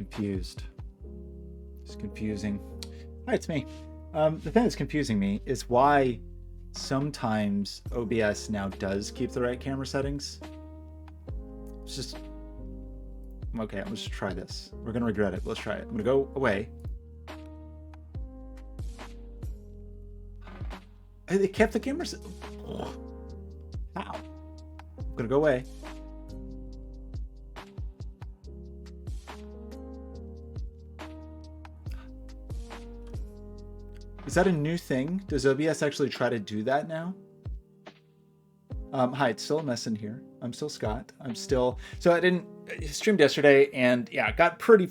confused. It's confusing. Hi, it's me. The thing that's confusing me is why sometimes OBS now does keep the right camera settings. It's just okay. I'm just try this. We're gonna regret it. Let's try it. I'm gonna go away. It kept the camera. How? I'm gonna go away. Is that a new thing? Does OBS actually try to do that now? Hi, it's still a mess in here. I'm still Scott. I'm still... So I didn't... streamed yesterday and yeah, got pretty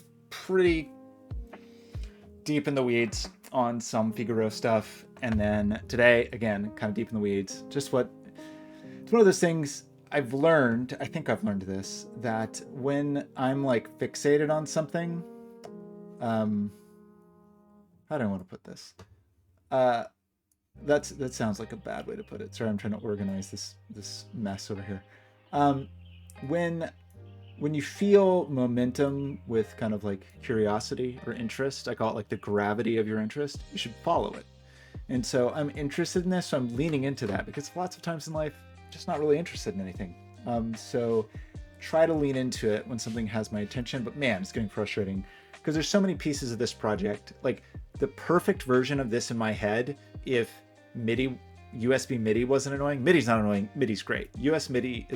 deep in the weeds on some Figaro stuff. And then today, again, kind of deep in the weeds. Just what... It's one of those things I've learned, I think I've learned this, that when I'm like fixated on something, how do I want to put this? That sounds like a bad way to put it. Sorry, I'm trying to organize this mess over here. When you feel momentum with kind of like curiosity or interest, I call it like the gravity of your interest, you should follow it. And so I'm interested in this, so I'm leaning into that because lots of times in life, I'm just not really interested in anything. So try to lean into it when something has my attention, but man, it's getting frustrating because there's so many pieces of this project. Like the perfect version of this in my head, if USB MIDI wasn't annoying. MIDI's not annoying. MIDI's great. USB MIDI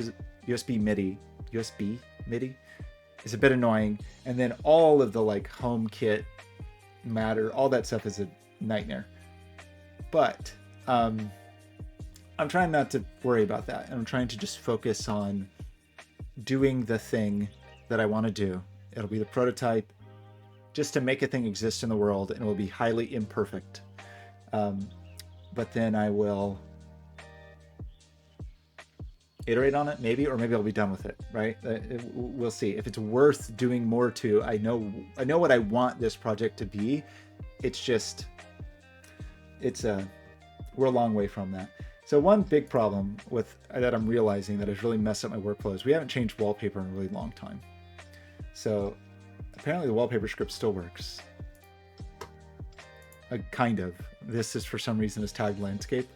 is a bit annoying. And then all of the like HomeKit matter, all that stuff is a nightmare. But I'm trying not to worry about that. I'm trying to just focus on doing the thing that I want to do. It'll be the prototype just to make a thing exist in the world, and it will be highly imperfect. But then I will iterate on it, maybe, or maybe I'll be done with it, right? We'll see. If it's worth doing more to, I know what I want this project to be. It's just, we're a long way from that. So one big problem with that I'm realizing that has really messed up my workflow is we haven't changed wallpaper in a really long time. So apparently the wallpaper script still works. Kind of. This is for some reason is tagged landscape.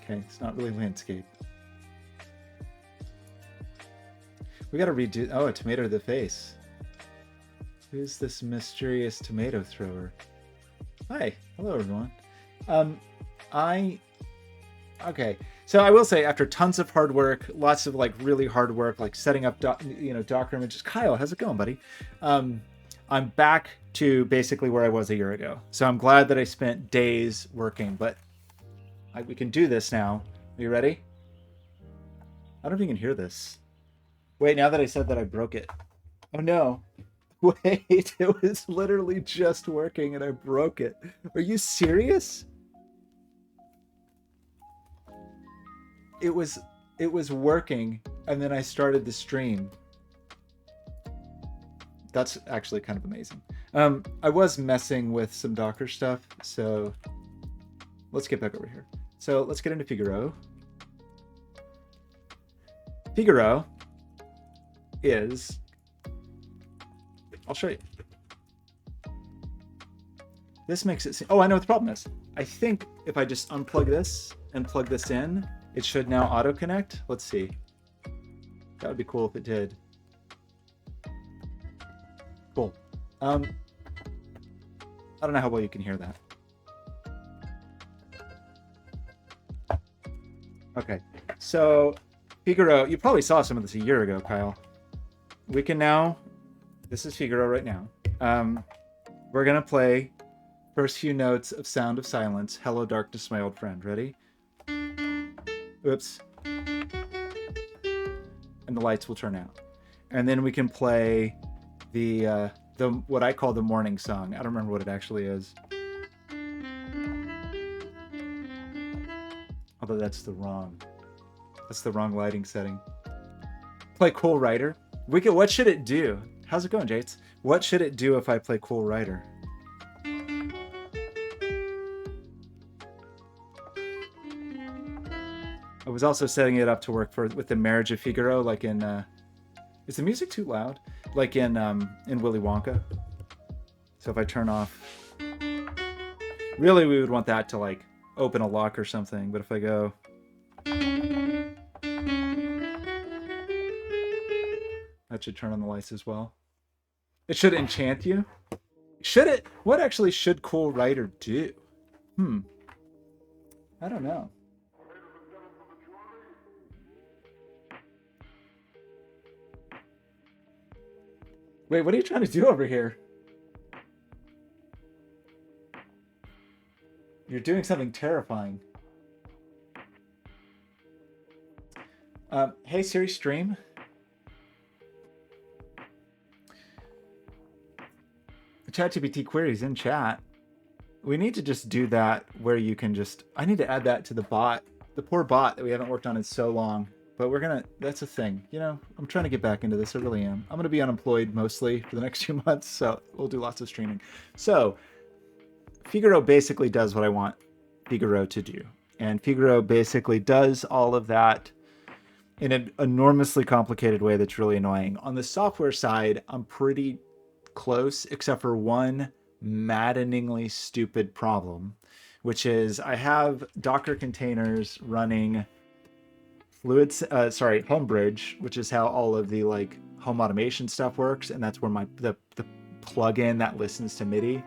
Okay, it's not really landscape. We gotta redo, oh, a tomato to the face. Who's this mysterious tomato thrower? Hi, hello everyone. Okay, so I will say after tons of hard work, lots of like really hard work, like setting up, Docker images. Kyle, how's it going, buddy? I'm back to basically where I was a year ago. So I'm glad that I spent days working, but we can do this now. Are you ready? I don't know if you can hear this. Wait, now that I said that, I broke it. Oh no. Wait, it was literally just working and I broke it. Are you serious? It was working and then I started the stream. That's actually kind of amazing. I was messing with some Docker stuff, so let's get back over here. So let's get into Figaro. Figaro is, I'll show you. This makes it seem, oh, I know what the problem is. I think if I just unplug this and plug this in, it should now auto connect. Let's see. That would be cool if it did. Cool. I don't know how well you can hear that. Okay, so Figaro, you probably saw some of this a year ago, Kyle. We can now, this is Figaro right now. We're gonna play first few notes of Sound of Silence, Hello Darkness, My Old Friend. Ready? Oops. And the lights will turn out. And then we can play the what I call the morning song. I don't remember what it actually is. Although that's the wrong lighting setting. Play Cool Writer. What should it do? How's it going, Jates? What should it do if I play Cool Writer? I was also setting it up to work with the Marriage of Figaro, like in Is the music too loud? Like in Willy Wonka? So if I turn off, really we would want that to like open a lock or something. But if I go, that should turn on the lights as well. It should enchant you. Should it? What actually should Cool Writer do? Hmm. I don't know. Wait, what are you trying to do over here? You're doing something terrifying. Hey Siri, stream. ChatGPT queries in chat. We need to just do that where you can just. I need to add that to the bot, the poor bot that we haven't worked on in so long. But we're gonna. That's a thing. You know, I'm trying to get back into this. I really am. I'm gonna be unemployed mostly for the next 2 months, so we'll do lots of streaming. So, Figaro basically does what I want Figaro to do, and Figaro basically does all of that in an enormously complicated way that's really annoying. On the software side, I'm pretty close, except for one maddeningly stupid problem, which is I have Docker containers running Homebridge, which is how all of the like home automation stuff works, and that's where the plugin that listens to MIDI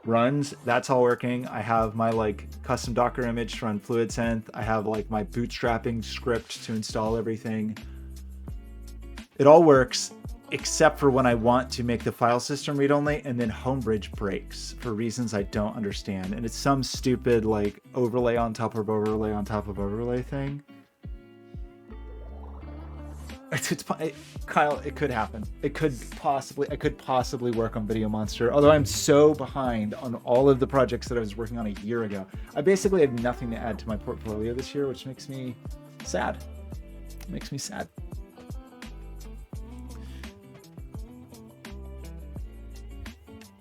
runs. That's all working. I have my like custom Docker image to run FluidSynth. I have like my bootstrapping script to install everything. It all works except for when I want to make the file system read-only, and then Homebridge breaks for reasons I don't understand. And it's some stupid like overlay on top of overlay on top of overlay thing. Kyle, it could happen. I could possibly work on Video Monster, although I'm so behind on all of the projects that I was working on a year ago. I basically have nothing to add to my portfolio this year, which makes me sad. It makes me sad.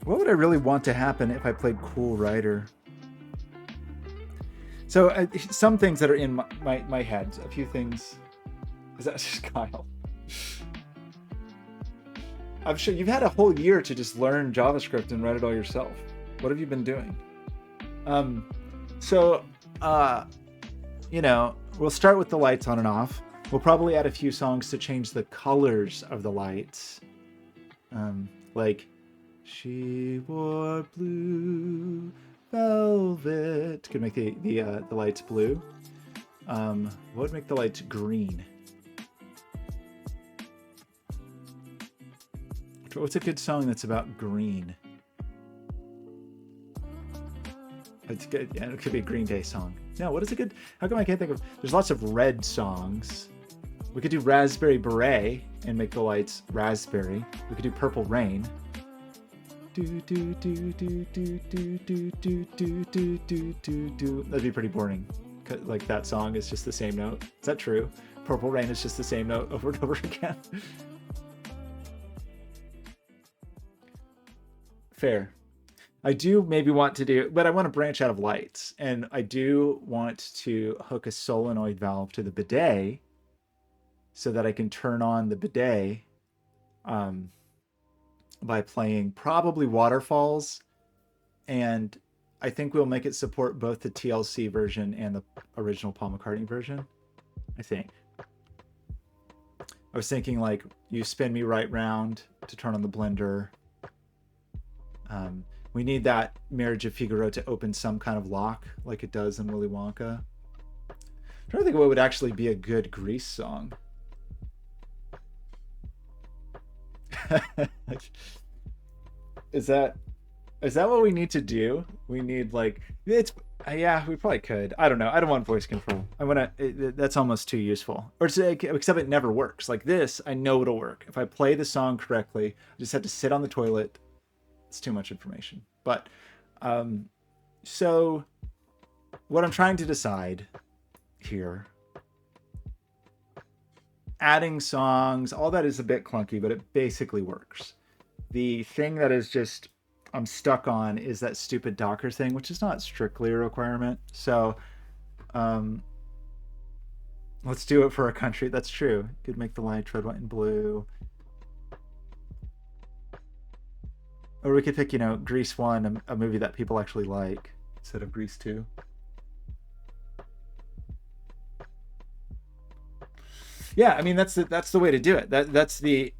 What would I really want to happen if I played Cool Writer? So some things that are in my head, a few things. Is that just Kyle? I'm sure you've had a whole year to just learn JavaScript and write it all yourself. What have you been doing? You know, we'll start with the lights on and off. We'll probably add a few songs to change the colors of the lights. Like, she wore blue velvet. Could make the lights blue. What would make the lights green? What's a good song that's about green? It's good. Yeah, it could be a Green Day song. No, what is a good? How come I can't think of? There's lots of red songs. We could do Raspberry Beret and make the lights raspberry. We could do Purple Rain. Do do do do do do do do do do do do. That'd be pretty boring. Like that song is just the same note. Is that true? Purple Rain is just the same note over and over again. Fair. I do maybe want to do, but I want to branch out of lights, and I do want to hook a solenoid valve to the bidet so that I can turn on the bidet by playing probably waterfalls, and I think we'll make it support both the TLC version and the original Paul McCartney version. I think. I was thinking like you spin me right round to turn on the blender. We need that Marriage of Figaro to open some kind of lock like it does in Willy Wonka. I'm trying to think what would actually be a good Grease song. Is that what we need to do? We need like it's yeah, we probably could. I don't know. I don't want voice control. That's almost too useful. Or except it never works. Like this, I know it'll work. If I play the song correctly, I just have to sit on the toilet. It's too much information. But so what I'm trying to decide here, adding songs, all that is a bit clunky, but it basically works. The thing that is just I'm stuck on is that stupid Docker thing, which is not strictly a requirement. So Let's do it for a country. That's true. Could make the line red, white, and blue. Or we could pick, Grease 1, a movie that people actually like, instead of Grease 2. Yeah, I mean that's the way to do it. That's the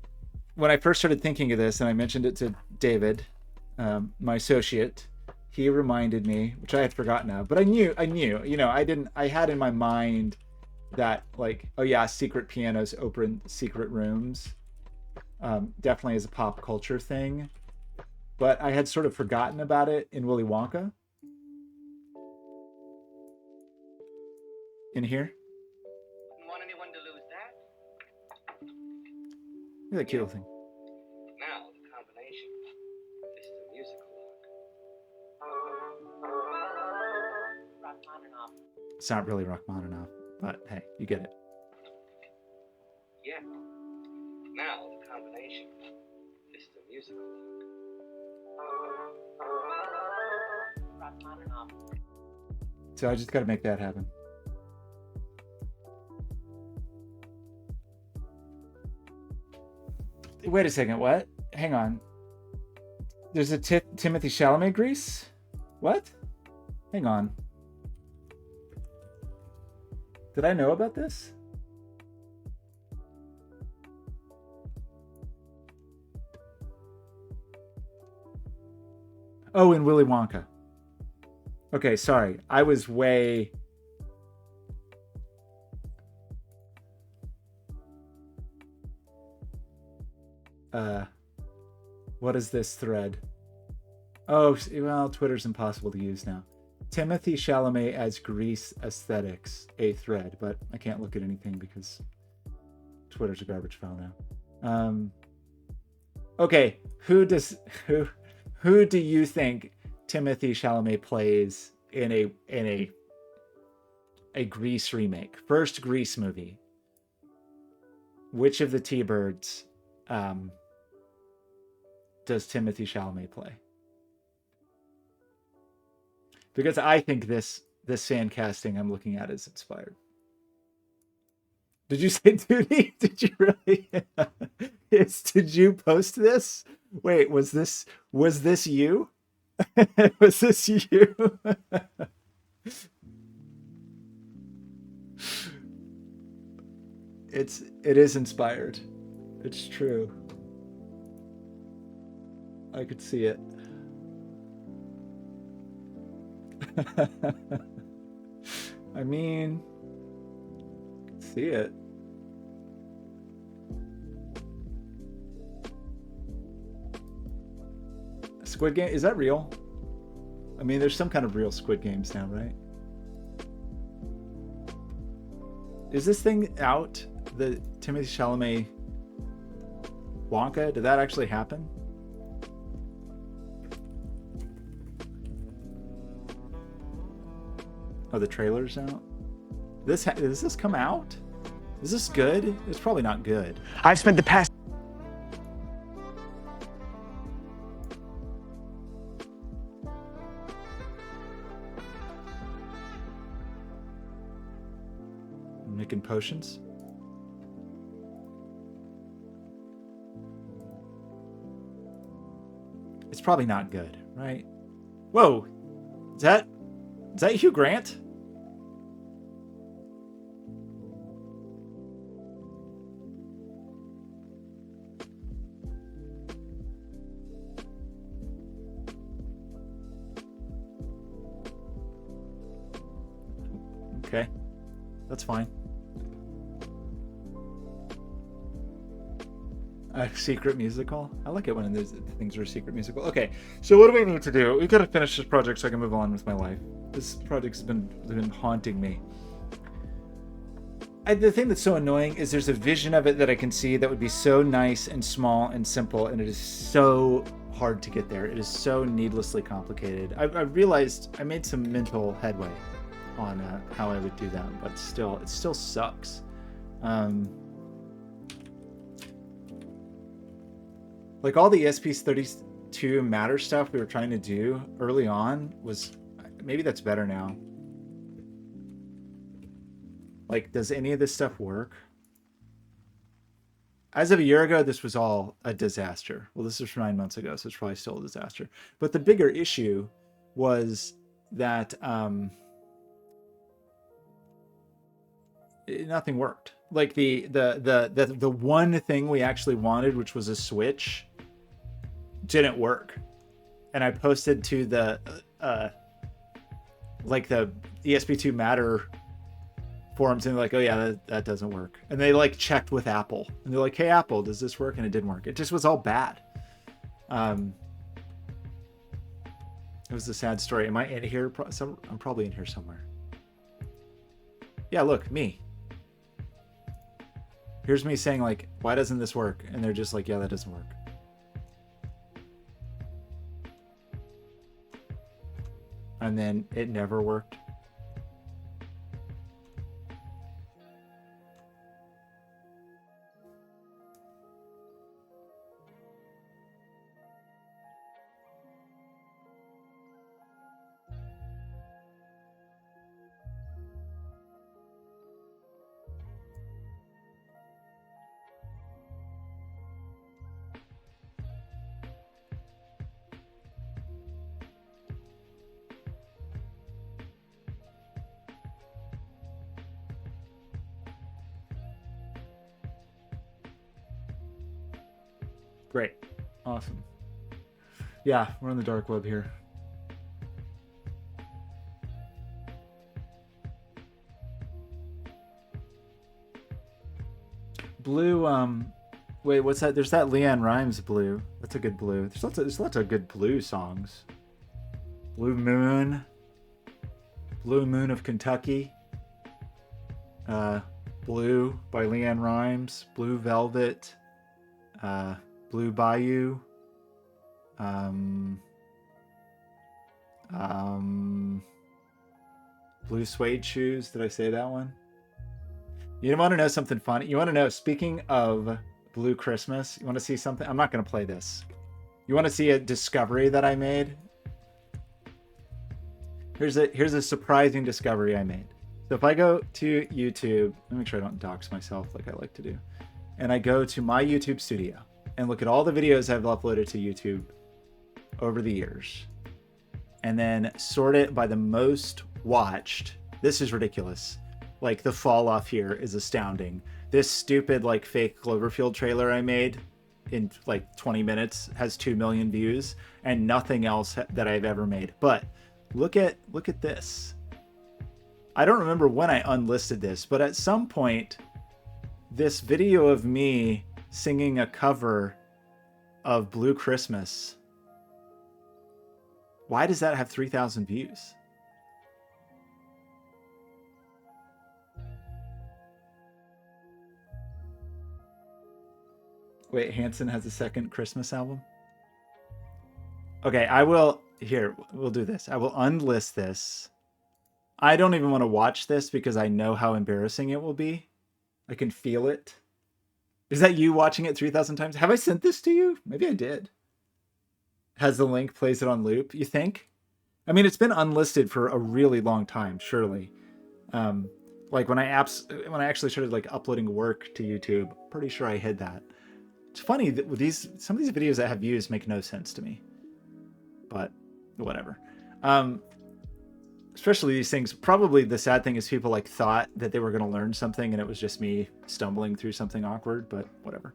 when I first started thinking of this, and I mentioned it to David, my associate, he reminded me, which I had forgotten of, but I knew, I had in my mind that like, oh yeah, secret pianos open secret rooms, definitely as a pop culture thing, but I had sort of forgotten about it in Willy Wonka. In here, Wouldn't want anyone to lose that. look at that cute little thing. Now the combination. This is a musical log. Rachmaninoff. It's not really Rachmaninoff, but hey, you get it. Yeah. Now the combination. This is a musical log. Rachmaninoff. So I just got to make that happen. Wait a second. What? Hang on. There's a Timothy Chalamet Grease? What? Hang on. Did I know about this? Oh, in Willy Wonka. Okay, sorry. I was way... What is this thread? Oh, well, Twitter's impossible to use now. Timothy Chalamet as Grease Aesthetics, a thread, but I can't look at anything because Twitter's a garbage file now. Okay, who do you think Timothy Chalamet plays in a Grease remake? First Grease movie. Which of the T-Birds does Timothy Chalamet play? Because I think this fan casting I'm looking at is inspired. Did you say Duty? Did you really? Did you post this? Wait, was this you? Was this you? It is inspired. It's true. I could see it. I mean, I could see it. Squid Game, is that real? I mean, there's some kind of real Squid Games now, right? Is this thing out? The Timothy Chalamet Wonka? Did that actually happen? Oh, the trailer's out? Does this come out? Is this good? It's probably not good. I've spent the past... Making potions? It's probably not good, right? Whoa! Is that Hugh Grant? Okay, that's fine. A secret musical? I like it when these things are a secret musical. Okay, so what do we need to do? We've got to finish this project so I can move on with my life. This project's been haunting me. The thing that's so annoying is there's a vision of it that I can see that would be so nice and small and simple, and it is so hard to get there. It is so needlessly complicated. I realized I made some mental headway on how I would do that, but still, it still sucks. Like all the ESP32 matter stuff we were trying to do early on was, maybe that's better now. Like, does any of this stuff work? As of a year ago, this was all a disaster. Well, this was from 9 months ago, so it's probably still a disaster. But the bigger issue was that nothing worked. Like the one thing we actually wanted, which was a switch, didn't work. And I posted to the like the ESP2 Matter forums, and they're like, oh yeah, that doesn't work. And they like checked with Apple, and they're like, hey Apple, does this work? And it didn't work. It just was all bad. It was a sad story. Am I in here? I'm probably in here somewhere. Yeah, look, me. Here's me saying like, why doesn't this work? And they're just like, yeah, that doesn't work. And then it never worked. Great. Awesome. Yeah, we're on the dark web here. Blue, wait, what's that? There's that Leanne Rhymes blue. That's a good blue. There's lots of good blue songs. Blue Moon. Blue Moon of Kentucky. Blue by Leanne Rhymes. Blue Velvet. Blue Bayou. Blue Suede Shoes. Did I say that one? You want to know something funny? You want to know, speaking of Blue Christmas, you want to see something? I'm not going to play this. You want to see a discovery that I made? Here's a surprising discovery I made. So if I go to YouTube, let me make sure I don't dox myself like I like to do. And I go to my YouTube studio and look at all the videos I've uploaded to YouTube over the years. And then sort it by the most watched. This is ridiculous. Like, the fall off here is astounding. This stupid, like, fake Cloverfield trailer I made in, like, 20 minutes has 2 million views, and nothing else that I've ever made. But look at this. I don't remember when I unlisted this, but at some point, this video of me singing a cover of Blue Christmas, why does that have 3,000 views? Wait, Hanson has a second Christmas album? Okay, we'll do this. I will unlist this. I don't even want to watch this because I know how embarrassing it will be. I can feel it. Is that you watching it 3,000 times? Have I sent this to you? Maybe I did. Has the link, plays it on loop, you think? I mean, it's been unlisted for a really long time, surely. Like when I actually started like uploading work to YouTube, pretty sure I hid that. It's funny that some of these videos that have views make no sense to me, but whatever. Especially these things. Probably the sad thing is people like thought that they were going to learn something, and it was just me stumbling through something awkward. But whatever.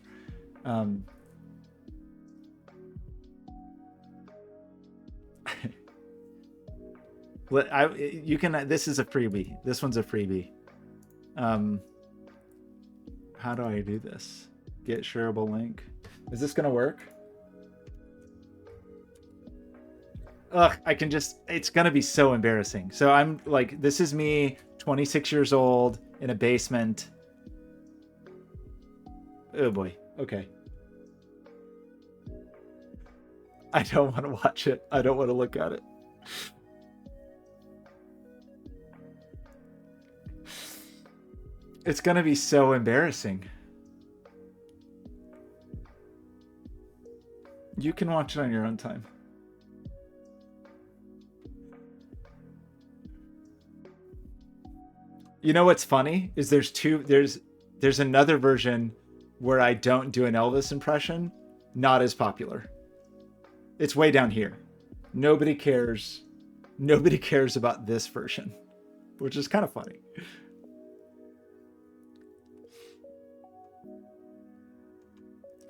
You can. This is a freebie. This one's a freebie. How do I do this? Get shareable link. Is this gonna work? Ugh, it's gonna be so embarrassing. So I'm like, this is me, 26 years old, in a basement. Oh boy, okay. I don't want to watch it. I don't want to look at it. It's gonna be so embarrassing. You can watch it on your own time. You know what's funny is there's another version where I don't do an Elvis impression, not as popular. It's way down here. Nobody cares. Nobody cares about this version, which is kind of funny.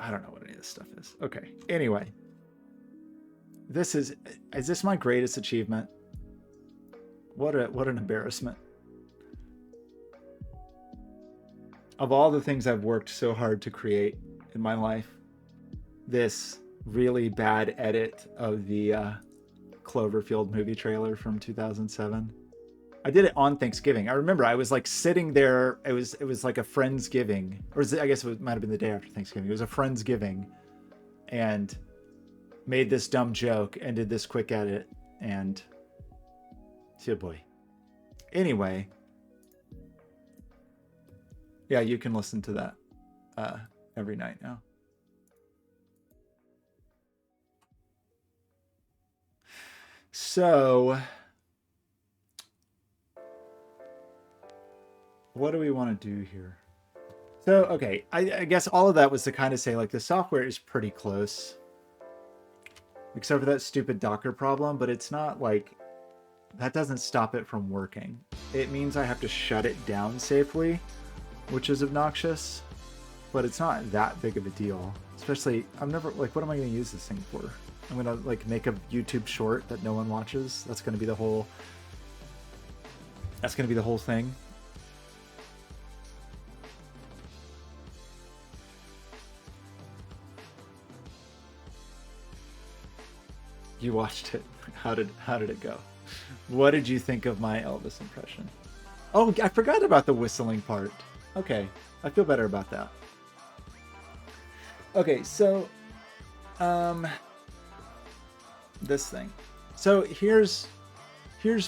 I don't know what any of this stuff is. Okay. Anyway, is this my greatest achievement? What an embarrassment. Of all the things I've worked so hard to create in my life, this really bad edit of the Cloverfield movie trailer from 2007. I did it on Thanksgiving. I remember I was like sitting there. It was like a Friendsgiving, or I guess it might have been the day after Thanksgiving. It was a Friendsgiving, and made this dumb joke and did this quick edit, and oh boy. Anyway, yeah, you can listen to that every night now. So, what do we want to do here? So, okay, I guess all of that was to kind of say, like, the software is pretty close. Except for that stupid Docker problem, but it's not like, that doesn't stop it from working. It means I have to shut it down safely, which is obnoxious, but it's not that big of a deal. Especially, I'm never, like, what am I going to use this thing for? I'm going to, like, make a YouTube short that no one watches. That's going to be the whole thing. You watched it. How did it go? What did you think of my Elvis impression? Oh, I forgot about the whistling part. Okay, I feel better about that. Okay, so this thing. So here's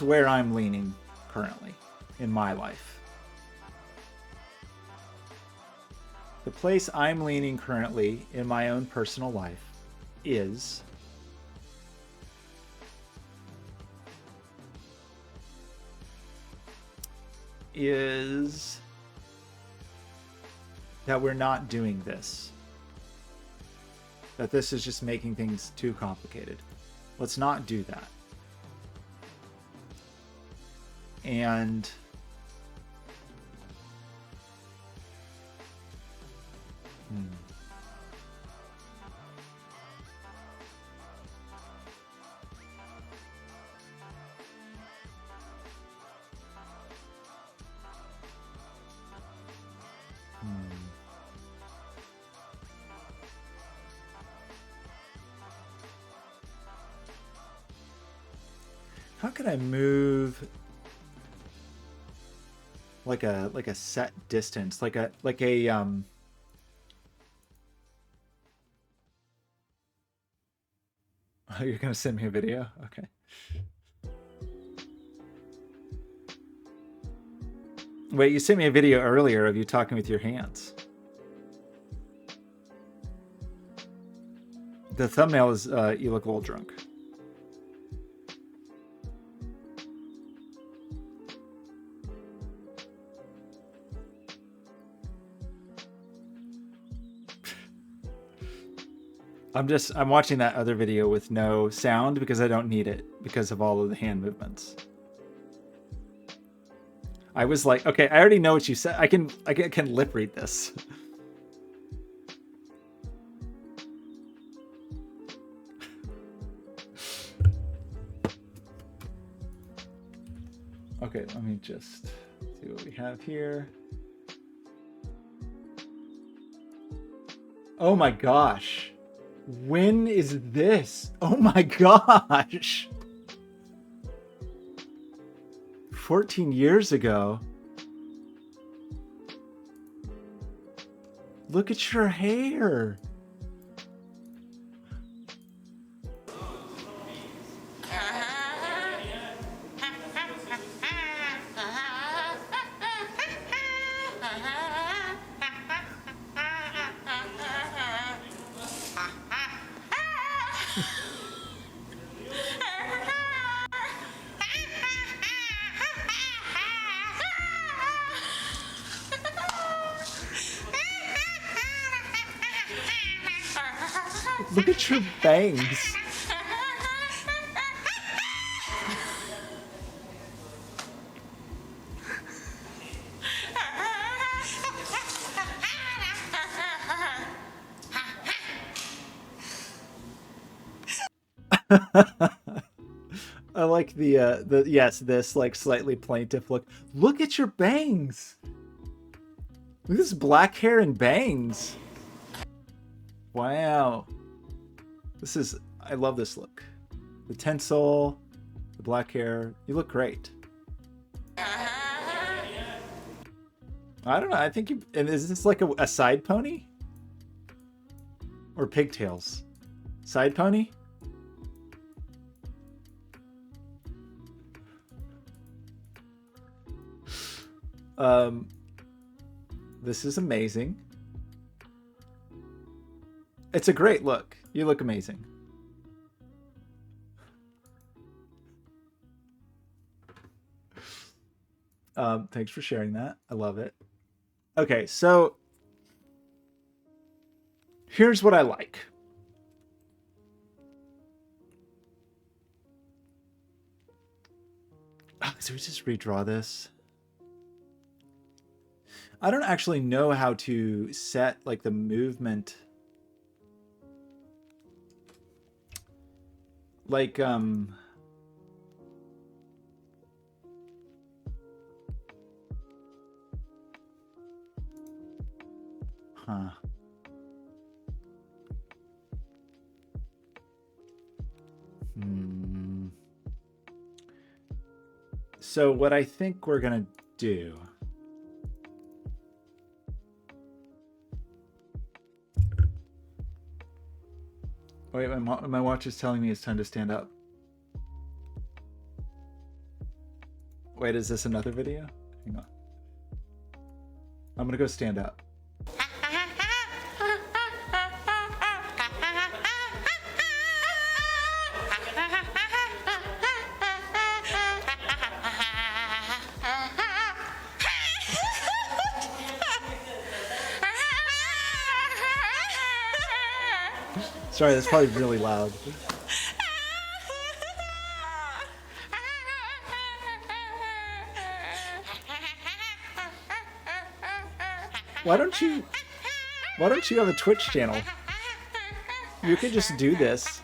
where I'm leaning currently in my life. The place I'm leaning currently in my own personal life is that we're not doing this. That this is just making things too complicated. Let's not do that. And how can I move like a set distance, like a Oh, you're gonna send me a video? Okay. Wait, you sent me a video earlier of you talking with your hands. The thumbnail is you look a little drunk. I'm watching that other video with no sound because I don't need it because of all of the hand movements. I was like, okay, I already know what you said. I can lip read this. Okay, let me just see what we have here. Oh my gosh. When is this? Oh my gosh. 14 years ago. Look at your hair. Look at your bangs. I like the yes, this like slightly plaintive look. Look at your bangs. Look at this black hair and bangs. Wow. This is I love this look. The tinsel, the black hair. You look great. I don't know. I think you. And is this like a side pony or pigtails? Side pony. This is amazing. It's a great look. You look amazing. Thanks for sharing that. I love it. Okay, so here's what I like. So we just redraw this. I don't actually know how to set like the movement. Like huh. So what I think we're gonna do. Wait, my watch is telling me it's time to stand up. Wait, is this another video? Hang on. I'm gonna go stand up. Sorry, that's probably really loud. Why don't you have a Twitch channel? You could just do this.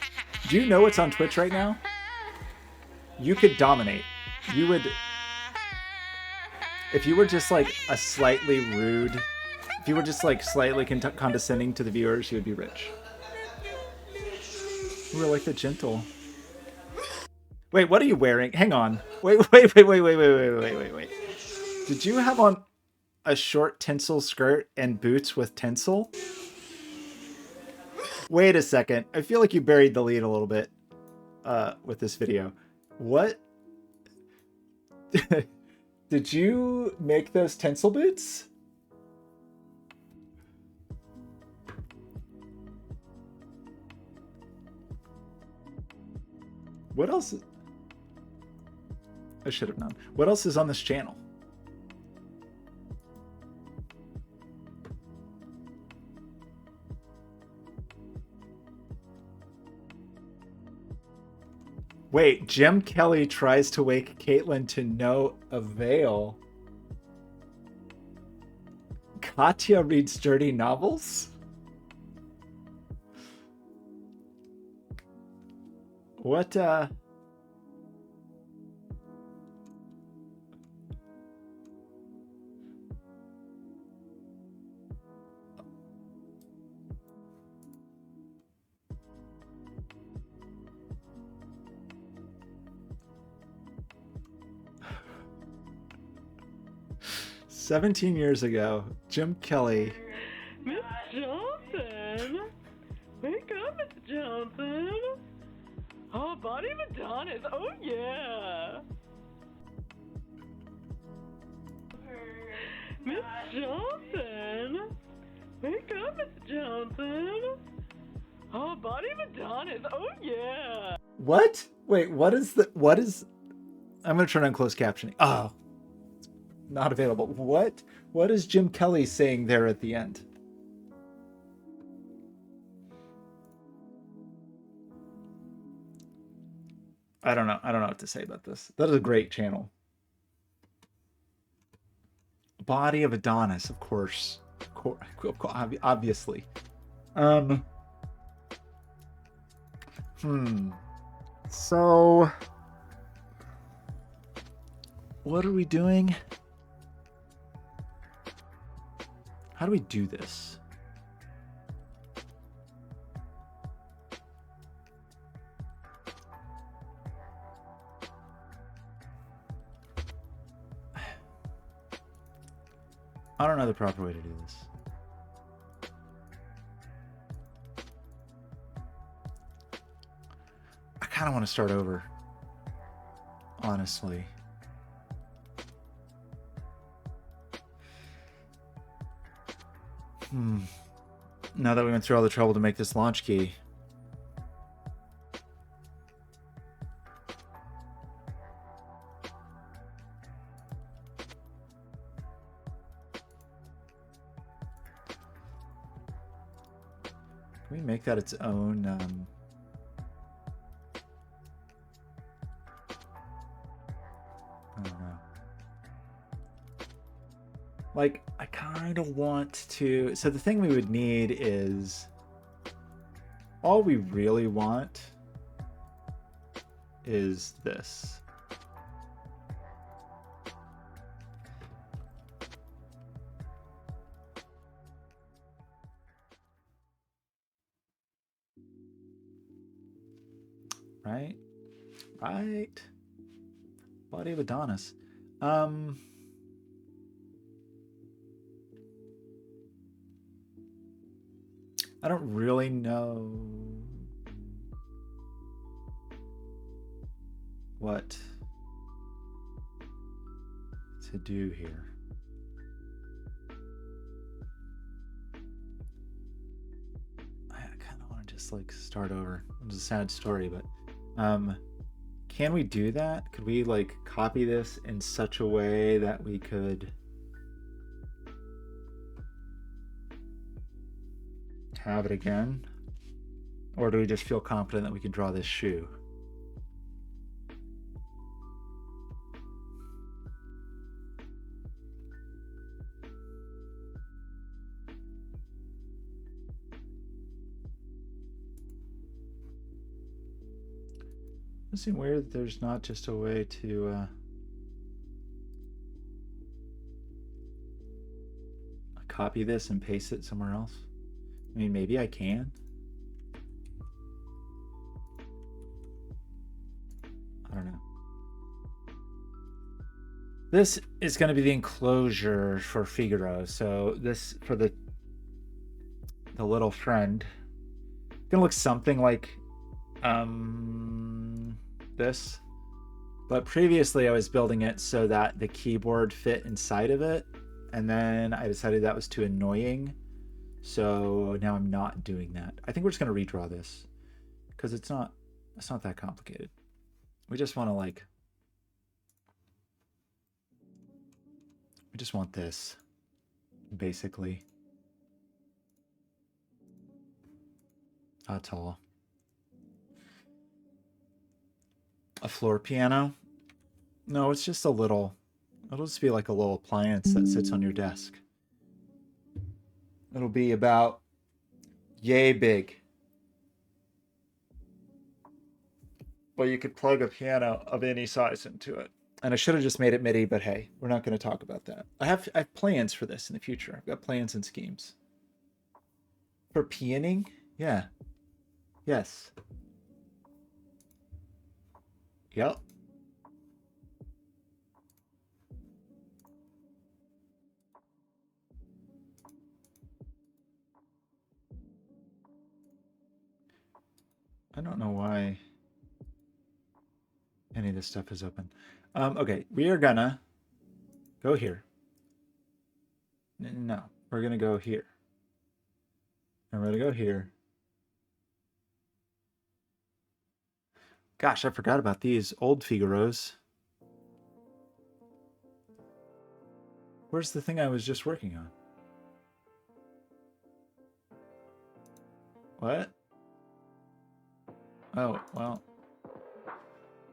Do you know what's on Twitch right now? You could dominate. You would, if you were just like a slightly rude, if you were just like slightly condescending to the viewers, you would be rich. Ooh, I like the gentle. Wait, what are you wearing? Hang on. Wait. Did you have on a short tinsel skirt and boots with tinsel? Wait a second. I feel like you buried the lead a little bit with this video. What? Did you make those tinsel boots? What else? I should have known. What else is on this channel? Wait, Jim Kelly tries to wake Caitlyn to no avail. Katya reads dirty novels? What, 17 years ago, Jim Kelly. Miss Johnson! Wake up, Miss Johnson! Oh, body Madonna's, oh yeah! Miss Johnson! Wake up, Miss Johnson! Oh, body Madonna's, oh yeah! What? Wait, what is... I'm gonna turn on closed captioning. Oh. Not available. What is Jim Kelly saying there at the end? I don't know. I don't know what to say about this. That is a great channel. Body of Adonis, of course. Obviously. Um. So, what are we doing? How do we do this? I don't know the proper way to do this. I kind of want to start over, honestly. Now that we went through all the trouble to make this launch key. Can we make that its own? I don't know. Like, I kind of want to... So the thing we would need is... All we really want is this. Right? Right. Body of Adonis. I don't really know what to do here. I kind of want to just like start over. It's a sad story, but can we do that? Could we like copy this in such a way that we could have it again? Or do we just feel confident that we can draw this shoe? Does it seem weird that there's not just a way to copy this and paste it somewhere else? I mean, maybe I can. I don't know. This is going to be the enclosure for Figaro. So this, for the little friend, it's going to look something like this. But previously I was building it so that the keyboard fit inside of it. And then I decided that was too annoying. So now I'm not doing that. I think we're just going to redraw this because it's not that complicated. We just want to like, we just want this basically. That's all. A floor piano? No, it's just a little, it'll just be like a little appliance that sits on your desk. It'll be about yay big. But you could plug a piano of any size into it. And I should have just made it MIDI, but hey, we're not going to talk about that. I have plans for this in the future. I've got plans and schemes. For pianing? Yeah. Yes. Yep. I don't know why any of this stuff is open. Okay, we are gonna go here. No, we're gonna go here. And we're gonna go here. Gosh, I forgot about these old Figaros. Where's the thing I was just working on? What? Oh, well.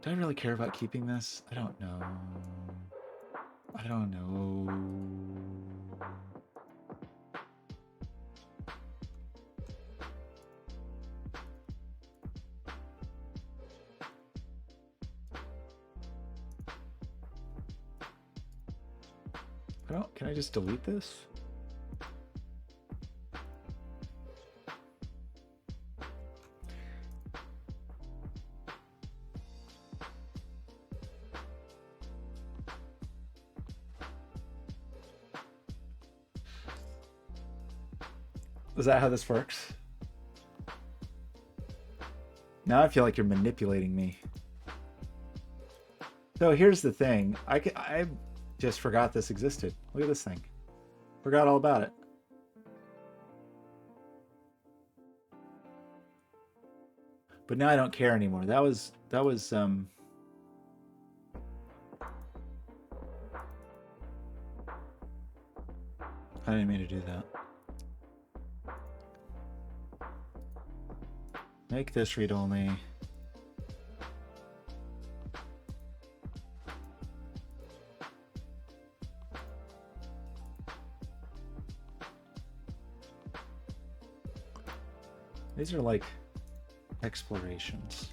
Do I really care about keeping this? I don't know. I don't know. Can I just delete this? Is that how this works? Now I feel like you're manipulating me. So here's the thing. I just forgot this existed. Look at this thing. Forgot all about it. But now I don't care anymore. That was I didn't mean to do that. Make this read only. These are like explorations.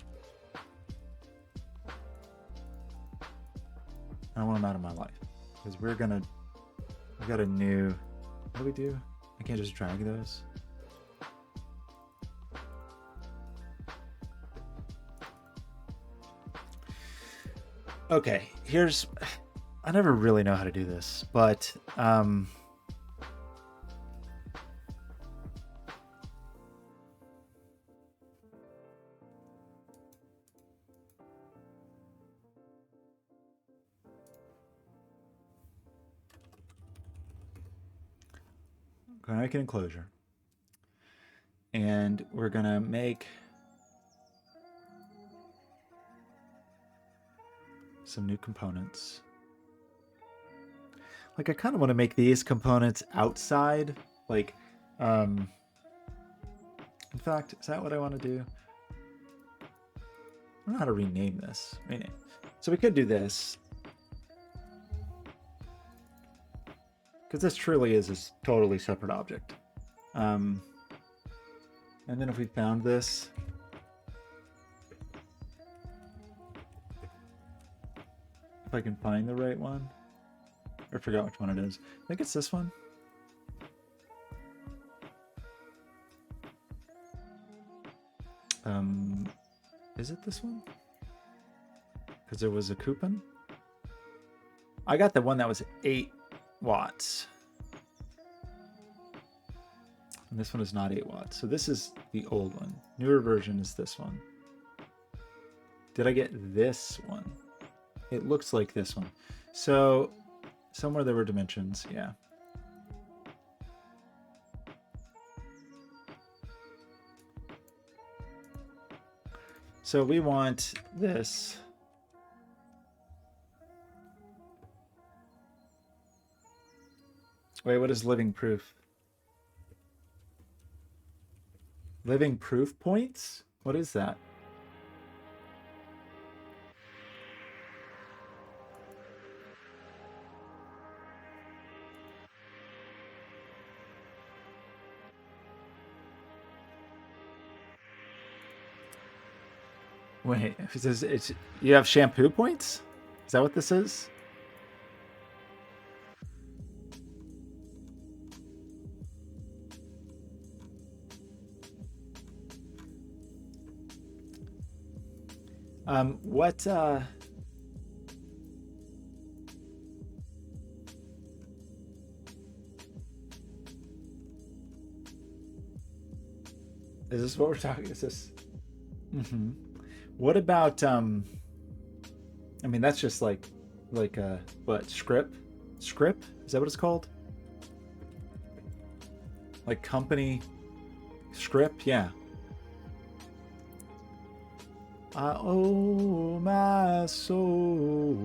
I want them out of my life because we got a new. What do we do? I can't just drag those. Okay, I never really know how to do this, but gonna make an enclosure, and we're gonna make some new components. Like I kind of want to make these components outside, like in fact, is that what I want to do? I don't know how to rename this. So we could do this, because this truly is a totally separate object. And then if we found this, if I can find the right one, I forgot which one it is. I think it's this one. Is it this one? Because there was a coupon. I got the one that was 8 watts. And this one is not 8 watts. So this is the old one. Newer version is this one. Did I get this one? It looks like this one. So somewhere there were dimensions, yeah. So we want this. Wait, what is living proof? Living proof points? What is that? Wait, it says you have shampoo points? Is that what this is? What is this what we're talking? Is this? Mm-hmm. What about I mean that's just like what script? Script? Is that what it's called? Like company script? Yeah. I owe my soul.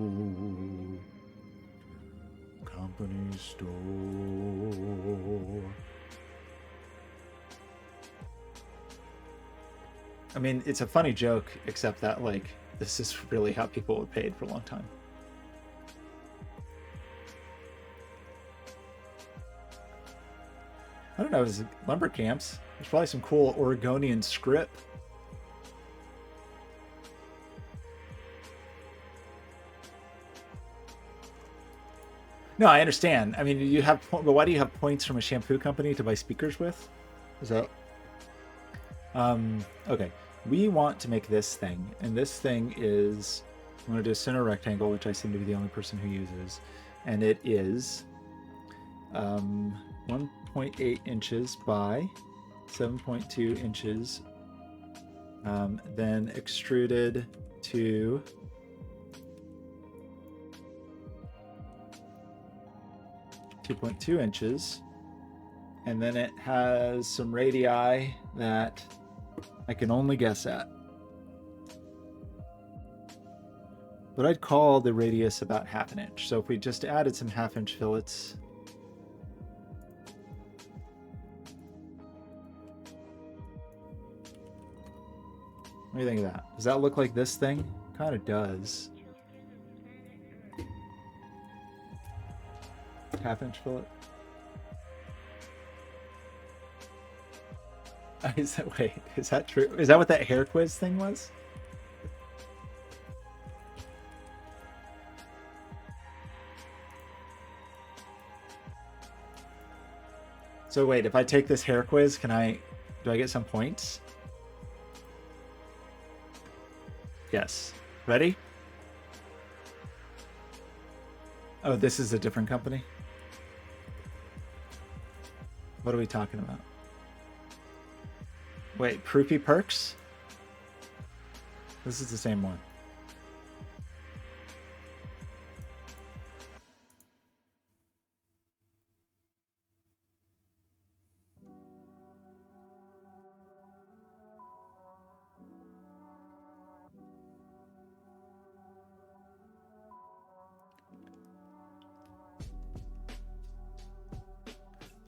Company store. I mean, it's a funny joke, except that like this is really how people were paid for a long time. I don't know, it was lumber camps. There's probably some cool Oregonian script. No, I understand. I mean, you have, but why do you have points from a shampoo company to buy speakers with? Is that? Okay. We want to make this thing, and this thing is, I'm going to do a center rectangle, which I seem to be the only person who uses, and it is 1.8 inches by 7.2 inches, then extruded to 2.2 inches, and then it has some radii that I can only guess at. But I'd call the radius about 1/2 inch. So if we just added some 1/2 inch fillets, what do you think of that? Does that look like this thing? Kind of does. 1/2 inch fillet. Wait, is that true? Is that what that hair quiz thing was? So wait, if I take this hair quiz, do I get some points? Yes. Ready? Oh, this is a different company? What are we talking about? Wait, Proofy Perks? This is the same one.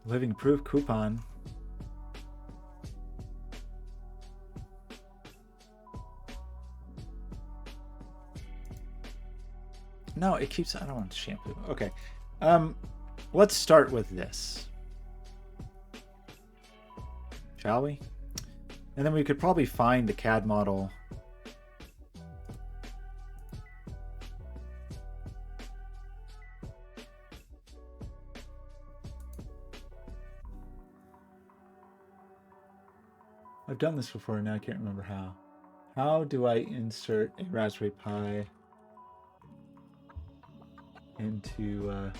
Living proof coupon. No, it keeps, I don't want shampoo. Okay. Let's start with this. Shall we? And then we could probably find the CAD model. I've done this before, now I can't remember how. How do I insert a Raspberry Pi into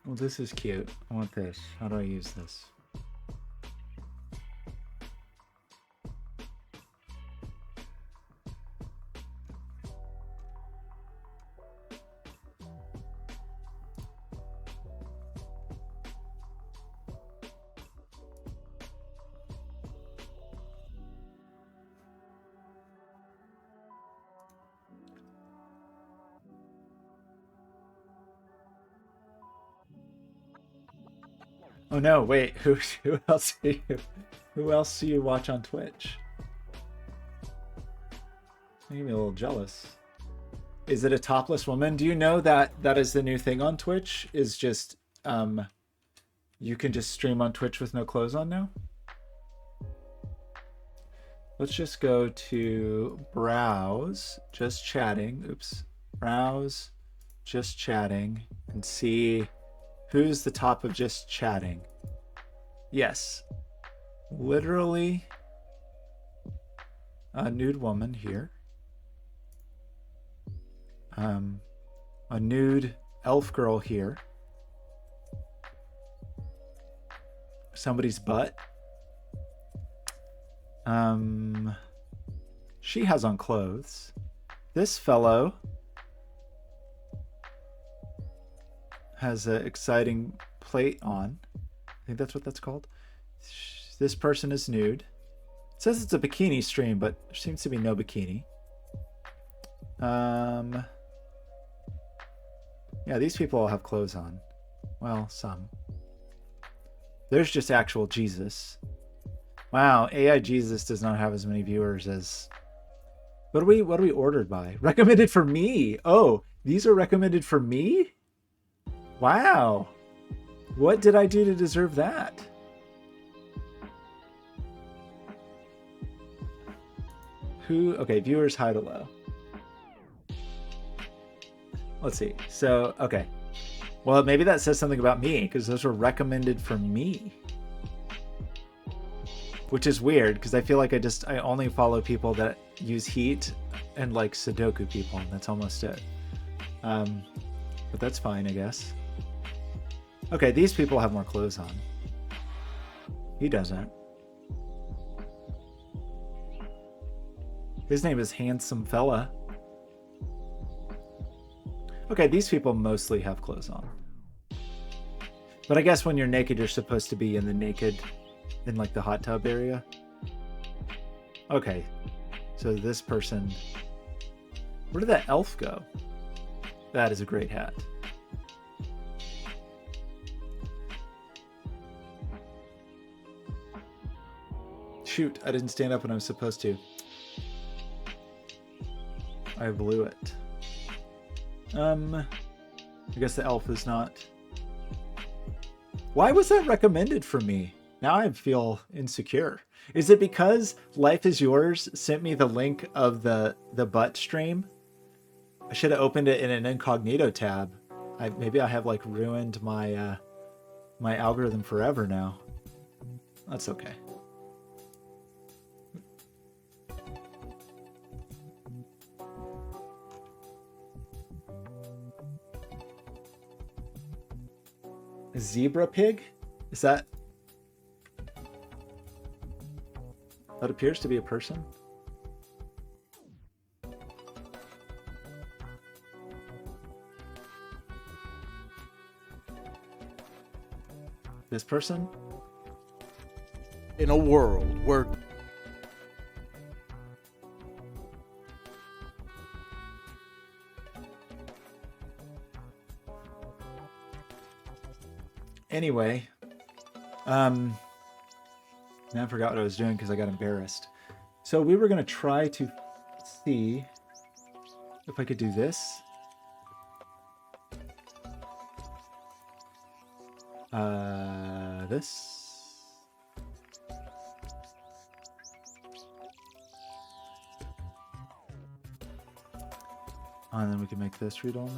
well, this is cute. I want this. How do I use this? Oh no, wait, who else do you watch on Twitch? Making me a little jealous. Is it a topless woman? Do you know that that is the new thing on Twitch? Is just you can just stream on Twitch with no clothes on now? Let's just go to browse, just chatting. Oops. Browse, just chatting, and see who's the top of just chatting. Yes. Literally a nude woman here. A nude elf girl here. Somebody's butt. She has on clothes. This fellow has an exciting plate on. I think that's what that's called. This person is nude. It says it's a bikini stream, but there seems to be no bikini. Yeah, these people all have clothes on. Well, some. There's just actual Jesus. Wow, AI Jesus does not have as many viewers as... What are we ordered by? Recommended for me. Oh, these are recommended for me? Wow. What did I do to deserve that? Who? Okay, viewers high to low. Let's see. So, okay. Well, maybe that says something about me because those were recommended for me. Which is weird because I feel like I only follow people that use Heat and like Sudoku people, and that's almost it. But that's fine, I guess. Okay, these people have more clothes on. He doesn't. His name is Handsome Fella. Okay, these people mostly have clothes on. But I guess when you're naked, you're supposed to be in the naked, in like the hot tub area. Okay, so this person... Where did that elf go? That is a great hat. Shoot, I didn't stand up when I was supposed to. I blew it. I guess the elf is not... Why was that recommended for me? Now I feel insecure. Is it because Life is Yours sent me the link of the butt stream? I should have opened it in an incognito tab. Maybe I have like ruined my my algorithm forever now. That's okay. A zebra pig? Is that... That appears to be a person. This person? In a world where Anyway, now I forgot what I was doing because I got embarrassed. So we were going to try to see if I could do this. This. Oh, and then we can make this read only.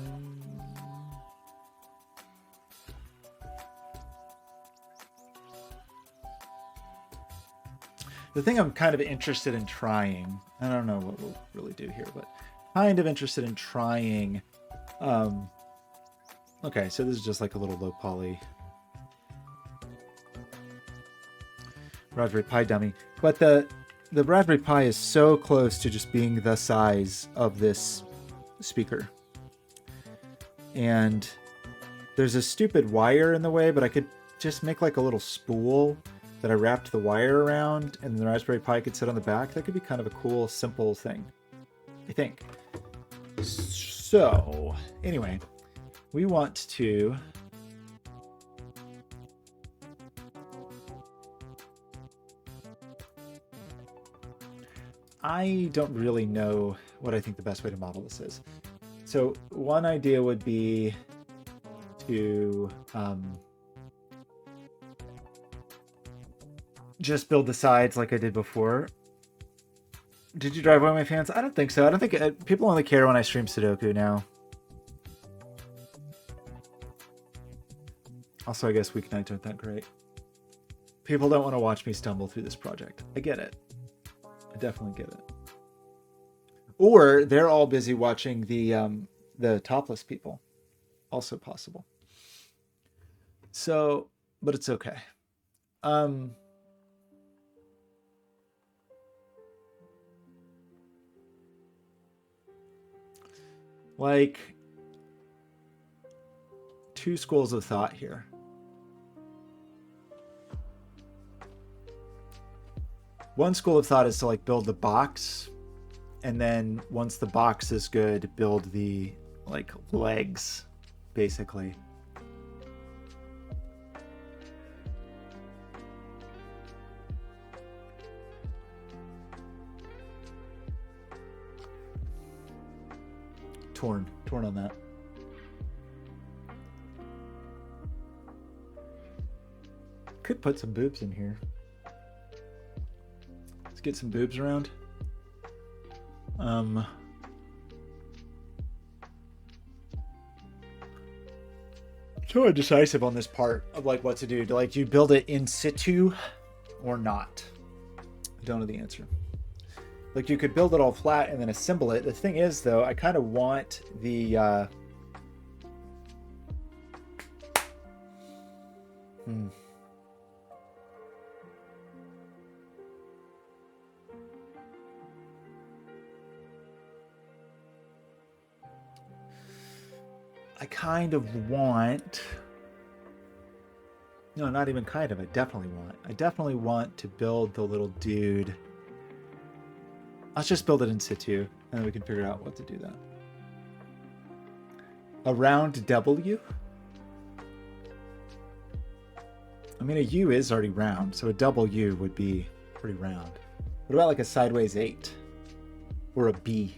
The thing I'm kind of interested in trying, I don't know what we'll really do here, but kind of interested in trying. Okay, so this is just like a little low poly Raspberry Pi dummy. But the Raspberry Pi is so close to just being the size of this speaker. And there's a stupid wire in the way, but I could just make like a little spool that I wrapped the wire around, and the Raspberry Pi could sit on the back. That could be kind of a cool, simple thing, I think. So, anyway, we want to... I don't really know what I think the best way to model this is. So one idea would be to just build the sides like I did before. Did you drive away my fans? I don't think so. I don't think people only care when I stream Sudoku now. Also, I guess weeknights aren't that great. People don't want to watch me stumble through this project. I get it. I definitely get it. Or they're all busy watching the topless people. Also possible. So, but it's okay. Like two schools of thought here. One school of thought is to like build the box, and then once the box is good, build the like legs, basically. Torn on that. Could put some boobs in here. Let's get some boobs around. So indecisive on this part of like what to do. Do you build it in situ or not? I don't know the answer. Like you could build it all flat and then assemble it. The thing is though, I kind of want the I kind of want, no, not even kind of, I definitely want to build the little dude. Let's just build it in situ and then we can figure out what to do that. A round W? I mean, a U is already round, so a double U would be pretty round. What about like a sideways 8? Or a B?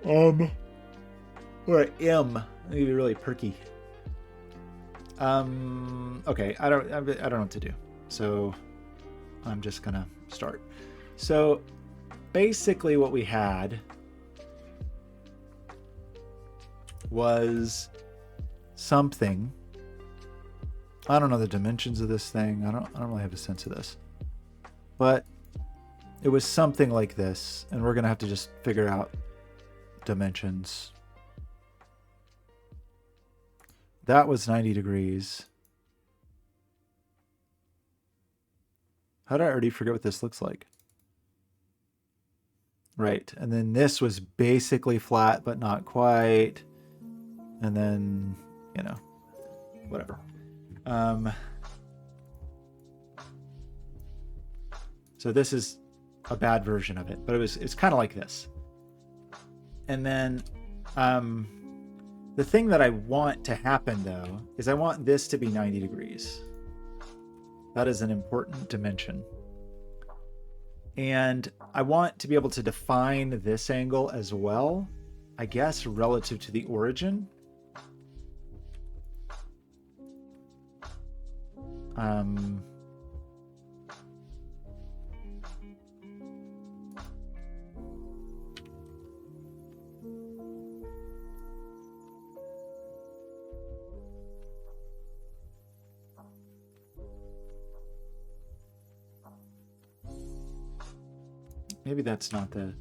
Or an M. That would be really perky. Okay, I don't know what to do. So I'm just gonna start. So basically what we had was something. I don't know the dimensions of this thing. I don't really have a sense of this. But it was something like this, and we're gonna have to just figure out dimensions. That was 90 degrees. How did I already forget what this looks like? Right, and then this was basically flat, but not quite. And then, you know, whatever. So this is a bad version of it, but it's kind of like this. And then the thing that I want to happen though is I want this to be 90 degrees. That is an important dimension. And I want to be able to define this angle as well, I guess, relative to the origin. Maybe that's not the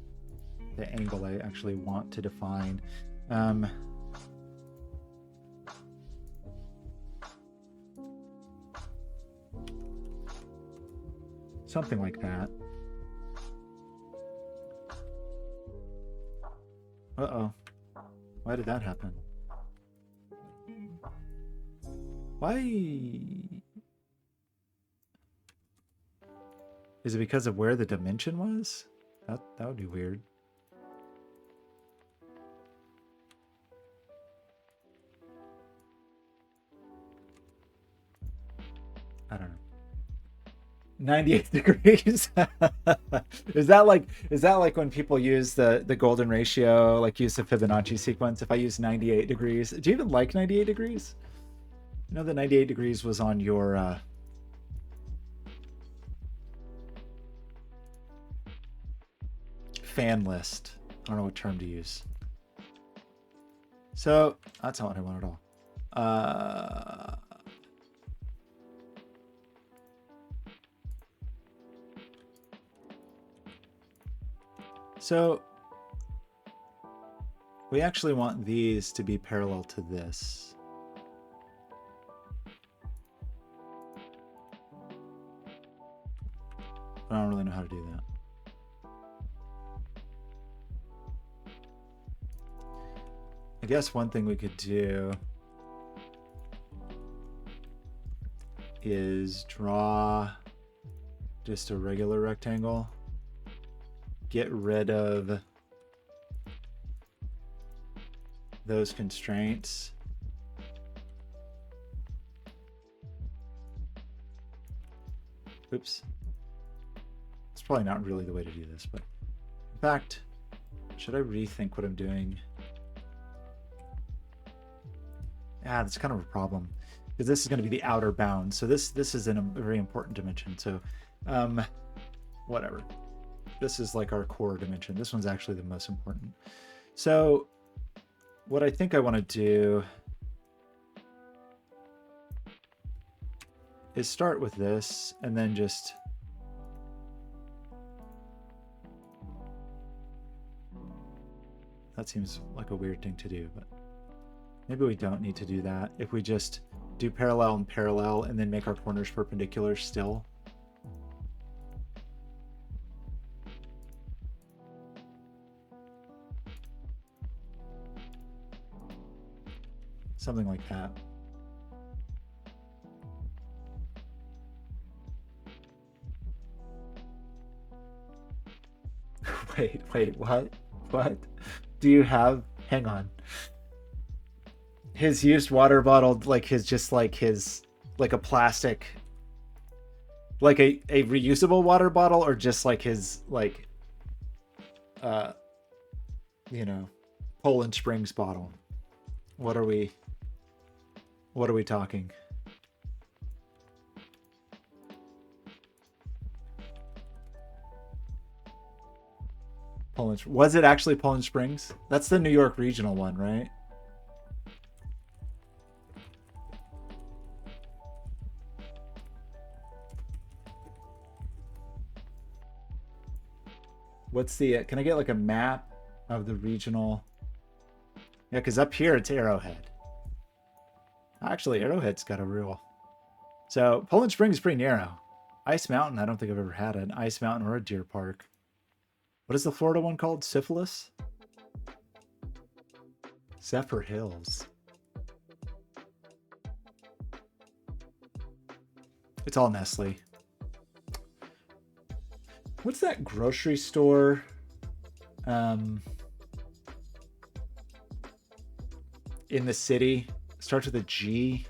angle I actually want to define. Something like that. Uh-oh. Why did that happen? Why? Is it because of where the dimension was? That would be weird. I don't know. 98 degrees. Is that like when people use the golden ratio, like use the Fibonacci sequence? If I use 98 degrees, do you even like 98 degrees? You know that 98 degrees was on your fan list. I don't know what term to use. So that's not what I want at all. So we actually want these to be parallel to this. But I don't really know how to do that. I guess one thing we could do is draw just a regular rectangle. Get rid of those constraints. Oops. It's probably not really the way to do this, but in fact, should I rethink what I'm doing? Ah, that's kind of a problem because this is going to be the outer bound. So this is in a very important dimension. So whatever. This is like our core dimension. This one's actually the most important. So what I think I want to do is start with this and then just that seems like a weird thing to do, but maybe we don't need to do that. If we just do parallel and parallel and then make our corners perpendicular still. Something like that. Wait, what? What? Do you have, hang on. His used water bottle, like his, just like his, like a plastic, like a reusable water bottle, or just like his, like, you know, Poland Springs bottle? What are we talking? Poland, was it actually Poland Springs? That's the New York regional one, right? What's the, can I get like a map of the regional? Yeah, because up here it's Arrowhead. Actually, Arrowhead's got a real. So Poland Springs is pretty narrow. Ice Mountain, I don't think I've ever had an Ice Mountain or a Deer Park. What is the Florida one called? Syphilis? Zephyr Hills. It's all Nestle. What's that grocery store? In the city. Starts with a G.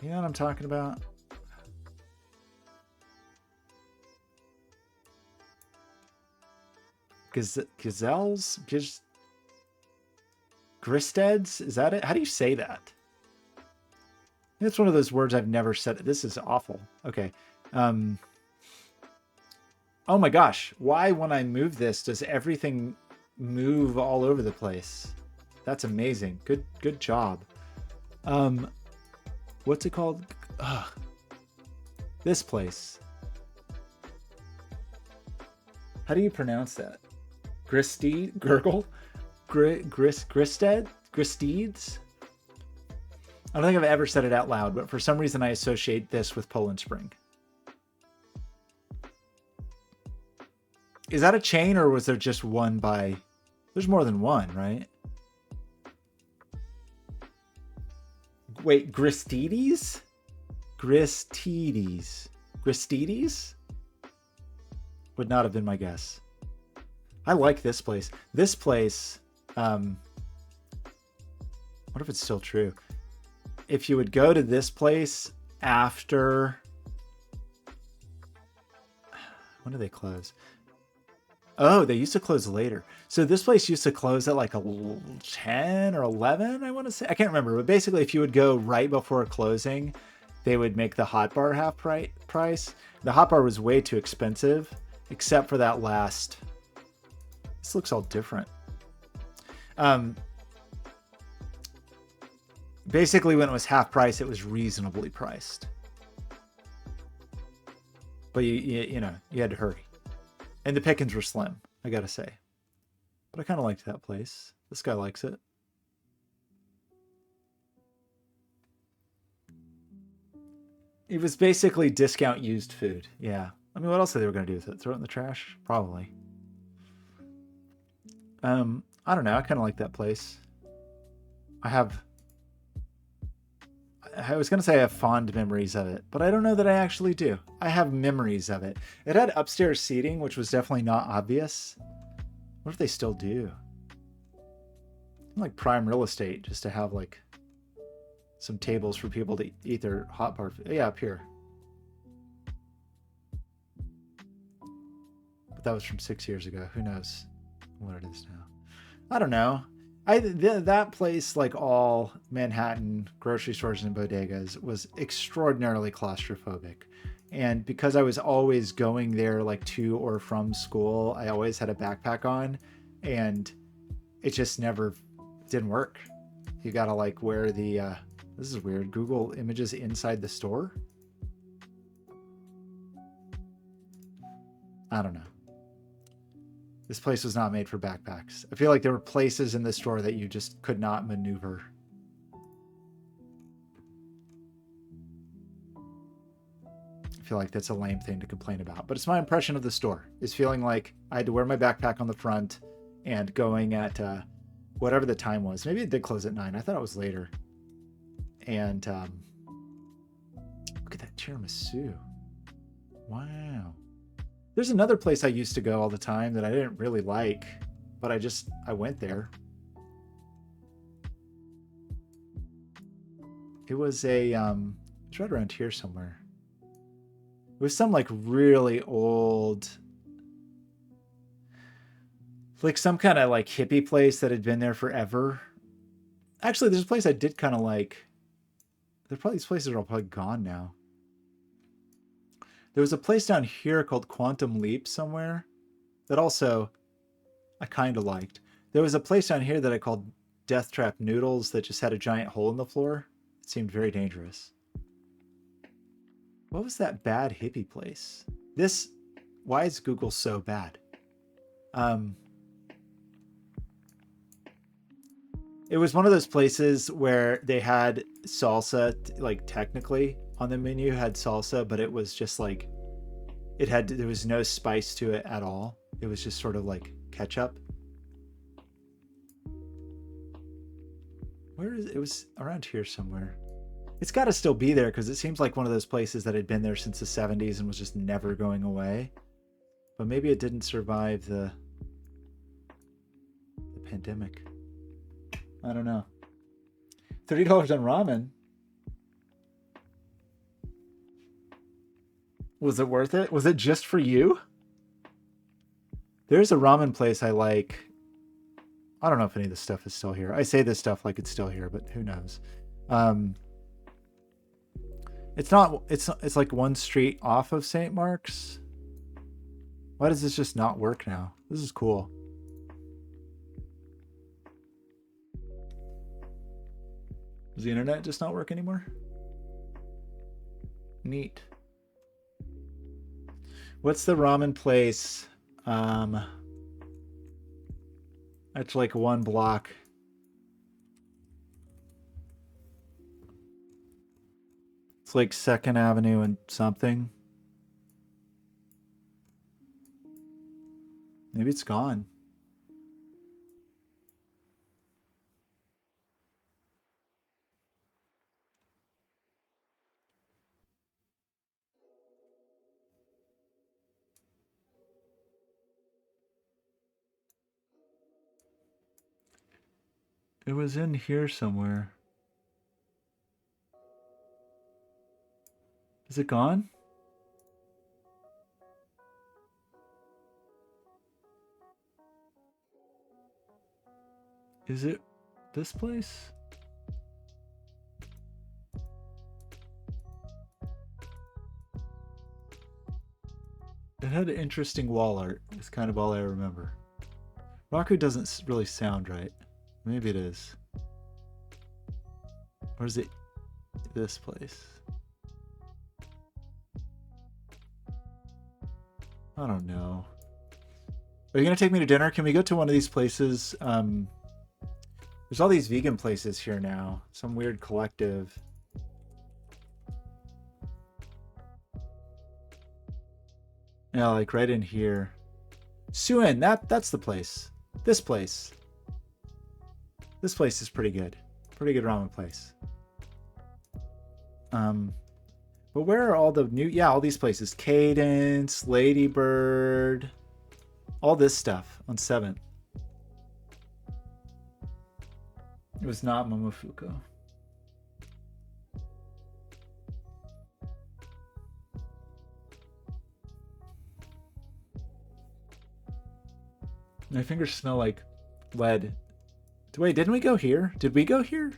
You know what I'm talking about? Gazelles? Gristeds? Is that it? How do you say that? It's one of those words I've never said. This is awful. Okay. Oh my gosh. Why, when I move this, does everything move all over the place? That's amazing. Good job. What's it called? Ugh. This place. How do you pronounce that? Gristede? Gurgle? Gristed? Gristedes? I don't think I've ever said it out loud, but for some reason I associate this with Poland Spring. Is that a chain, or was there just one by... There's more than one, right? Wait, Gristedes? Gristedes. Gristedes? Would not have been my guess. I like this place. This place... what if it's still true? If you would go to this place after... When do they close? Oh, they used to close later. So this place used to close at like 10 or 11, I want to say. I can't remember. But basically, if you would go right before closing, they would make the hot bar half price. The hot bar was way too expensive, except for that last... This looks all different. Basically, when it was half price, it was reasonably priced. But you know, you had to hurry. And the pickings were slim, I gotta say. But I kind of liked that place. This guy likes it. It was basically discount used food. Yeah. I mean, what else are they were going to do with it? Throw it in the trash? Probably. I don't know. I kind of like that place. I was going to say I have fond memories of it, but I don't know that I actually do. I have memories of it. It had upstairs seating, which was definitely not obvious. What if they still do? Like prime real estate, just to have like some tables for people to eat their hot bar. Yeah, up here. But that was from 6 years ago. Who knows what it is now? I don't know. That place, like all Manhattan grocery stores and bodegas, was extraordinarily claustrophobic. And because I was always going there like to or from school, I always had a backpack on, and it just never didn't work. You gotta like wear the this is weird, Google Images inside the store. I don't know. This place was not made for backpacks. I feel like there were places in the store that you just could not maneuver. I feel like that's a lame thing to complain about. But it's my impression of the store, is feeling like I had to wear my backpack on the front and going at whatever the time was. Maybe it did close at 9. I thought it was later. And look at that tiramisu. Wow. There's another place I used to go all the time that I didn't really like, but I went there. It was it's right around here somewhere. It was some like really old, like some kind of like hippie place that had been there forever. Actually, there's a place I did kind of like. These places are all probably gone now. There was a place down here called Quantum Leap somewhere that also I kind of liked. There was a place down here that I called Death Trap Noodles that just had a giant hole in the floor. It seemed very dangerous. What was that bad hippie place? Why is Google so bad? It was one of those places where they had salsa, like technically on the menu had salsa, but it was just like there was no spice to it at all. It was just sort of like ketchup. It was around here somewhere. It's got to still be there because it seems like one of those places that had been there since the 70s and was just never going away. But maybe it didn't survive the pandemic. I don't know. $30 on ramen. Was it worth it? Was it just for you? There's a ramen place I like. I don't know if any of this stuff is still here. I say this stuff like it's still here, but who knows? It's not. It's like one street off of St. Mark's. Why does this just not work now? This is cool. Does the internet just not work anymore? Neat. What's the ramen place? It's like one block. It's like 2nd Avenue and something. Maybe it's gone. It was in here somewhere. Is it gone? Is it this place? It had interesting wall art. It's kind of all I remember. Raku doesn't really sound right. Maybe it is. Or is it this place? I don't know. Are you going to take me to dinner? Can we go to one of these places? There's all these vegan places here now. Some weird collective. Yeah, like right in here. Suen, that's the place. This place. This place is pretty good. Pretty good ramen place. But where are all the new... Yeah, all these places. Cadence, Ladybird. All this stuff on 7th. It was not Momofuku. My fingers smell like lead. Wait, didn't we go here? Did we go here?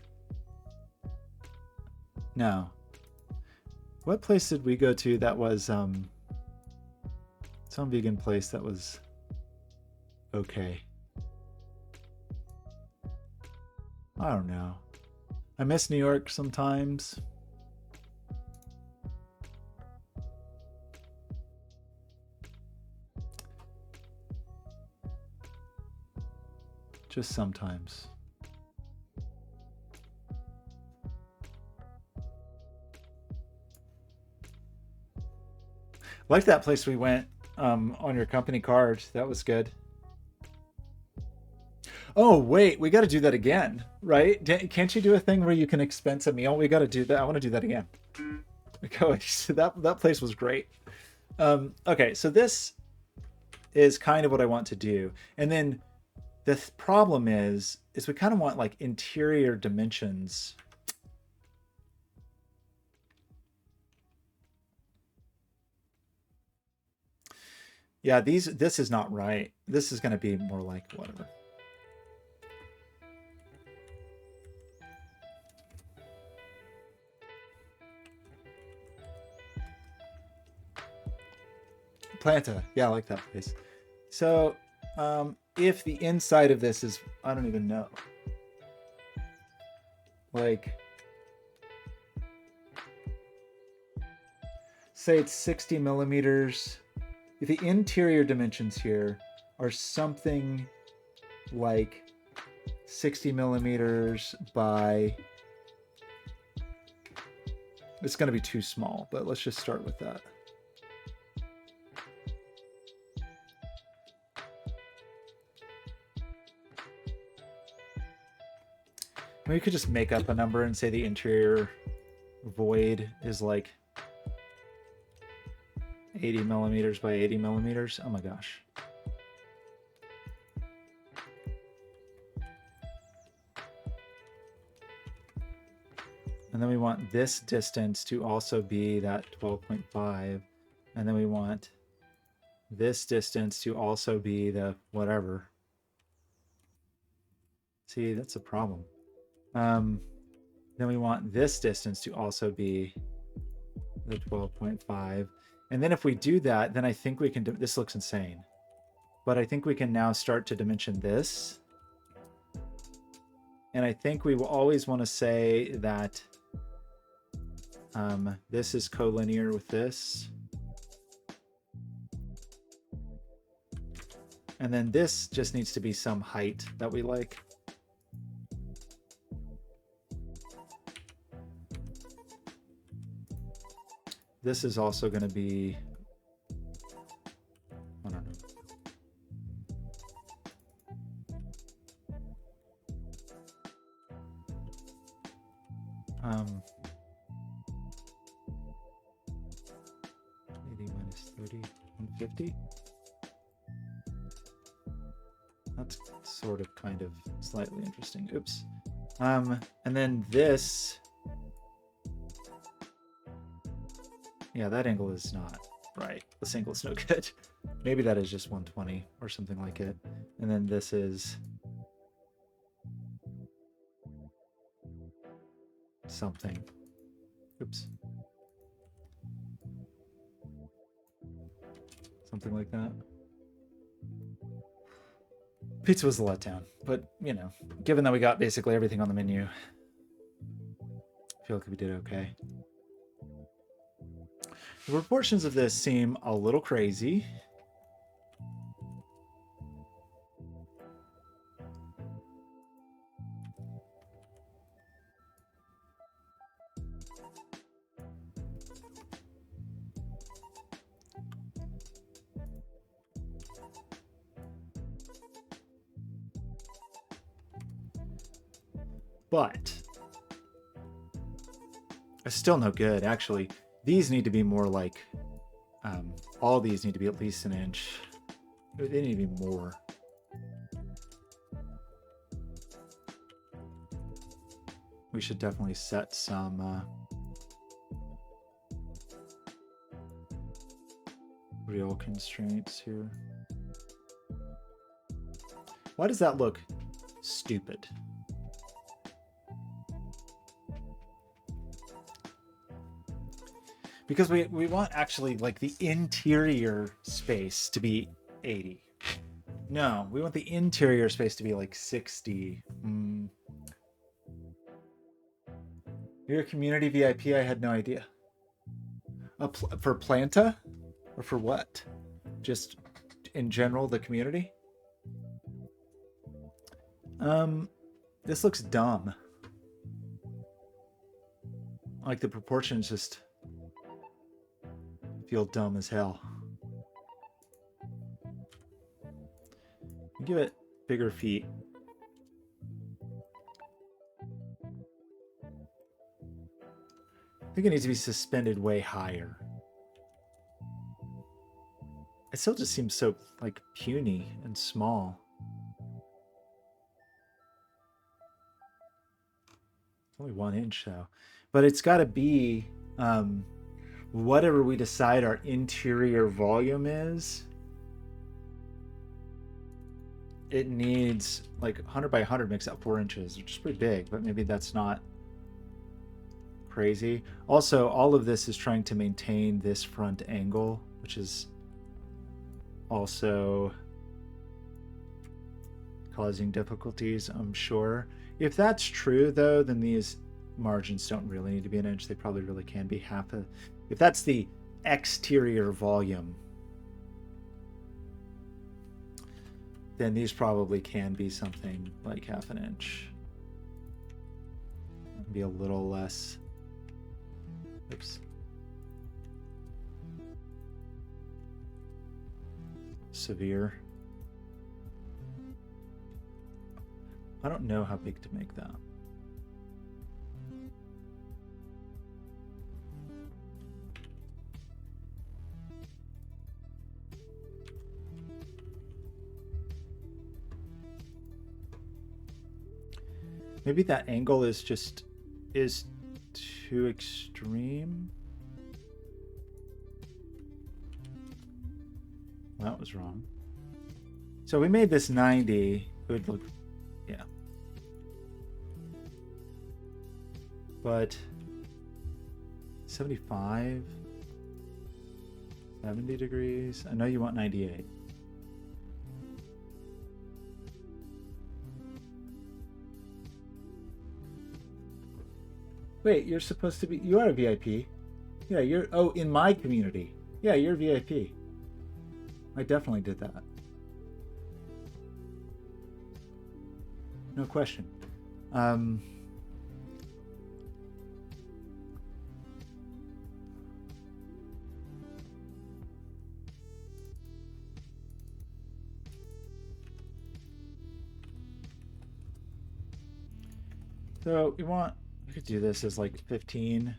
No. What place did we go to that was some vegan place that was okay? I don't know. I miss New York sometimes. Just sometimes. Like that place we went on your company card. That was good. Oh, wait. We got to do that again, right? Can't you do a thing where you can expense a meal? We got to do that. I want to do that again. That place was great. Okay, so this is kind of what I want to do. And then the problem is we kind of want like interior dimensions. Yeah, this is not right. This is going to be more like whatever. Planta. Yeah, I like that place. So, if the inside of this is, I don't even know. Like, say it's 60 millimeters. If the interior dimensions here are something like 60 millimeters by, it's going to be too small, but let's just start with that. We could just make up a number and say the interior void is like 80 millimeters by 80 millimeters. Oh my gosh. And then we want this distance to also be that 12.5. And then we want this distance to also be the whatever. See, that's a problem. Then we want this distance to also be the 12.5. And then if we do that, then I think we can do, this looks insane, but I think we can now start to dimension this. And I think we will always want to say that this is collinear with this. And then this just needs to be some height that we like. This is also going to be, I don't know. Um, 80 minus 30, 150. That's sort of kind of slightly interesting. Oops. And then this. Yeah, that angle is not right. This angle is no good. Maybe that is just 120 or something like it. And then this is something. Oops. Something like that. Pizza was a letdown, but you know, given that we got basically everything on the menu, I feel like we did okay. The proportions of this seem a little crazy. but it's still no good. Actually, these need to be more like, all these need to be at least an inch. They need to be more. We should definitely set some real constraints here. Why does that look stupid? Because we want actually like the interior space to be 80. No, we want the interior space to be like 60. You're a community VIP? I had no idea. For Planta? Or for what? Just in general, the community? This looks dumb. Like the proportions just feel dumb as hell. Give it bigger feet. I think it needs to be suspended way higher. It still just seems so like puny and small. Only 1 inch though, but it's got to be whatever we decide our interior volume is. It needs like 100 by 100 makes that 4 inches, which is pretty big, but maybe that's not crazy. Also, all of this is trying to maintain this front angle, which is also causing difficulties, I'm sure. If that's true though, then these margins don't really need to be an inch. They probably really can be half a, if that's the exterior volume, then these probably can be something like half an inch. Be a little less, oops, severe. I don't know how big to make that. Maybe that angle is too extreme. Well, that was wrong. So we made this 90. It would look, yeah. But 75, 70 degrees. I know you want 98. Wait, you're supposed to be, you are a VIP. Yeah, you're, oh, in my community. Yeah, you're VIP. I definitely did that. No question. So we want, we could do this as like 15,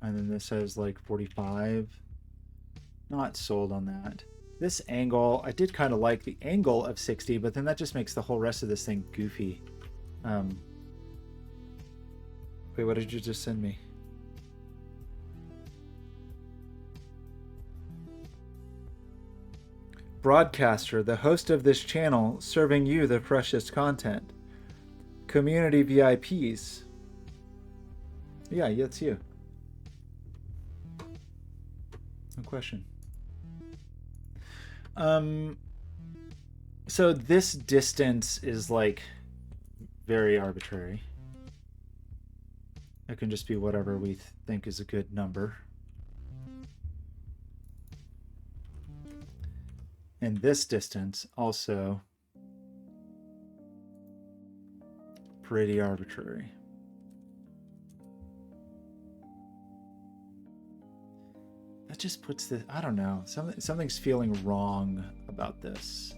and then this as like 45. Not sold on that. This angle, I did kind of like the angle of 60, but then that just makes the whole rest of this thing goofy. Wait, what did you just send me? Broadcaster, the host of this channel, serving you the freshest content. Community VIPs. Yeah, that's you. No question. So this distance is like very arbitrary. It can just be whatever we think is a good number. And this distance also pretty arbitrary. That just puts the, I don't know, something's feeling wrong about this.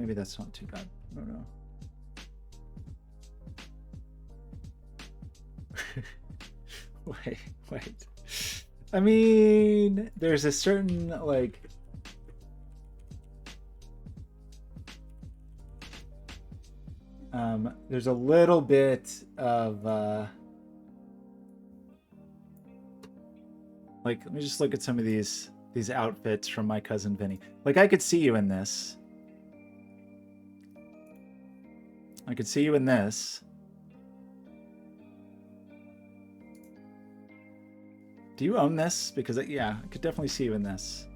maybe that's not too bad. I don't know. Wait. I mean, there's a certain, like... there's a little bit of, like, let me just look at some of these outfits from my cousin Vinny. Like, I could see you in this. I could see you in this. Do you own this? Because, yeah, I could definitely see you in this.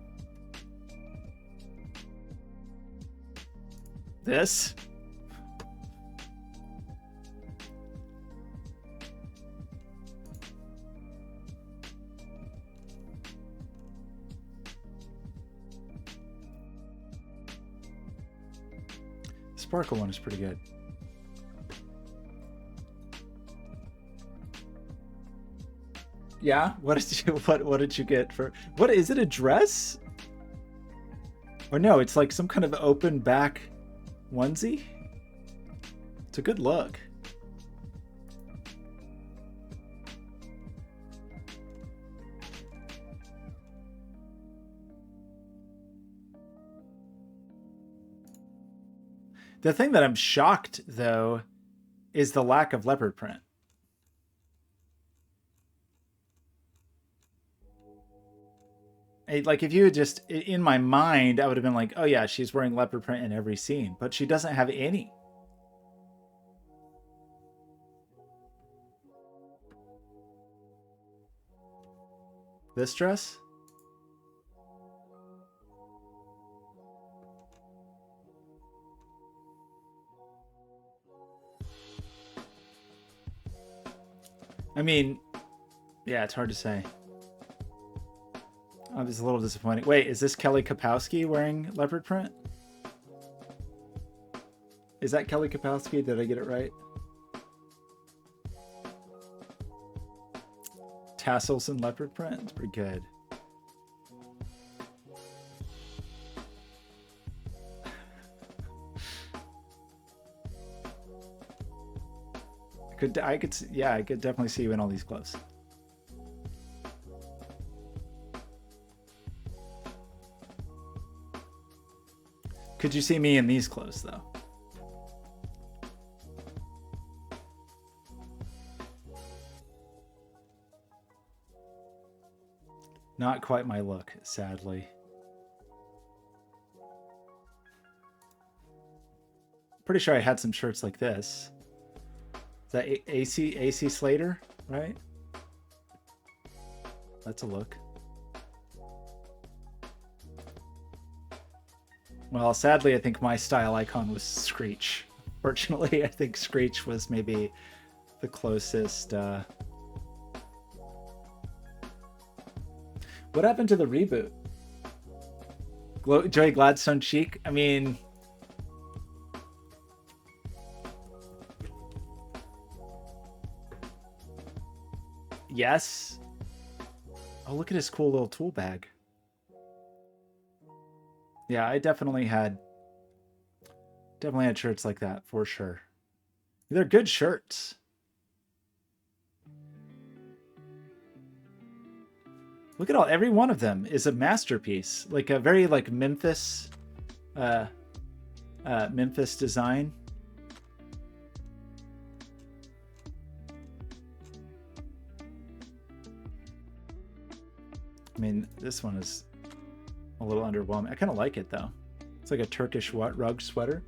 This? Sparkle one is pretty good. Yeah, what did you get for, what is it, a dress? Or no, it's like some kind of open back onesie. It's a good look. The thing that I'm shocked though is the lack of leopard print. Like, if you had just, in my mind, I would have been like, oh yeah, she's wearing leopard print in every scene, but she doesn't have any. This dress? I mean, yeah, it's hard to say. I was a little disappointed. Wait, is this Kelly Kapowski wearing leopard print? Is that Kelly Kapowski? Did I get it right? Tassels and leopard print? It's pretty good. I could definitely see you in all these clothes. Could you see me in these clothes, though? Not quite my look, sadly. Pretty sure I had some shirts like this. Is that AC Slater, right? That's a look. Well, sadly, I think my style icon was Screech. Fortunately, I think Screech was maybe the closest. What happened to the reboot? Joey Gladstone chic? I mean... Yes. Oh, look at his cool little tool bag. Yeah, I definitely had shirts like that for sure. They're good shirts. Look at every one of them is a masterpiece. Like a very like Memphis design. I mean, this one is a little underwhelming. I kind of like it though. It's like a Turkish rug sweater.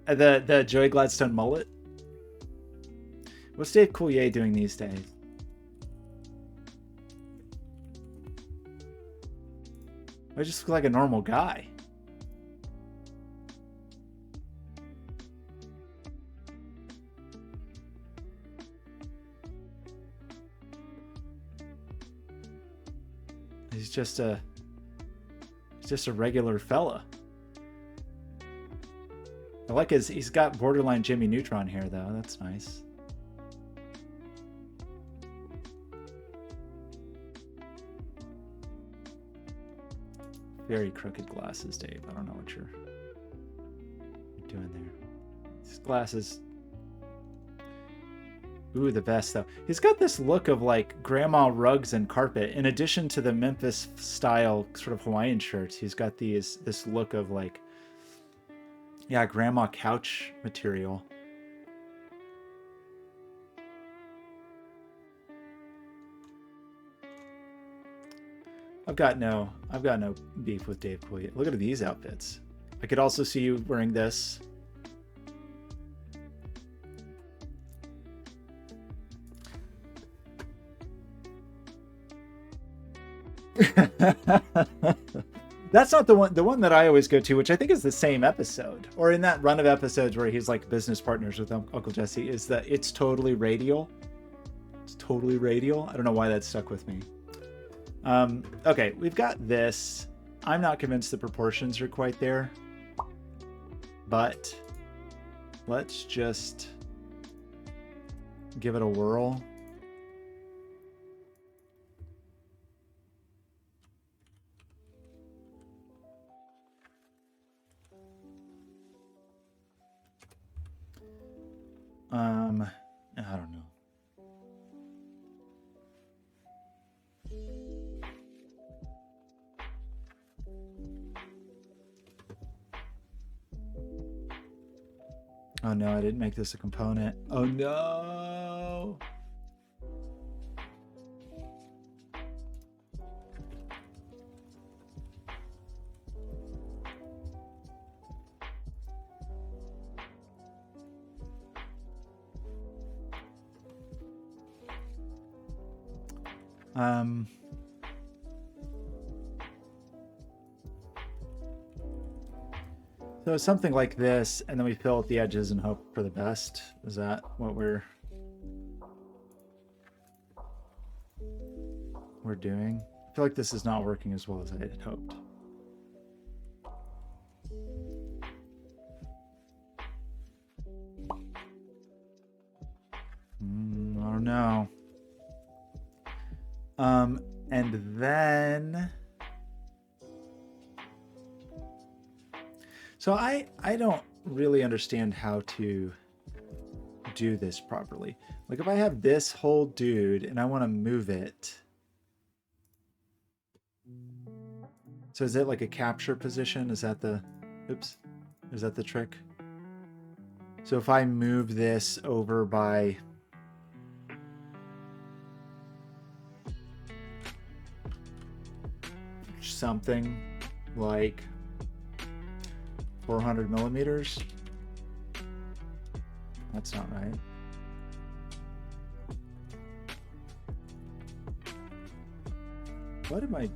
The Joey Gladstone mullet. What's Dave Coulier doing these days? I just look like a normal guy. He's just a regular fella. I like he's got borderline Jimmy Neutron hair though. That's nice. Very crooked glasses, Dave. I don't know what you're doing there. These glasses. Ooh, the vest though. He's got this look of like grandma rugs and carpet. In addition to the Memphis style sort of Hawaiian shirts, he's got this look of like, yeah, grandma couch material. I've got no beef with Dave Coulier. Look at these outfits. I could also see you wearing this. That's not the one that I always go to, which I think is the same episode, or in that run of episodes where he's like business partners with Uncle Jesse, is that It's Totally Radial. It's Totally Radial. I don't know why that stuck with me. Okay, we've got this. I'm not convinced the proportions are quite there, but let's just give it a whirl. I don't know. Oh no, I didn't make this a component. Oh no. So something like this, and then we fill out the edges and hope for the best. Is that what we're doing? I feel like this is not working as well as I had hoped. I don't know. And then, so I don't really understand how to do this properly. Like if I have this whole dude and I want to move it, so is it like a capture position? Is that the, oops, is that the trick? So if I move this over by something like 400 millimeters, that's not right. What am I,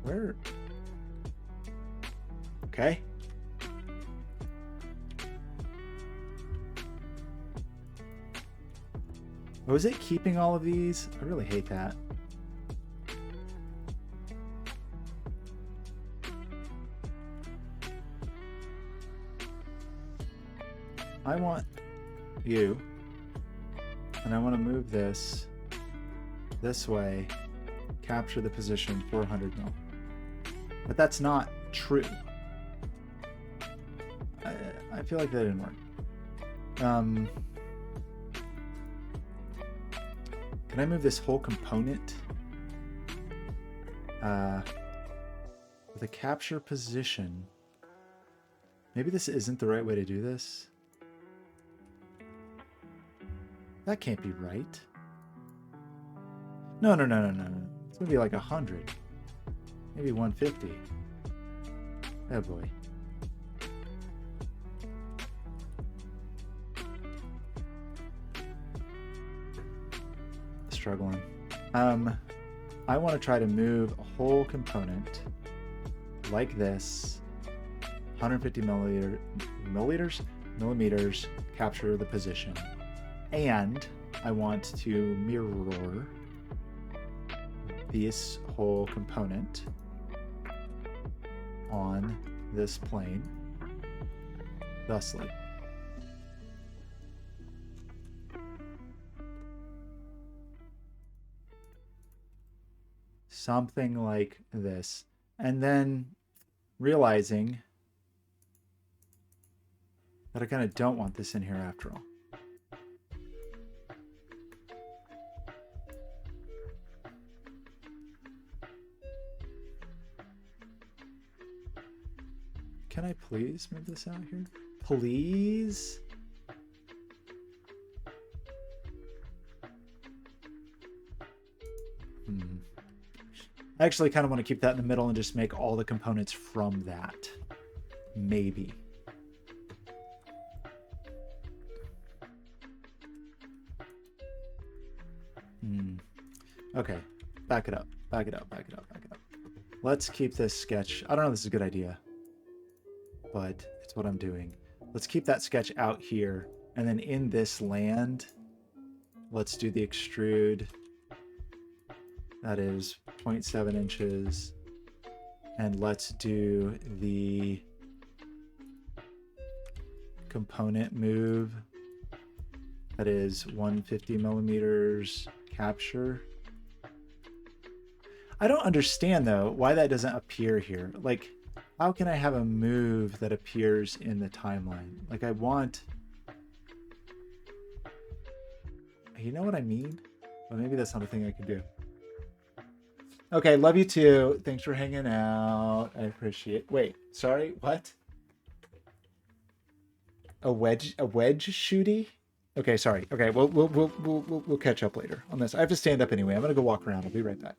where? Okay. Oh, is it keeping all of these? I really hate that. I want you, and I want to move this way, capture the position 400 mil. But that's not true. I feel like that didn't work. Can I move this whole component with a capture position? Maybe this isn't the right way to do this. That can't be right. No. It's gonna be like 100. Maybe 150. Oh boy. Struggling. I want to try to move a whole component like this. 150 millimeters, capture the position. And I want to mirror this whole component on this plane thusly. Something like this. And then realizing that I kind of don't want this in here after all. Can I please move this out here? Please? I actually kind of want to keep that in the middle and just make all the components from that. Maybe. Okay. Back it up. Back it up. Back it up. Back it up. Let's keep this sketch. I don't know if this is a good idea, but it's what I'm doing. Let's keep that sketch out here. And then in this land, let's do the extrude. That is 0.7 inches. And let's do the component move. That is 150 millimeters capture. I don't understand though why that doesn't appear here. Like, how can I have a move that appears in the timeline? Like, I want, you know what I mean? Well, maybe that's not a thing I can do. Okay, love you too. Thanks for hanging out. I appreciate. Wait, sorry, what? A wedge shooty? Okay, sorry. Okay, we'll catch up later on this. I have to stand up anyway. I'm gonna go walk around. I'll be right back.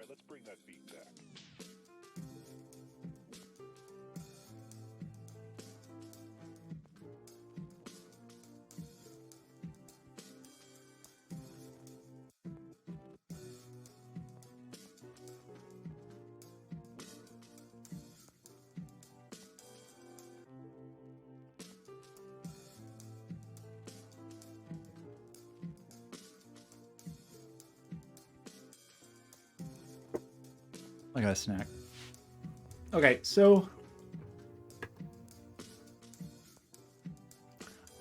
Let's bring that beat back. I got a snack. Okay, so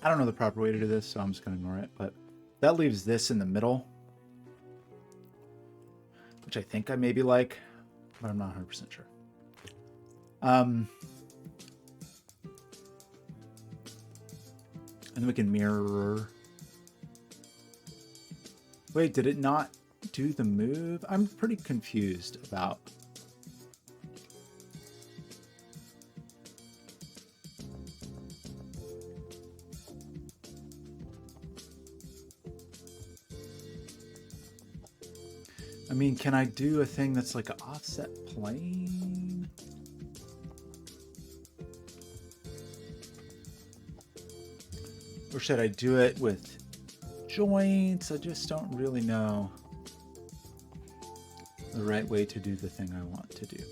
I don't know the proper way to do this, so I'm just going to ignore it. But that leaves this in the middle, which I think I maybe like, but I'm not 100% sure. And then we can mirror. Wait, did it not do the move? I'm pretty confused about. I mean, can I do a thing that's like an offset plane? Or should I do it with joints? I just don't really know the right way to do the thing I want to do.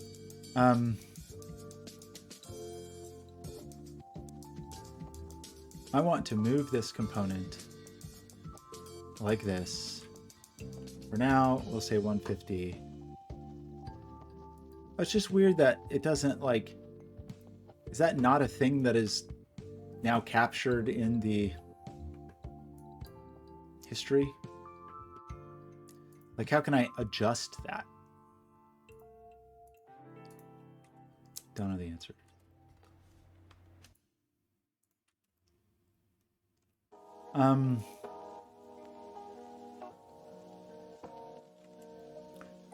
I want to move this component like this. For now, we'll say 150. It's just weird that it doesn't like, is that not a thing that is now captured in the history? Like, how can I adjust that? Don't know the answer.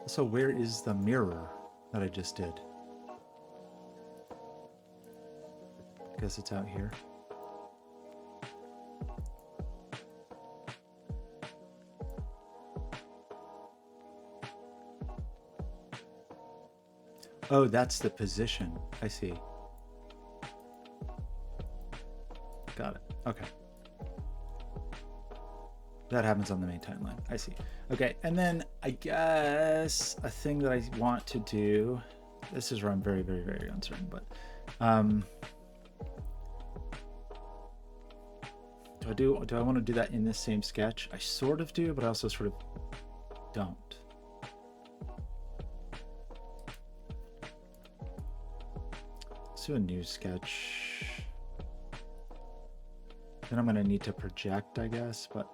So where is the mirror that I just did? I guess it's out here. Oh, that's the position. I see. Got it. Okay. That happens on the main timeline. I see. Okay, and then I guess a thing that I want to do, this is where I'm very, very, very uncertain, but do I want to do that in this same sketch? I sort of do, but I also sort of don't. Let's do a new sketch. Then I'm going to need to project, I guess, but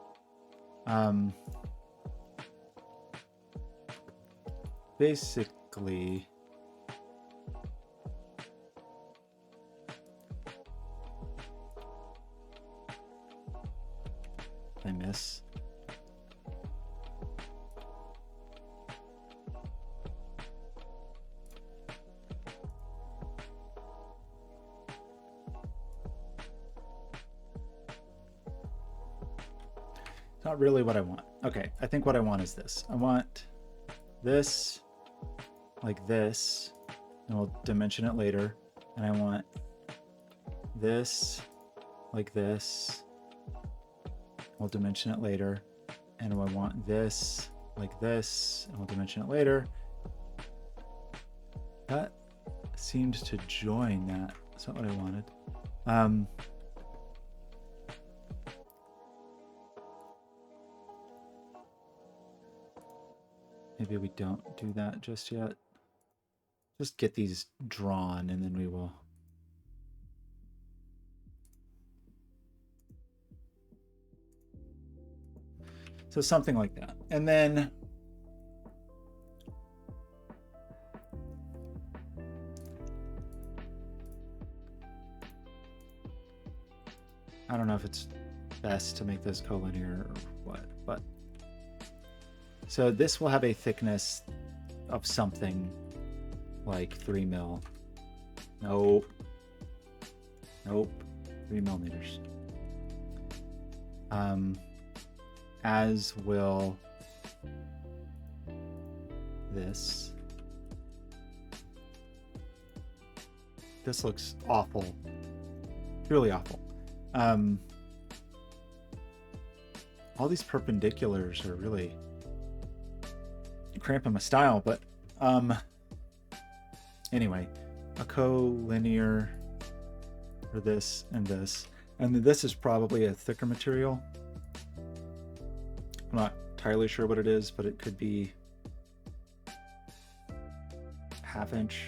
basically I miss. Not really what I want. Okay, I think what I want is this. I want this like this, and we'll dimension it later. And I want this like this. We'll dimension it later. And I want this like this, and we'll dimension it later. That seemed to join that. That's not what I wanted. Maybe we don't do that just yet. Just get these drawn and then we will. So something like that. And then I don't know if it's best to make this collinear or what, but so this will have a thickness of something like 3 mil. Nope. 3 millimeters. As will this. This looks awful. Really awful. All these perpendiculars are really cramping my style, but anyway, a collinear for this and this, and this is probably a thicker material. I'm not entirely sure what it is, but it could be 1/2 inch.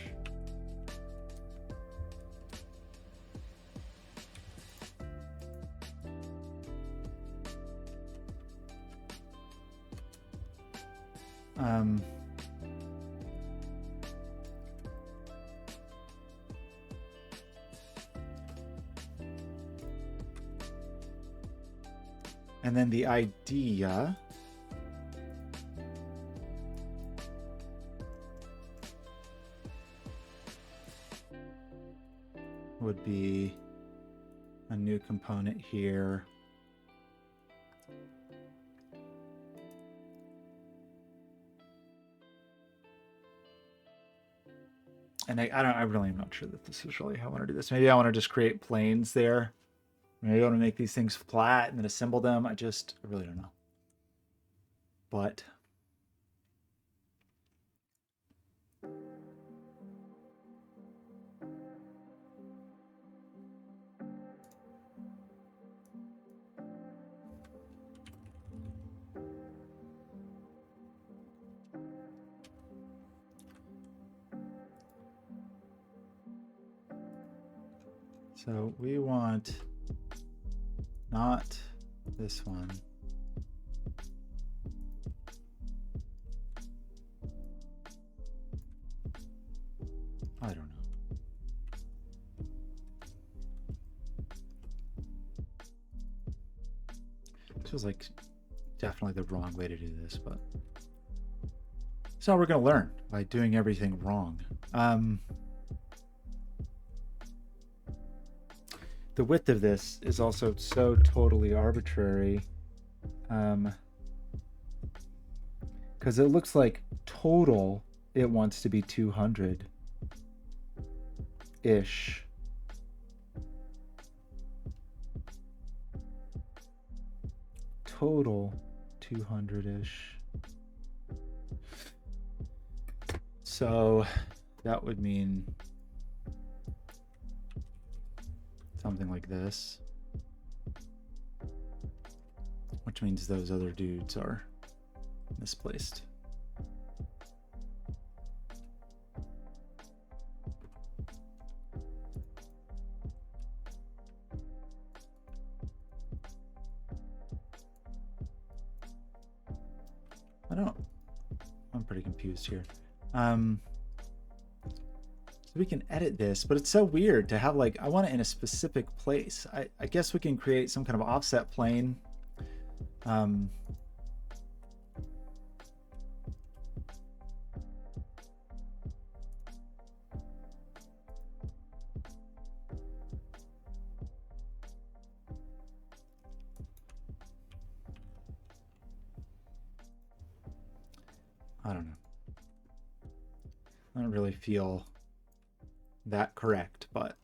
And then the idea would be a new component here. And I really am not sure that this is really how I want to do this. Maybe I want to just create planes there. Maybe I want to make these things flat and then assemble them. I really don't know. But so we want not this one. I don't know. feels like definitely the wrong way to do this, but it's how we're going to learn, by doing everything wrong. The width of this is also so totally arbitrary, because it looks like total it wants to be 200-ish. Total 200-ish. So that would mean something like this, which means those other dudes are misplaced. I'm pretty confused here. So we can edit this, but it's so weird to have, like, I want it in a specific place. I guess we can create some kind of offset plane. I don't know. I don't really feel that correct, but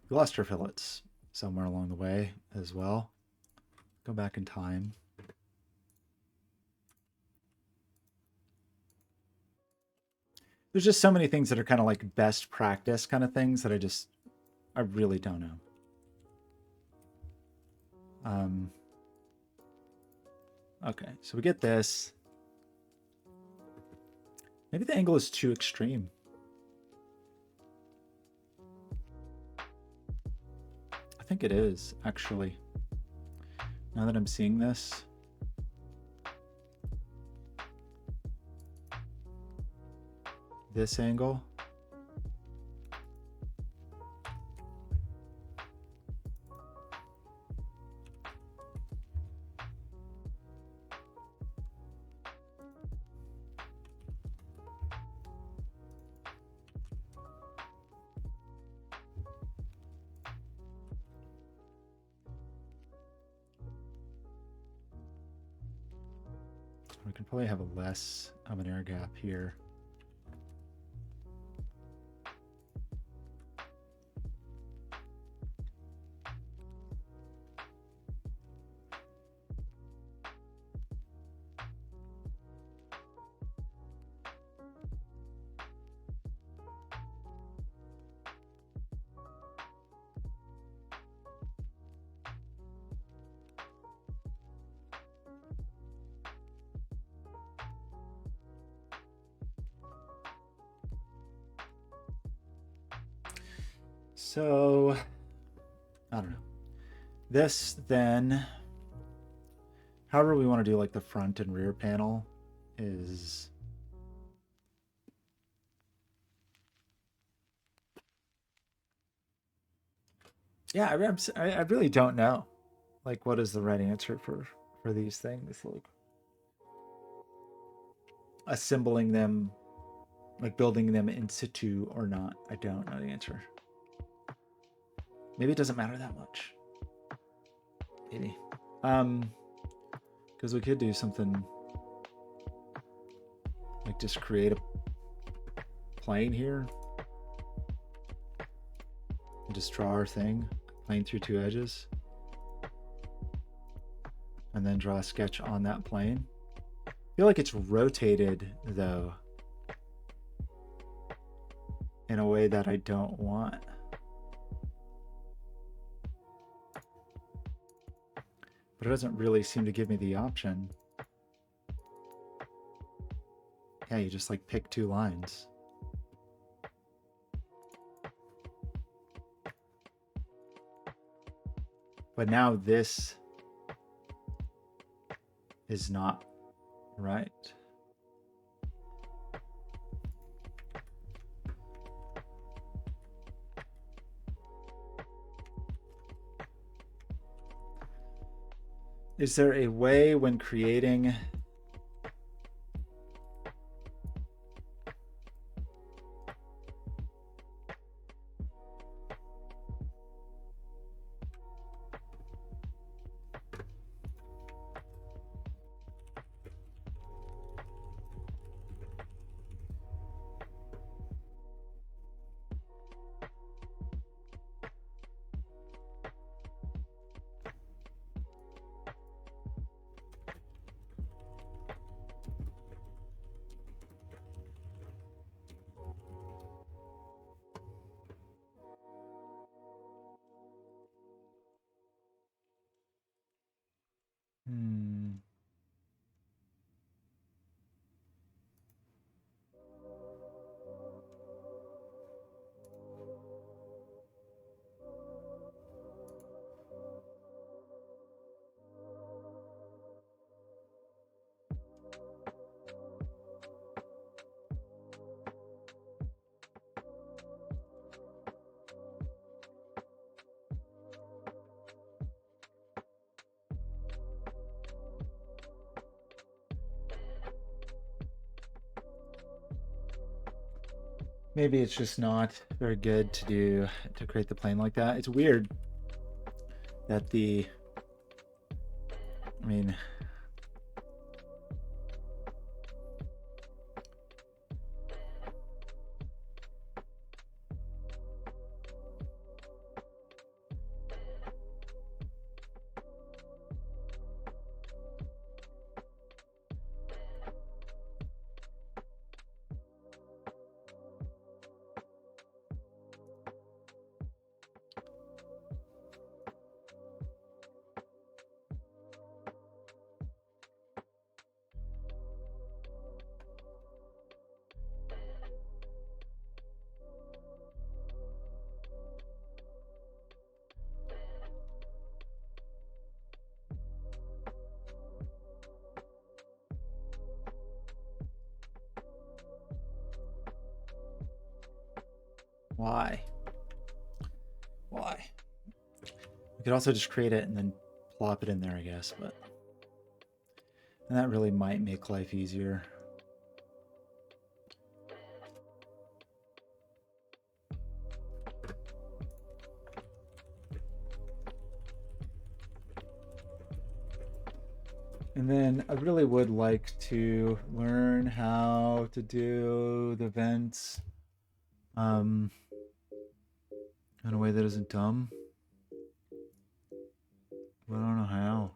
we lost our fillets somewhere along the way as well. Go back in time. There's just so many things that are kind of like best practice kind of things that I really don't know. Okay, so we get this. Maybe the angle is too extreme. I think it is, actually. Now that I'm seeing this. This angle. We can probably have a less of an air gap here. So, I don't know. This then, however we want to do like the front and rear panel is, yeah, I really don't know. Like, what is the right answer for these things? Like, assembling them, like building them in situ or not. I don't know the answer. Maybe it doesn't matter that much. Maybe. Because we could do something like just create a plane here and just draw our thing, plane through two edges, and then draw a sketch on that plane. I feel like it's rotated though in a way that I don't want. But it doesn't really seem to give me the option. Yeah, you just like pick two lines. But now this is not right. Is there a way when creating maybe it's just not very good to create the plane like that. It's weird that I mean, why? Why? We could also just create it and then plop it in there, I guess, but and that really might make life easier. And then I really would like to learn how to do the vents in a way that isn't dumb. But I don't know how.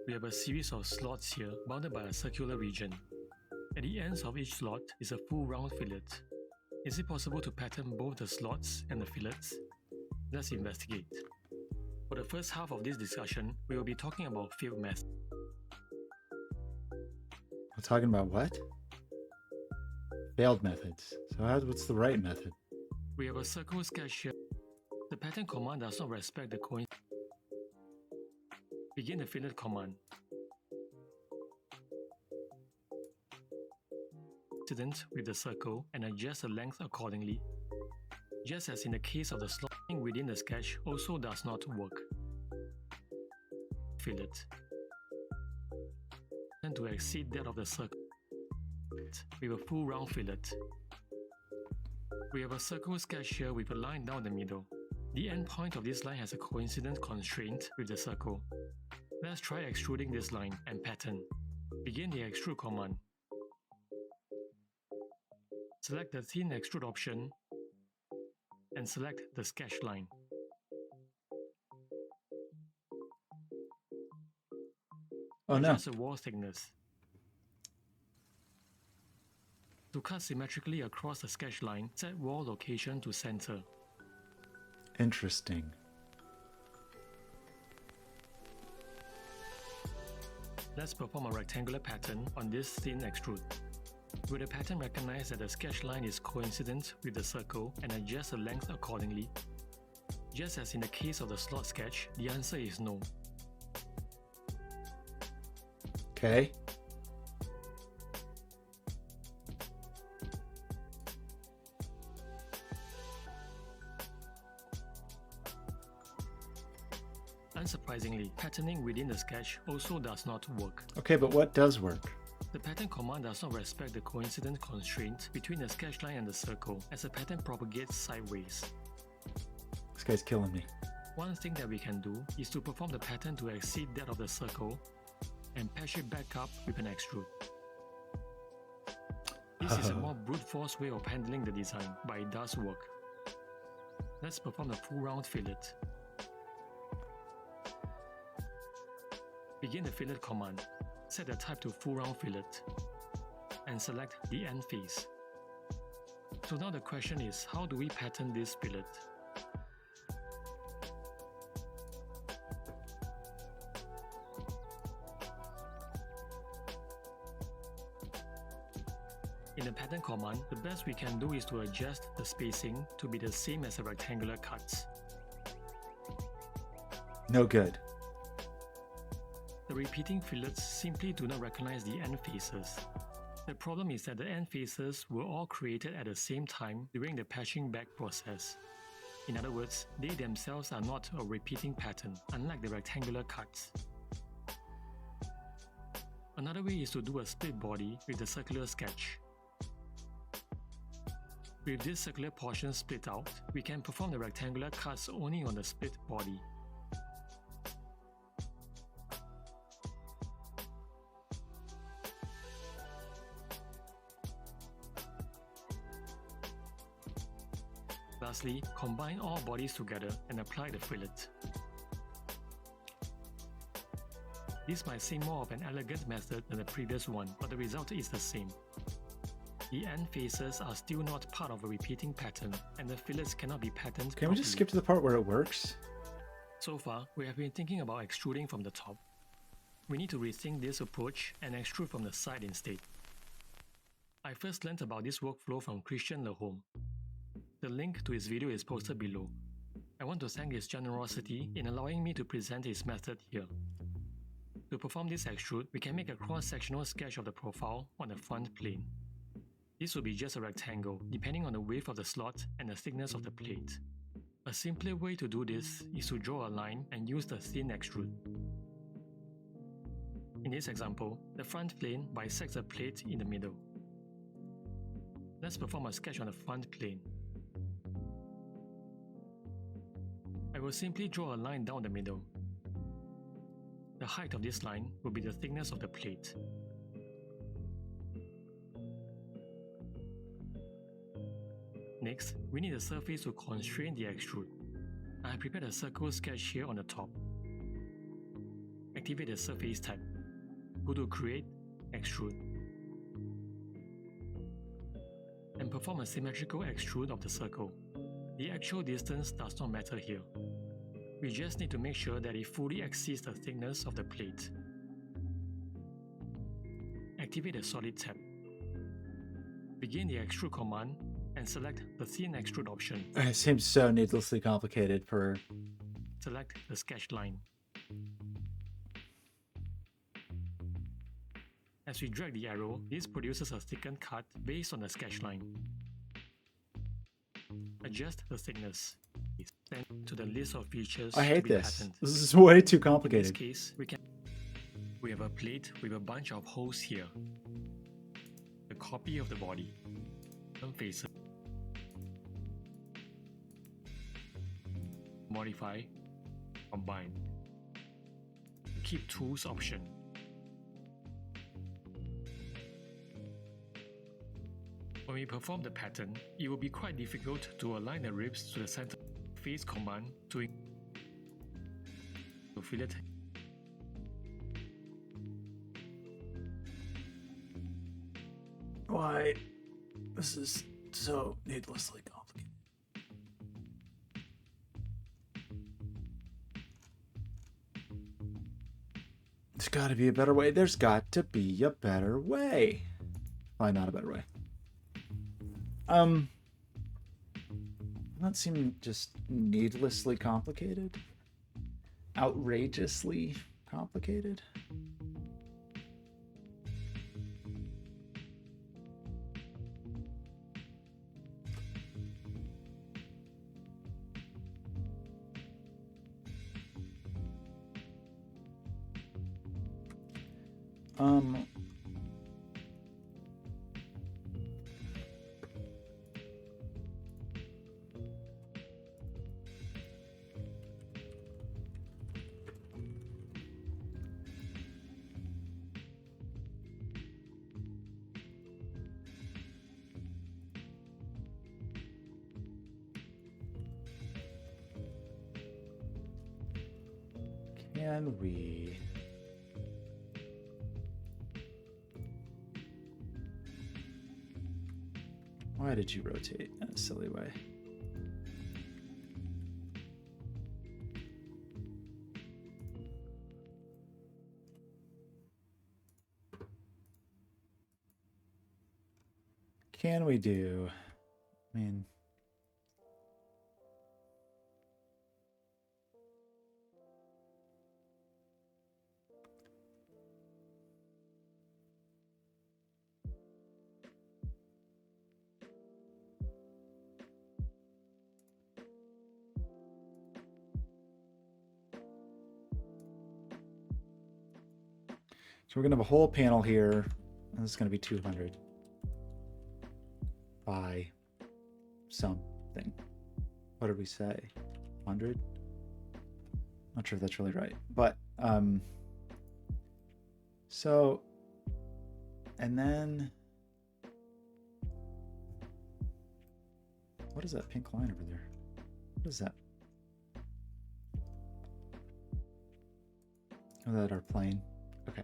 We have a series of slots here bounded by a circular region. At the ends of each slot is a full round fillet. Is it possible to pattern both the slots and the fillets? Let's investigate. For the first half of this discussion, we will be talking about field methods. We're talking about what? Failed methods. So what's the right method? We have a circle sketch here. The pattern command does not respect the coincidence. Begin the fillet command. Coincident with the circle and adjust the length accordingly. Just as in the case of the slotting within the sketch also does not work. Fillet. And to exceed that of the circle with a full round fillet. We have a circle sketch here with a line down the middle. The end point of this line has a coincident constraint with the circle. Let's try extruding this line and pattern. Begin the extrude command. Select the thin extrude option and select the sketch line. Oh no. Adjust the wall thickness. To cut symmetrically across the sketch line, set wall location to center. Interesting. Let's perform a rectangular pattern on this thin extrude. Will the pattern recognize that the sketch line is coincident with the circle and adjust the length accordingly? Just as in the case of the slot sketch, the answer is no. Okay. Unsurprisingly, patterning within the sketch also does not work. Okay, but what does work? The pattern command does not respect the coincident constraint between the sketch line and the circle, as the pattern propagates sideways. This guy's killing me. One thing that we can do is to perform the pattern to exceed that of the circle and patch it back up with an extrude. This is a more brute force way of handling the design, but it does work. Let's perform the full round fillet. Begin the fillet command. Set the type to full round fillet and select the end face. So now the question is, how do we pattern this fillet? In the pattern command, the best we can do is to adjust the spacing to be the same as the rectangular cuts. No good. The repeating fillets simply do not recognize the end faces. The problem is that the end faces were all created at the same time during the patching back process. In other words, they themselves are not a repeating pattern, unlike the rectangular cuts. Another way is to do a split body with the circular sketch. With this circular portion split out, we can perform the rectangular cuts only on the split body. Lastly, combine all bodies together and apply the fillet. This might seem more of an elegant method than the previous one, but the result is the same. The end faces are still not part of a repeating pattern, and the fillets cannot be patterned Can we just skip to the part where it works? So far, we have been thinking about extruding from the top. We need to rethink this approach and extrude from the side instead. I first learned about this workflow from Christian Lehome. The link to his video is posted below. I want to thank his generosity in allowing me to present his method here. To perform this extrude, we can make a cross-sectional sketch of the profile on the front plane. This will be just a rectangle, depending on the width of the slot and the thickness of the plate. A simpler way to do this is to draw a line and use the thin extrude. In this example, the front plane bisects a plate in the middle. Let's perform a sketch on the front plane. I will simply draw a line down the middle. The height of this line will be the thickness of the plate. Next, we need a surface to constrain the extrude. I have prepared a circle sketch here on the top. Activate the Surface tab. Go to Create, Extrude. And perform a symmetrical extrude of the circle. The actual distance does not matter here. We just need to make sure that it fully exceeds the thickness of the plate. Activate the Solid tab. Begin the Extrude command and select the Thin Extrude option. It seems so needlessly complicated for... Select the sketch line. As we drag the arrow, this produces a thickened cut based on the sketch line. Adjust the thickness. Send to the list of features I to hate be this. patterned. This is way too In this complicated. case, we have a plate with a bunch of holes here. A copy of the body. Some faces. Modify. Combine. Keep tools option. When we perform the pattern, it will be quite difficult to align the ribs to the center. Face command to fillet. Why? This is so needlessly complicated. There's got to be a better way. There's got to be a better way. Why not a better way? Doesn't that seem just needlessly complicated? Outrageously complicated? Um, can we... Why did you rotate in a silly way? Can we do... I mean... So we're going to have a whole panel here. And this is going to be 200 by something. What did we say? 100? Not sure if that's really right. But, so, and then, what is that pink line over there? What is that? Oh, that our plane. Okay.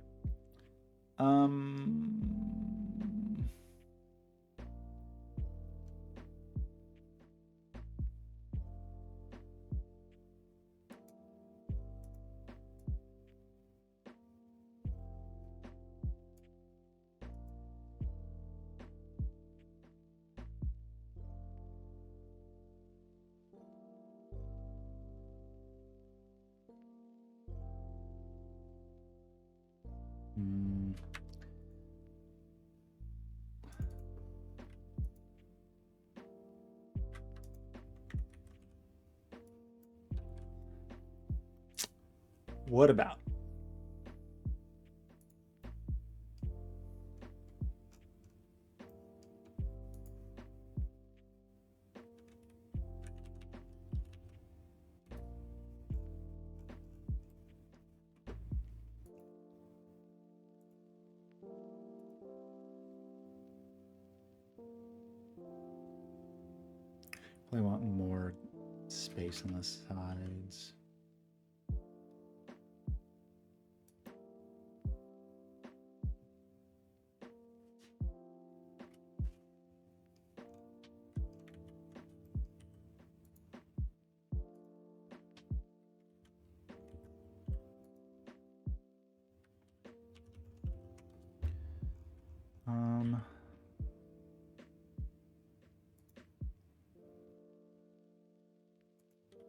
What about? Probably want more space on the sides.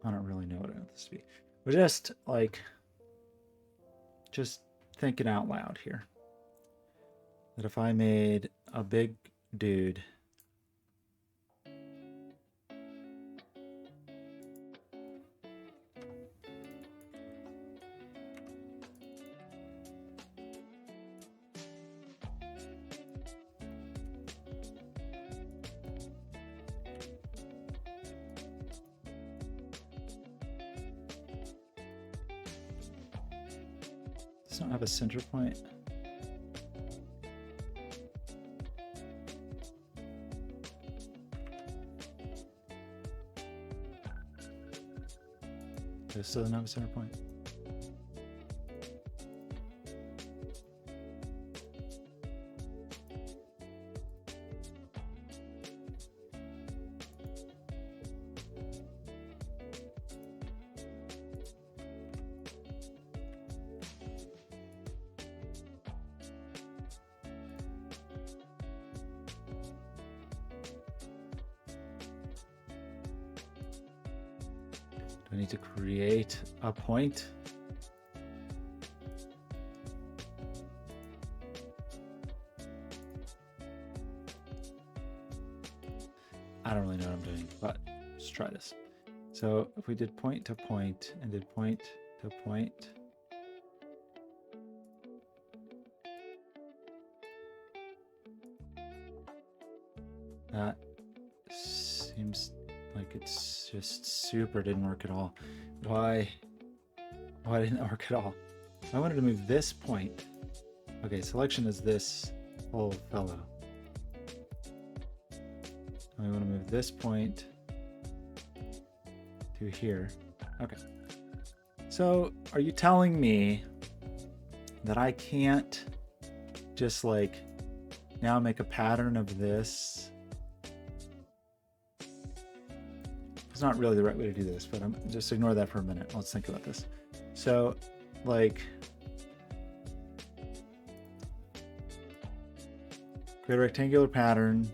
I don't really know what I want this to be. We're just thinking out loud here. That if I made a big dude does not have a center point. It still doesn't have a center point. Do I need to create a point? I don't really know what I'm doing, but let's try this. So if we did point to point and did point to point, that seems like it's just super didn't work at all. Why didn't it work at all? I wanted to move this point. Okay, selection is this whole fellow. I want to move this point to here. Okay. So are you telling me that I can't just like now make a pattern of this? It's not really the right way to do this, but I'm just ignore that for a minute. Let's think about this. So like create a rectangular pattern.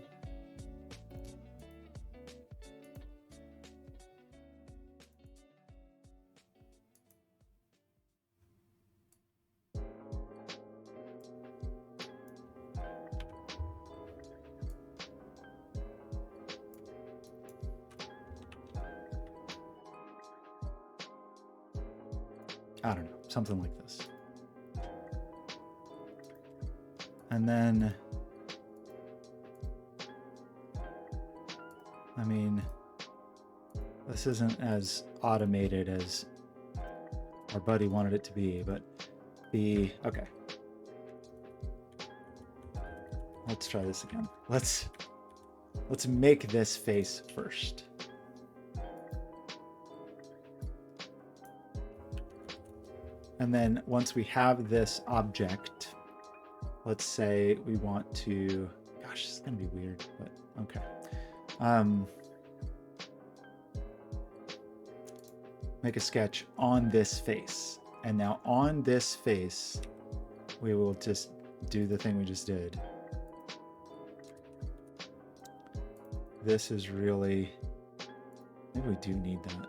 I don't know, something like this. And then, I mean, this isn't as automated as our buddy wanted it to be, but okay. Let's try this again. Let's make this face first. And then once we have this object, let's say we want to, gosh, this is gonna be weird, but okay. Make a sketch on this face. And now on this face, we will just do the thing we just did. This is really, maybe we do need that.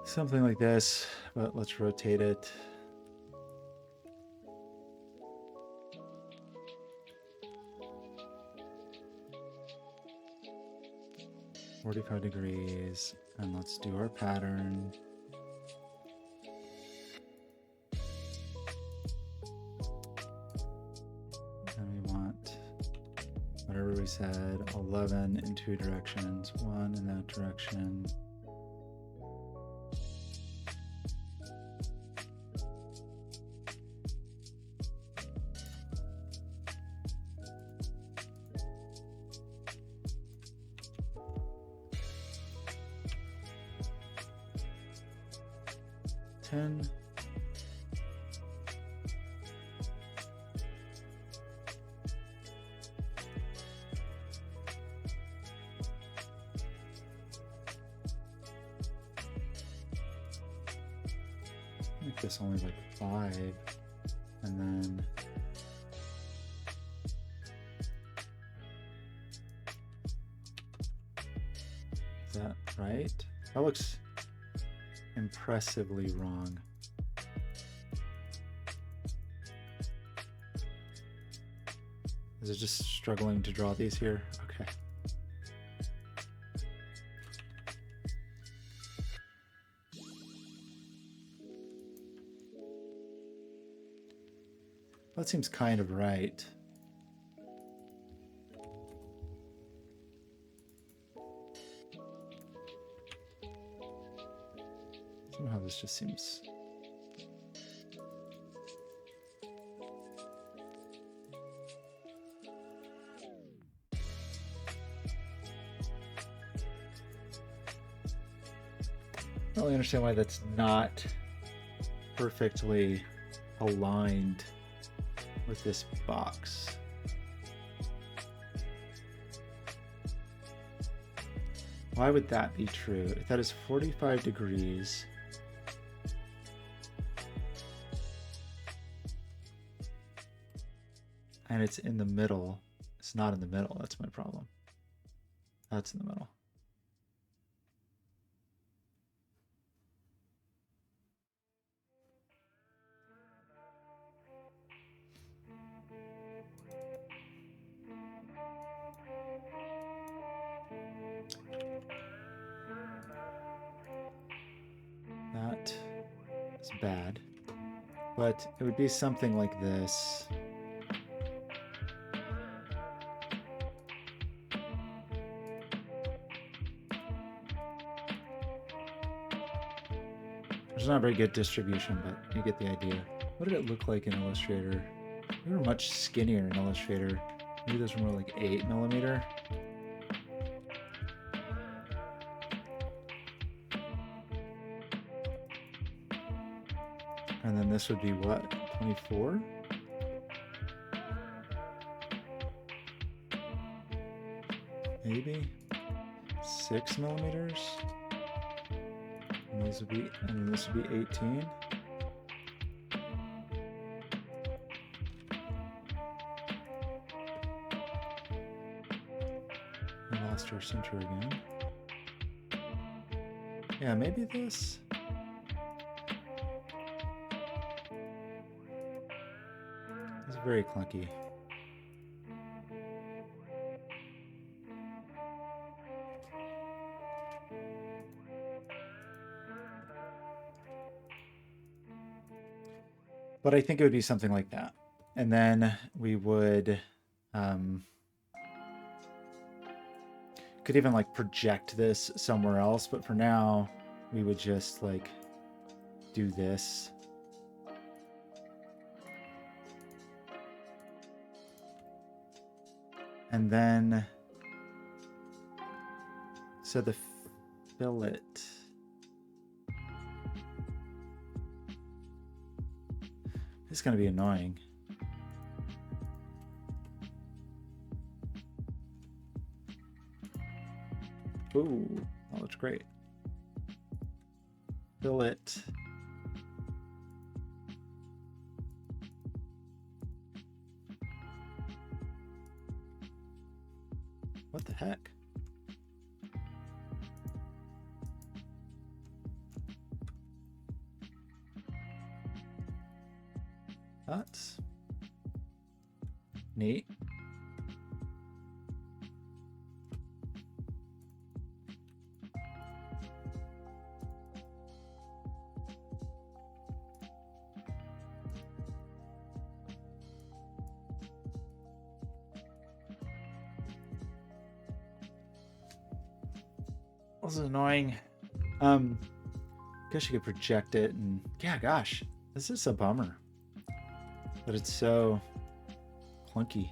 Something like this, but let's rotate it. "45 degrees, and let's do our pattern. And we want whatever we said, 11 in 2 directions, 1 in that direction. Make this only like 5, and then is that right? That looks impressively wrong. Is it just struggling to draw these here? Okay. That seems kind of right. Somehow this just seems... I don't really understand why that's not perfectly aligned with this box. Why would that be true? If that is 45 degrees, and it's in the middle, it's not in the middle. That's my problem. That's in the middle. That is bad, but it would be something like this. There's not a very good distribution, but you get the idea. What did it look like in Illustrator? They were much skinnier in Illustrator. Maybe those were more like 8mm. And then this would be what? 24? Maybe 6mm. And these would be, and this would be 18. We lost our center again. Yeah, maybe this. It's very clunky. But I think it would be something like that. And then we would, could even like project this somewhere else. But for now, we would just like do this. And then, so the fillet. It's going to be annoying. Ooh, that looks great. Fillet. What the heck? That's neat. This is annoying. Guess you could project it, and yeah, gosh, this is a bummer. But it's so clunky.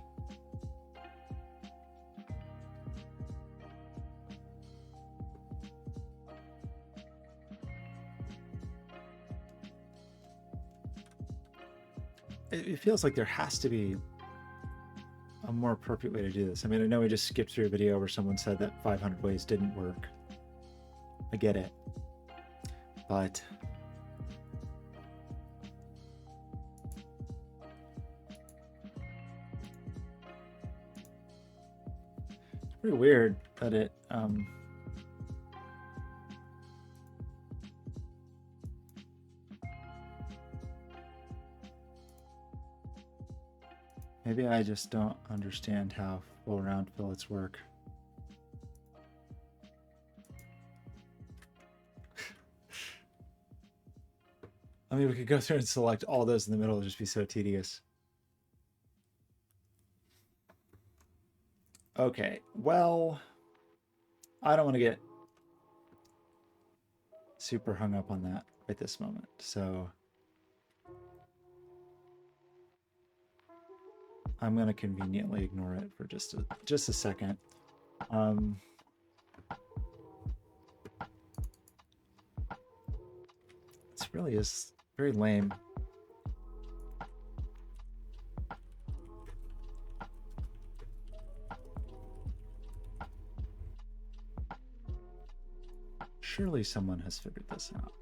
It feels like there has to be a more appropriate way to do this. I mean, I know we just skipped through a video where someone said that 500 ways didn't work. I get it. But it's pretty weird that it maybe I just don't understand how full round fillets work. I mean, we could go through and select all those in the middle. It'd just be so tedious. Okay, well, I don't want to get super hung up on that right this moment. So I'm going to conveniently ignore it for just a second. This really is very lame. Surely someone has figured this out.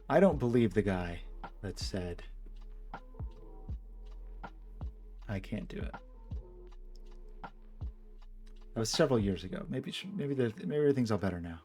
I don't believe the guy that said I can't do it. That was several years ago. Maybe everything's all better now.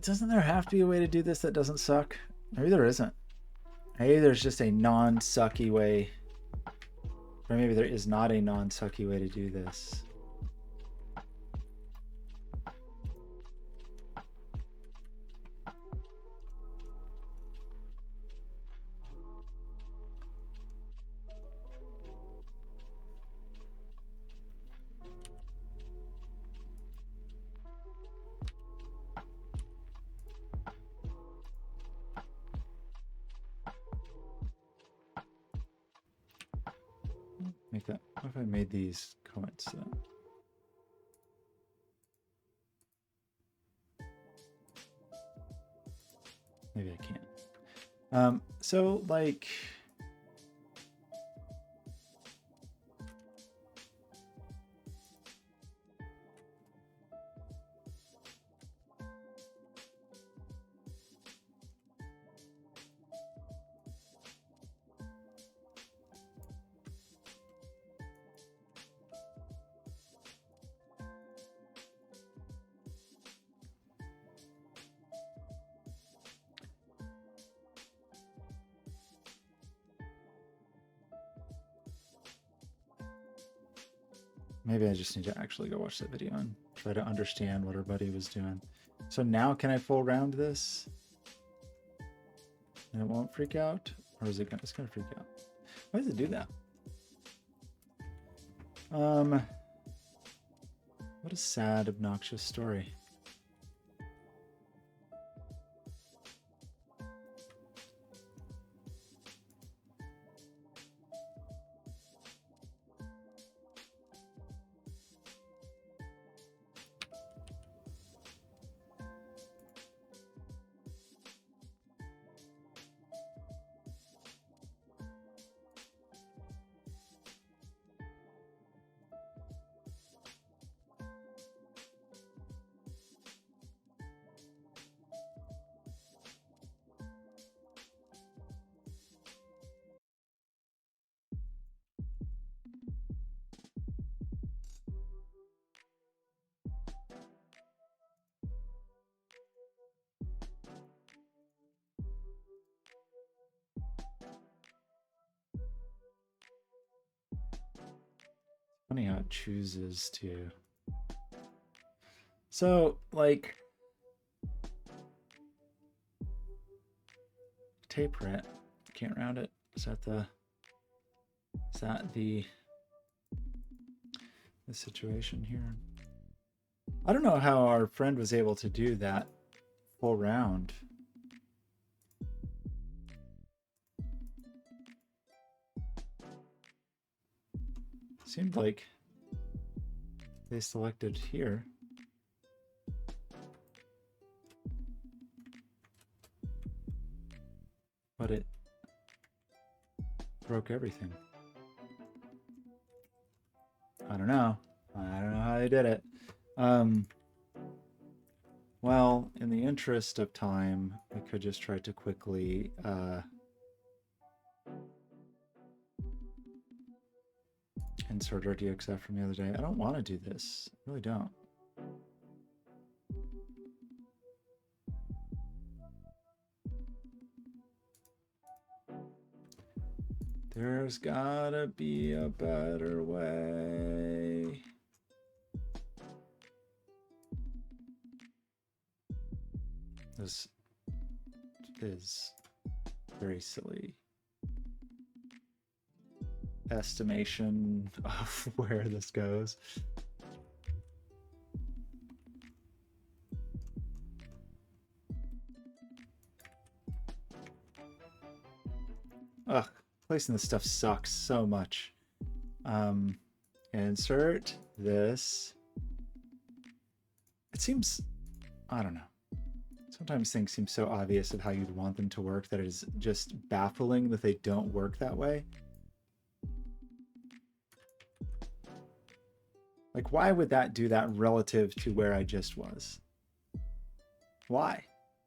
Doesn't there have to be a way to do this that doesn't suck? Maybe there isn't. Maybe there's just a non-sucky way. Or maybe there is not a non-sucky way to do this. Make that. What if I made these coincident? Maybe I can't. So like. Maybe I just need to actually go watch that video and try to understand what everybody was doing. So now can I full round this? And it won't freak out? Or is it gonna, it's gonna freak out? Why does it do that? What a sad, obnoxious story. Funny how it chooses to. So, like, tape rent, can't round it. Is that the situation here? I don't know how our friend was able to do that full round. Seemed like they selected here. But it broke everything. I don't know. I don't know how they did it. Well, in the interest of time, we could just try to quickly insert our DXF from the other day. I don't want to do this. I really don't. There's gotta be a better way. This is very silly estimation of where this goes. Placing this stuff sucks so much. Insert this. It seems, I don't know. Sometimes things seem so obvious of how you'd want them to work that it is just baffling that they don't work that way. Like, why would that do that relative to where I just was? Why?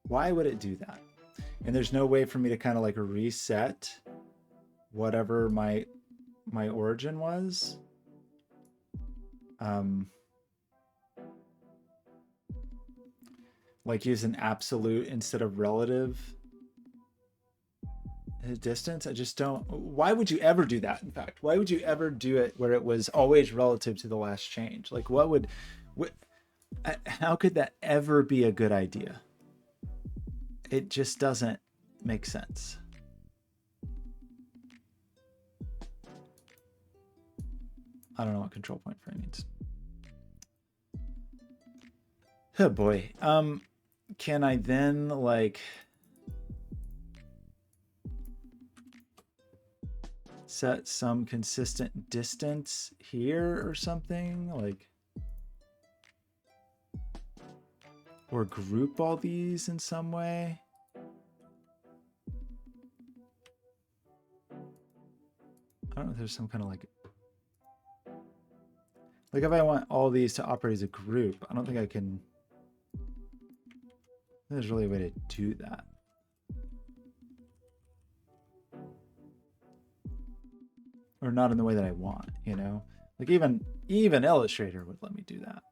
Why would it do that? And there's no way for me to kind of like reset whatever my origin was. Like use an absolute instead of relative distance. I just don't. Why would you ever do that? In fact, why would you ever do it where it was always relative to the last change? Like how could that ever be a good idea? It just doesn't make sense. I don't know what control point frame means. Oh boy. Can I then like set some consistent distance here or something? Like, or group all these in some way? I don't know if there's some kind of like if I want all these to operate as a group, I don't think I can. There's really a way to do that. Or not in the way that I want, you know? Like even Illustrator would let me do that.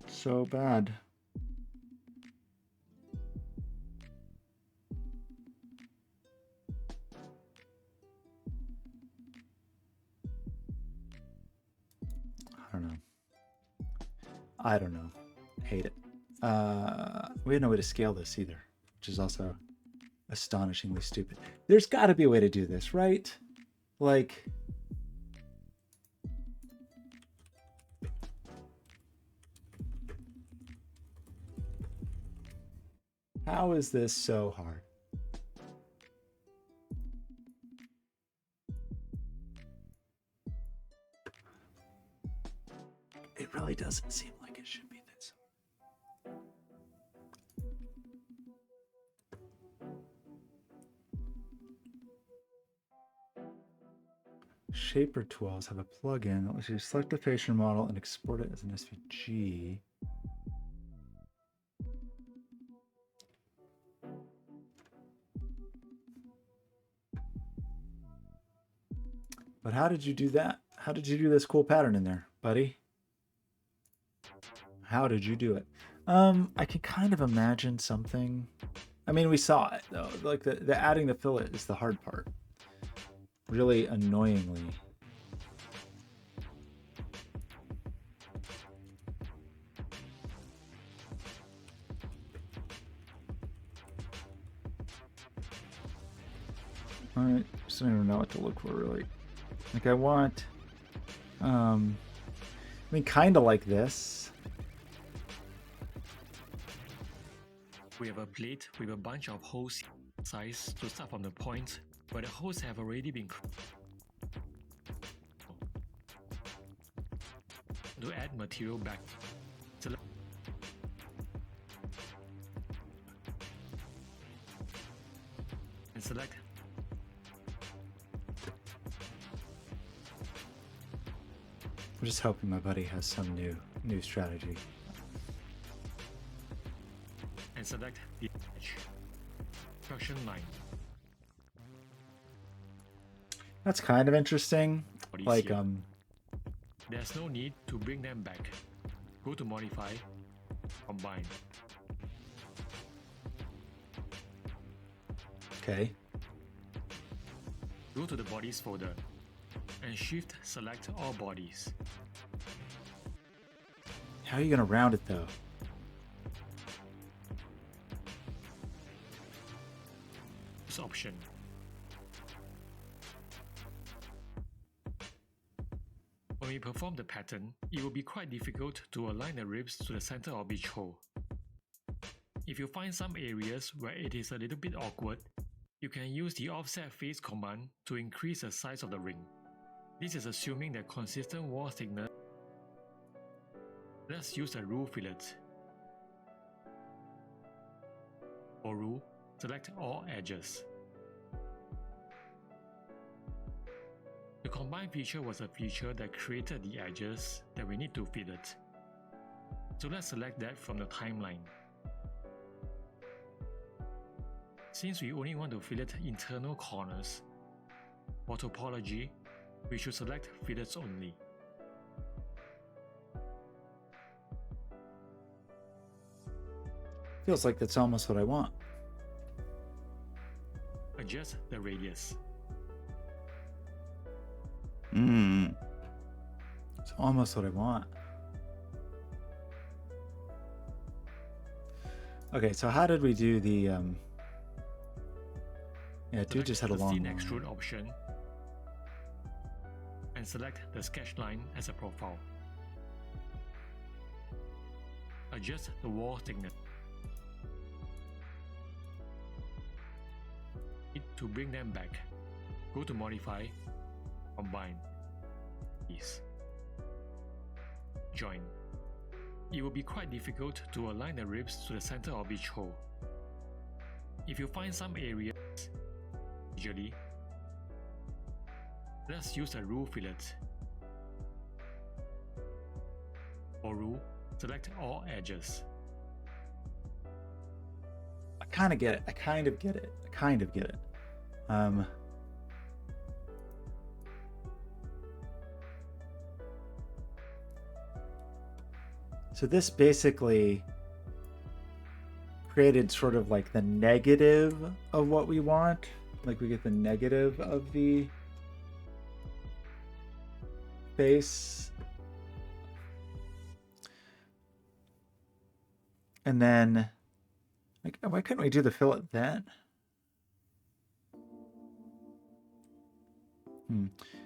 It's so bad. I don't know. Hate it. We had no way to scale this either, which is also astonishingly stupid. There's got to be a way to do this, right? Like, how is this so hard? It really doesn't seem like it should be this. Shaper tools have a plugin that lets you select the facial model and export it as an SVG. But how did you do that? How did you do this cool pattern in there, buddy? How did you do it? I can kind of imagine something. I mean, we saw it though. Like the adding the fillet is the hard part. Really annoyingly. I just don't even know what to look for really. Like I want, I mean, kind of like this. We have a plate with a bunch of holes size to start from the point where the holes have already been to add material back. Select and select I'm just hoping my buddy has some new strategy. and select the edge. Instruction line. That's kind of interesting. Bodies Like here. There's no need to bring them back. Go to modify, combine. Okay. Go to the bodies folder and shift select all bodies. How are you gonna round it though? This option. When we perform the pattern, it will be quite difficult to align the ribs to the center of each hole. If you find some areas where it is a little bit awkward, you can use the offset face command to increase the size of the ring. This is assuming that consistent wall thickness. Let's use a rule fillet. For rule, select all edges. The combine feature was a feature that created the edges that we need to fillet. So let's select that from the timeline. Since we only want to fillet internal corners, for topology, we should select fillets only. Feels like that's almost what I want. Adjust the radius. It's almost what I want. Okay, so how did we do the yeah, dude just had a long thin one. extrude option and select the sketch line as a profile. Adjust the wall thickness. To bring them back, go to Modify, Combine, Ease, Join. It will be quite difficult to align the ribs to the center of each hole. If you find some areas, usually, let's use a rule fillet. For rule, select all edges. I kind of get it. I kind of get it. So this basically created sort of like the negative of what we want. Like we get the negative of the base. And then, like, why couldn't we do the fillet then?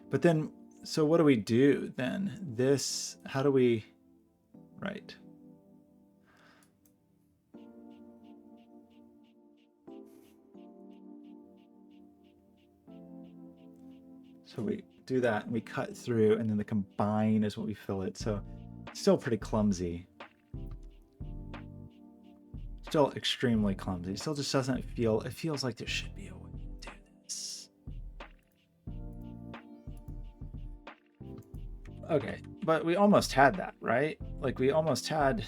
But then, so what do we do then? This, how do we, right. So we do that and we cut through, and then the combine is what we fill it. So still pretty clumsy. Still extremely clumsy. Still just doesn't feel, it feels like there should be a way to do this. Okay, but we almost had that, right? Like we almost had...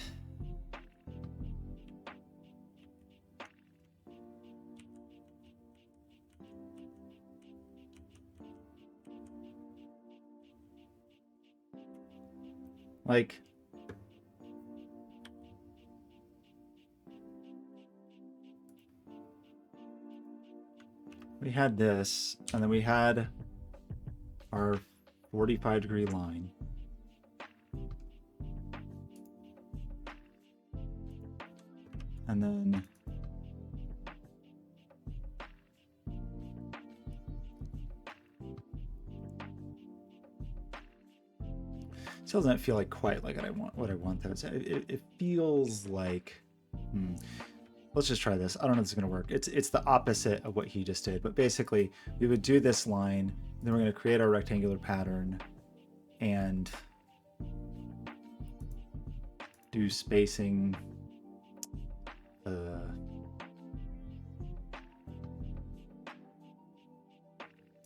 Like... We had this, and then we had our 45-degree line. And then still doesn't feel like quite like what I want though. It feels like let's just try this. I don't know if this is going to work. It's the opposite of what he just did, but basically we would do this line, then we're going to create our rectangular pattern and do spacing.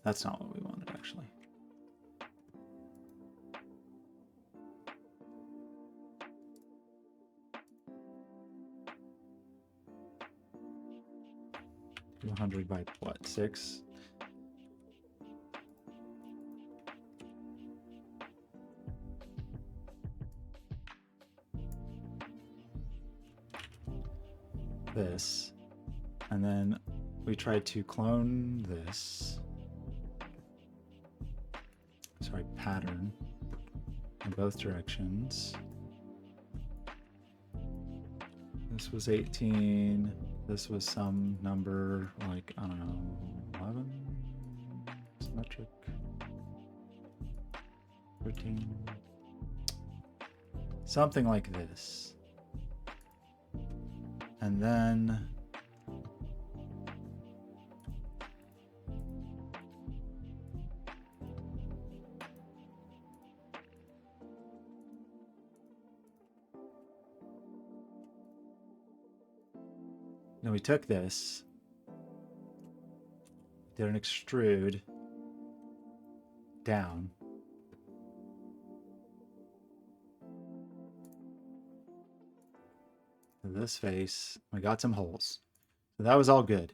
That's not what we wanted actually. $200 by what? 6? This, and then we tried to clone this. Sorry, pattern in both directions. This was 18. This was some number like, I don't know, 11? Symmetric. 13. Something like this. And then we took this, did an extrude down. To this face, we got some holes. So that was all good.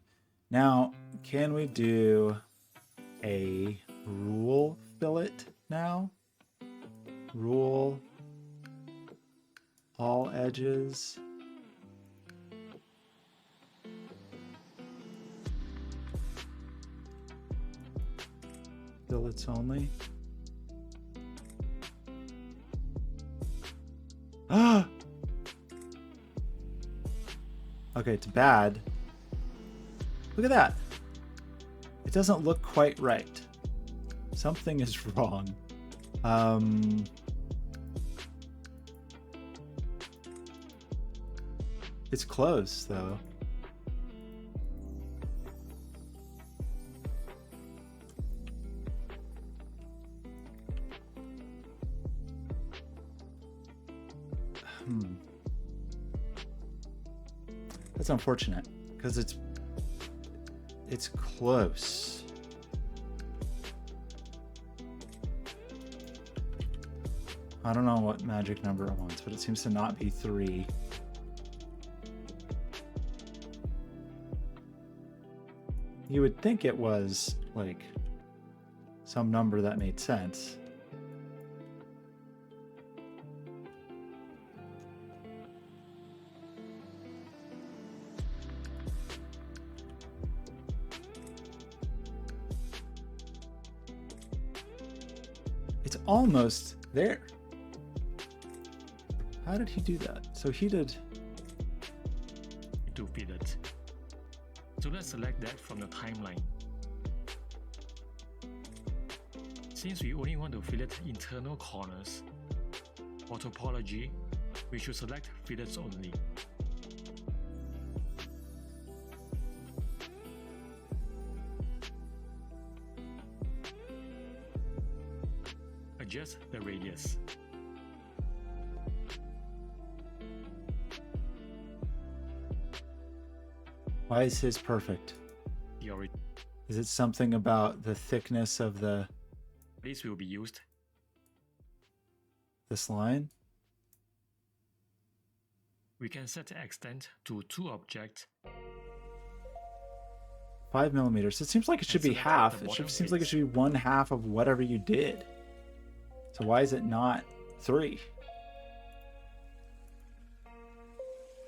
Now, can we do a rule fillet now? Rule all edges. Fillets only. Ah! Okay, it's bad. Look at that. It doesn't look quite right. Something is wrong. It's close, though. That's unfortunate because it's close. I don't know what magic number it wants, but it seems to not be 3. You would think it was like some number that made sense. It's almost there. How did he do that? So he did... To fit it. So let's select that from the timeline. Since we only want to fillet internal corners, for topology, we should select fillets only. Adjust the radius. Why is his perfect? Is it something about the thickness of This will be used. this line? We can set the extent to 2 objects. 5 millimeters. It seems like it should be select half. the It bottom seems like it face. should be 1/2 of whatever you did. So why is it not 3?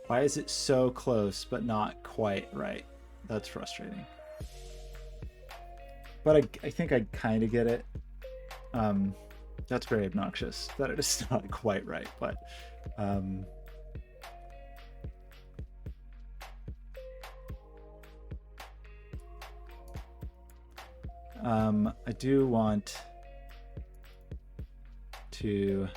Why is it so close but not quite right? That's frustrating. But I think I kind of get it. That's very obnoxious that it is not quite right, but I do want to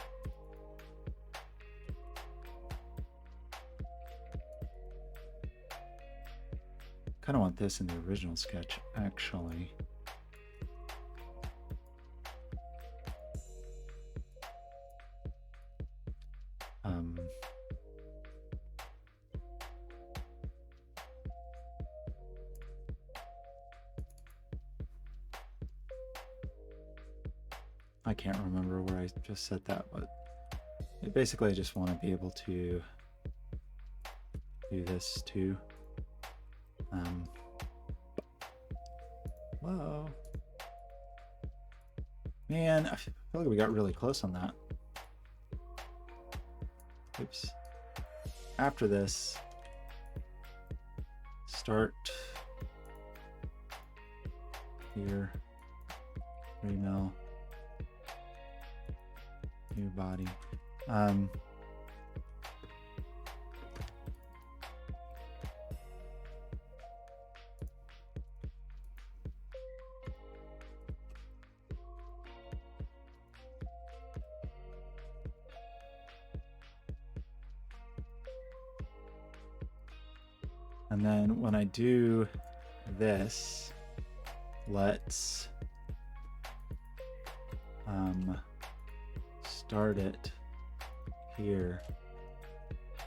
kind of want this in the original sketch, actually. I can't remember where I just said that, but basically I just want to be able to do this too. Whoa. Man, I feel like we got really close on that. Oops. After this, start here, 3 mil, new body. And then when I do this, let's start it here.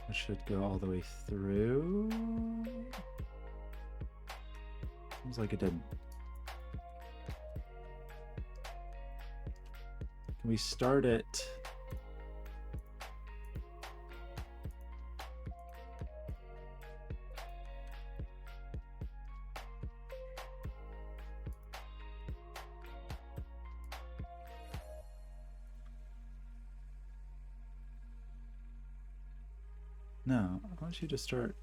It should go all the way through. Seems like it didn't. Can we start it? No, I want you to start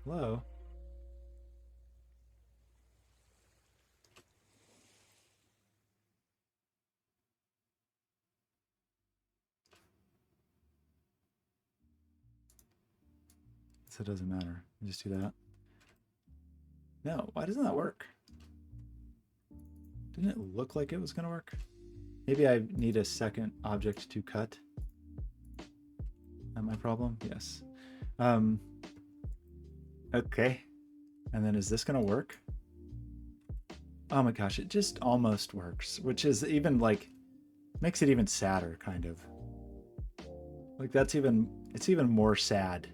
low. So it doesn't matter. Just do that. No, why doesn't that work? Didn't it look like it was going to work? Maybe I need a second object to cut. Is that my problem? Yes. Okay. And then is this going to work? Oh my gosh, it just almost works, which is even like, makes it even sadder, kind of. Like that's even, it's even more sad.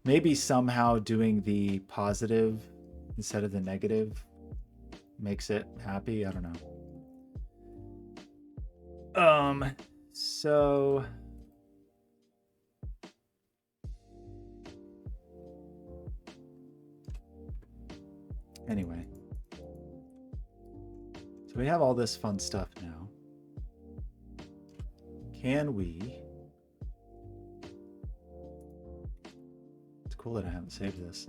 Maybe somehow doing the positive instead of the negative makes it happy. I don't know. So anyway, so we have all this fun stuff now. Can we? It's cool that I haven't saved this.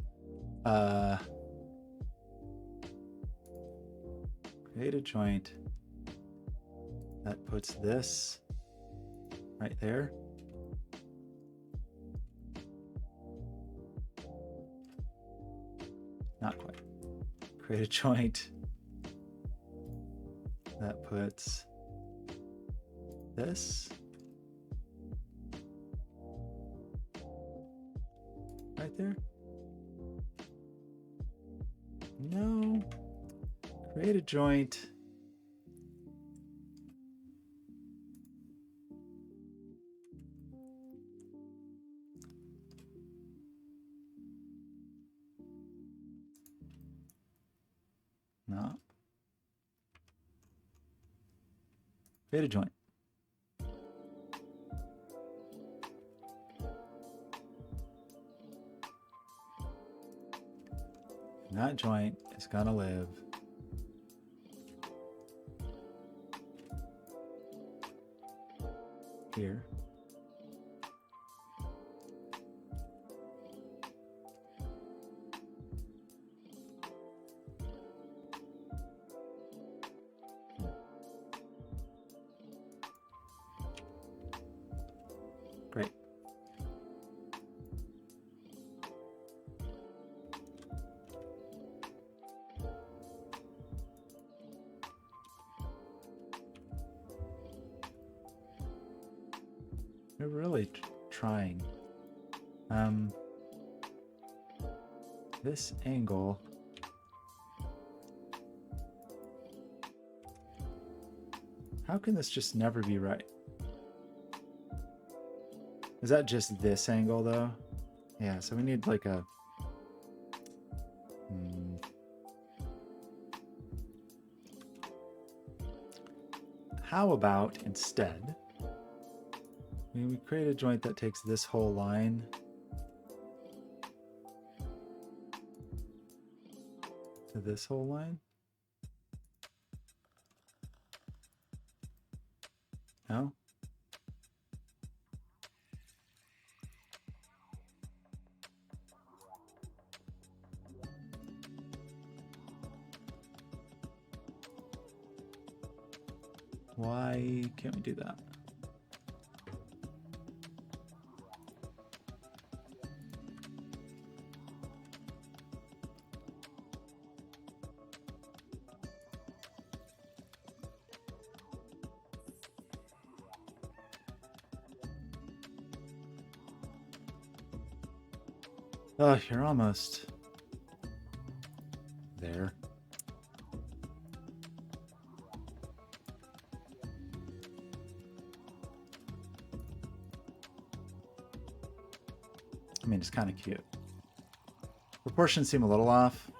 Create a joint that puts this right there. Not quite. Create a joint that puts this right there. No. Create a joint. No. Create a joint. And that joint is going to live here. Great. We're really trying. This angle how can this just never be right? Is that just this angle though? Yeah, so we need like a how about instead we create a joint that takes this whole line to this whole line? No? Why can't we do that? Oh, you're almost there. I mean, it's kind of cute. Proportions seem a little off.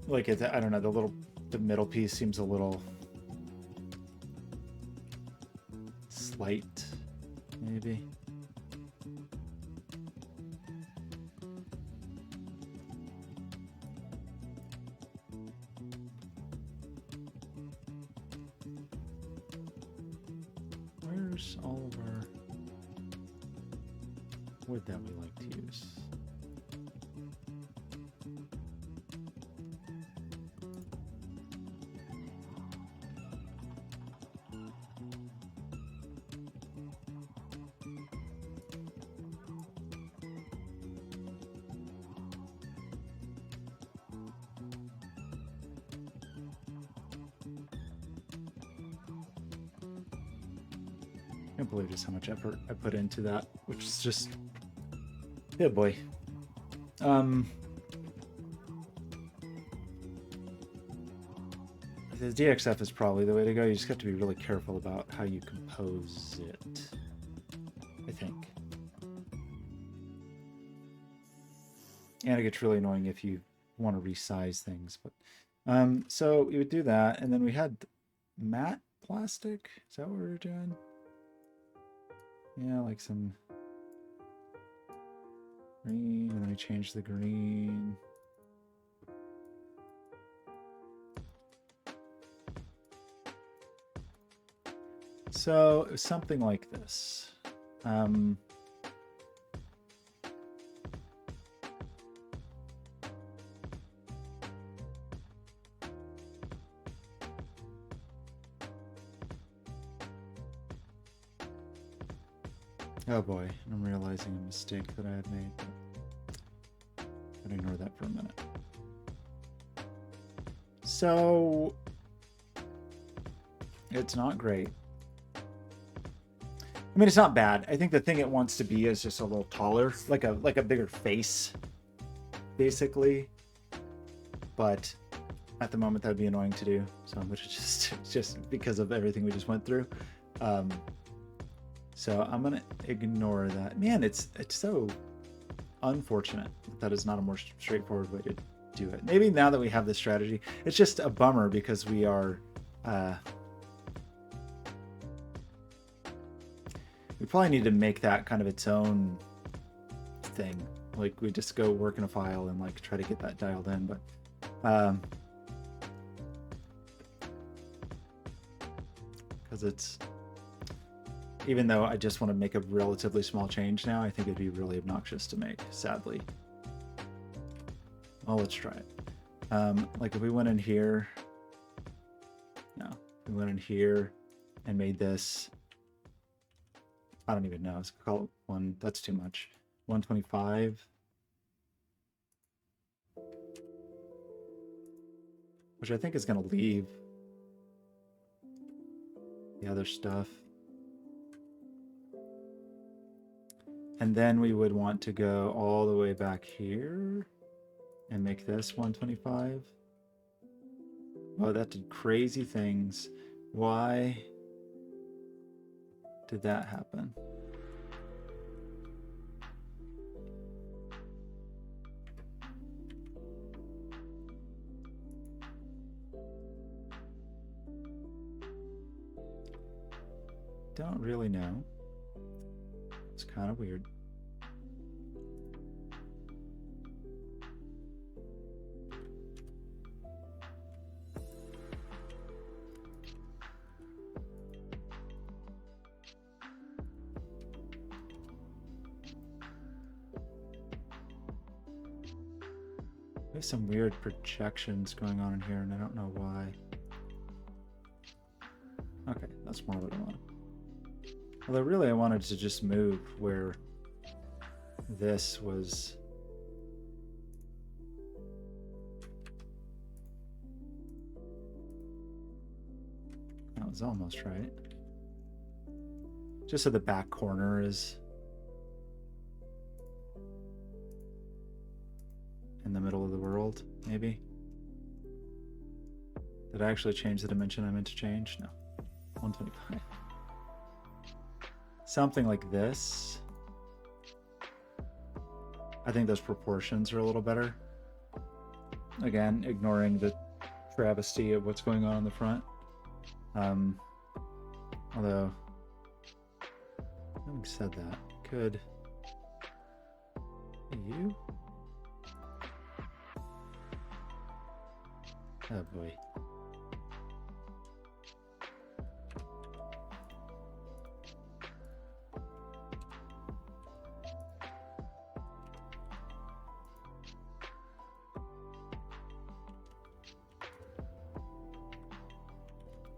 Like, I don't know, the middle piece seems a little slight, maybe. Where's all of our wood that we like to use? I can't believe just how much effort I put into that, which is just, yeah, boy. The DXF is probably the way to go. You just have to be really careful about how you compose it, I think. And it gets really annoying if you want to resize things. But so we would do that, and then we had matte plastic. Is that what we were doing? Yeah, like some green, and then we changed the green. So it was something like this. Oh boy, I'm realizing a mistake that I had made. But I'll ignore that for a minute. So it's not great. I mean, it's not bad. I think the thing it wants to be is just a little taller, like a bigger face, basically. But at the moment, that'd be annoying to do. So I'm gonna just because of everything we just went through. So I'm gonna ignore that. Man, it's so unfortunate that is not a more straightforward way to do it. Maybe now that we have this strategy, it's just a bummer because we are. We probably need to make that kind of its own thing. Like we just go work in a file and like try to get that dialed in. But because it's, even though I just want to make a relatively small change now, I think it'd be really obnoxious to make, sadly. Well, let's try it. Like if we went in here, no, if we went in here and made this, I don't even know, let's call it one, that's too much. 125. Which I think is going to leave the other stuff. And then we would want to go all the way back here and make this 125. Oh, that did crazy things. Why did that happen? Don't really know. It's kind of weird. There's some weird projections going on in here, and I don't know why. Okay, that's more what I want. Although really I wanted to just move where this was. was almost right. Just so the back corner is in the middle of the world, maybe. Did I actually change the dimension I meant to change? No. 125. Something like this. I think those proportions are a little better. Again, ignoring the travesty of what's going on in the front. Although, having said that, could you? Oh boy.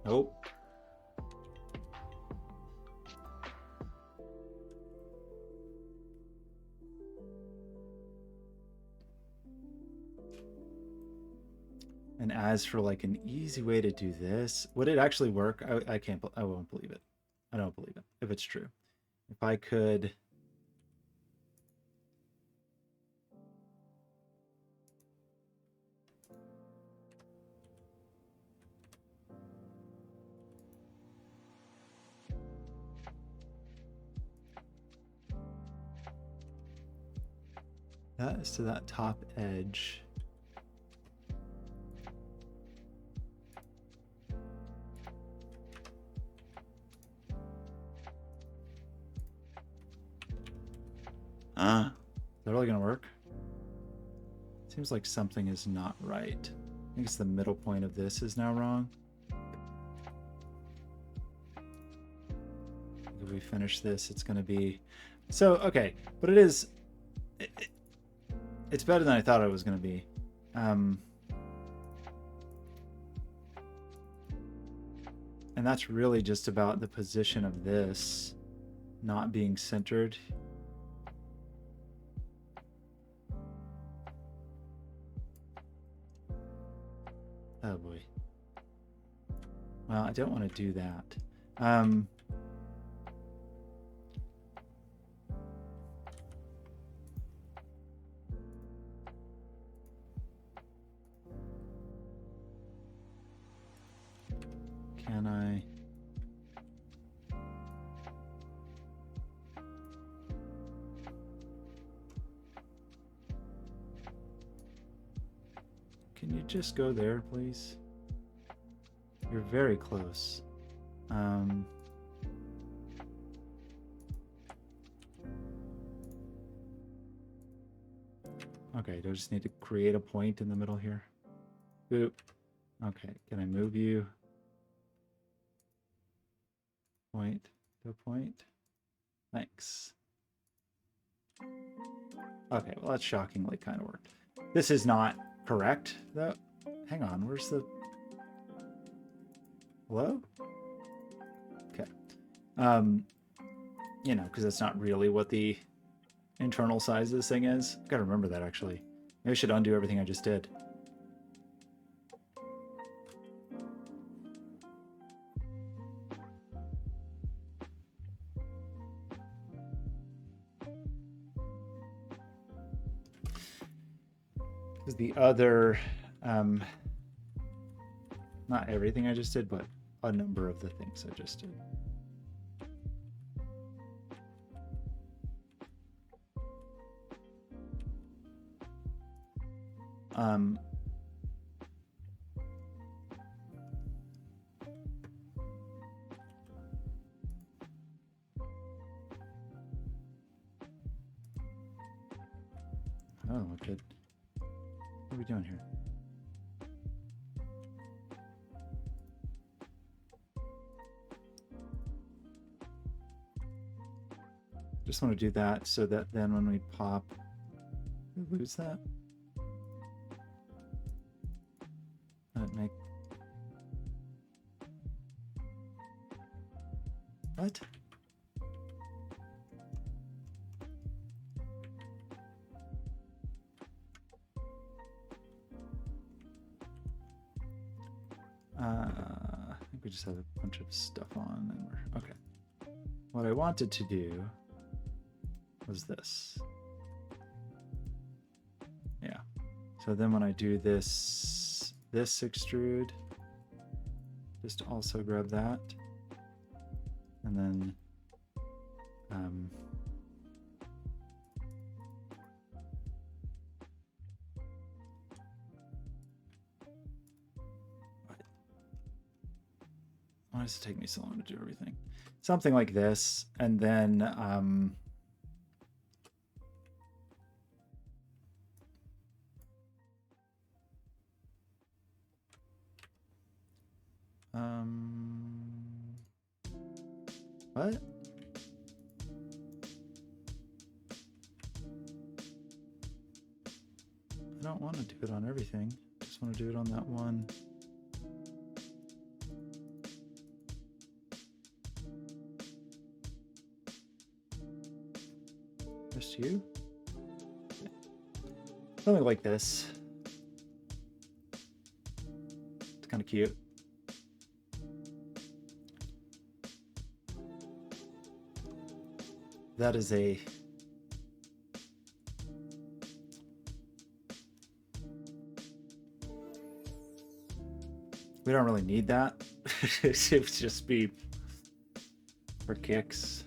Nope. And as for like an easy way to do this, would it actually work? I won't believe it. I don't believe it if it's true. If I could that is to that top edge. Is that really gonna work? Seems like something is not right. I think it's the middle point of this is now wrong. If we finish this, it's gonna be so okay, but it is. It's better than I thought it was gonna be. And that's really just about the position of this not being centered. Oh boy. Well, I don't want to do that. Can I? Can you just go there, please? You're very close. Okay, do I just need to create a point in the middle here? Boop. Okay, can I move you? Point to point. Thanks. Okay, well that shockingly kind of worked. This is not correct, though. Hang on, where's the... Hello? Okay. You know, because that's not really what the internal size of this thing is. Gotta remember that, actually. Maybe I should undo everything I just did. Because the other... not everything I just did, but a number of the things I just did. Oh, good. What are we doing here? Just want to do that so that then when we pop, we lose that. That make what? I think we just have a bunch of stuff on and we're okay. What I wanted to do was this. Yeah. So then when I do this extrude, just also grab that. And then why does it take me so long to do everything? Something like this, and then what? I don't want to do it on everything. I just want to do it on that one. Just you? Okay. Something like this. It's kind of cute. That is a we don't really need that. It would just be for kicks.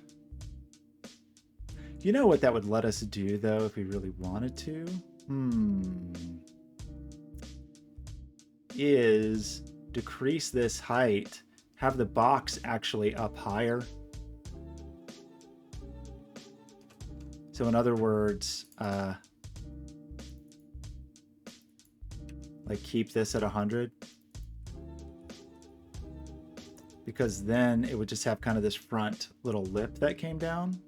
You know what that would let us do though if we really wanted to? Is decrease this height, have the box actually up higher. So in other words, like keep this at 100. Because then it would just have kind of this front little lip that came down.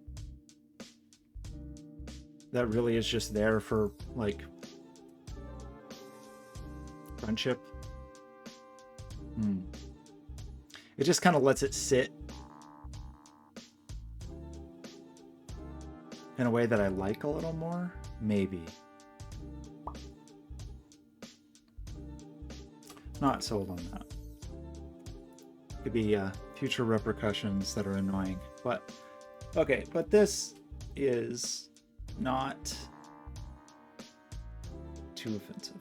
That really is just there for like friendship. It just kind of lets it sit in a way that I like a little more, maybe. Not sold on that. Could be future repercussions that are annoying, but okay. But this is not too offensive.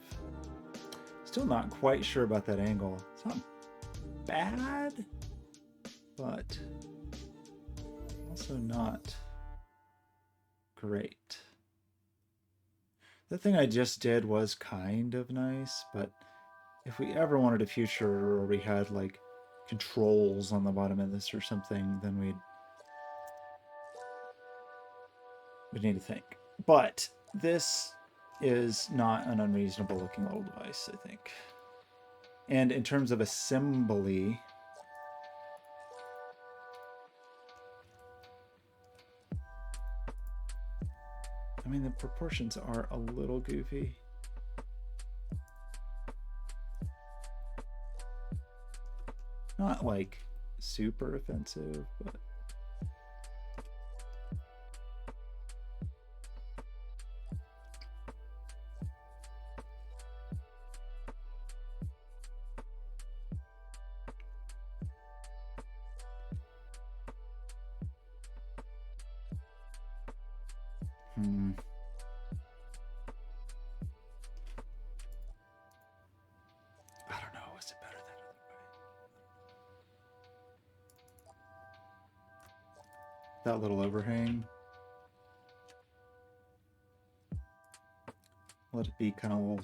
Still not quite sure about that angle. It's not bad, but also not great. The thing I just did was kind of nice, but if we ever wanted a future where we had like controls on the bottom of this or something, then we'd need to think. But this is not an unreasonable looking little device, I think. And in terms of assembly, I mean, the proportions are a little goofy. Not like super offensive, but I don't know. Is it better that other way? That little overhang. Let it be kind of a little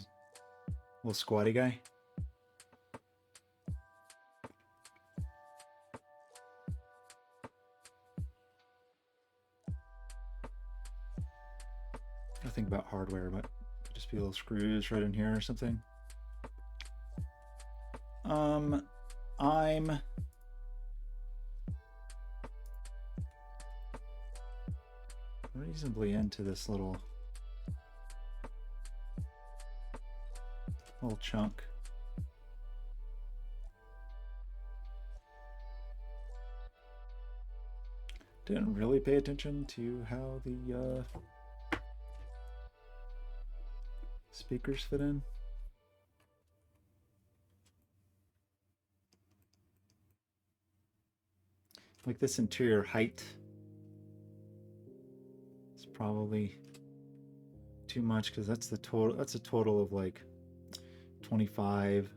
squatty guy. I think about hardware, but just be little screws right in here or something. I'm reasonably into this little chunk. Didn't really pay attention to how the speakers fit in. like this interior height is probably too much because that's the total. That's a total of like 25.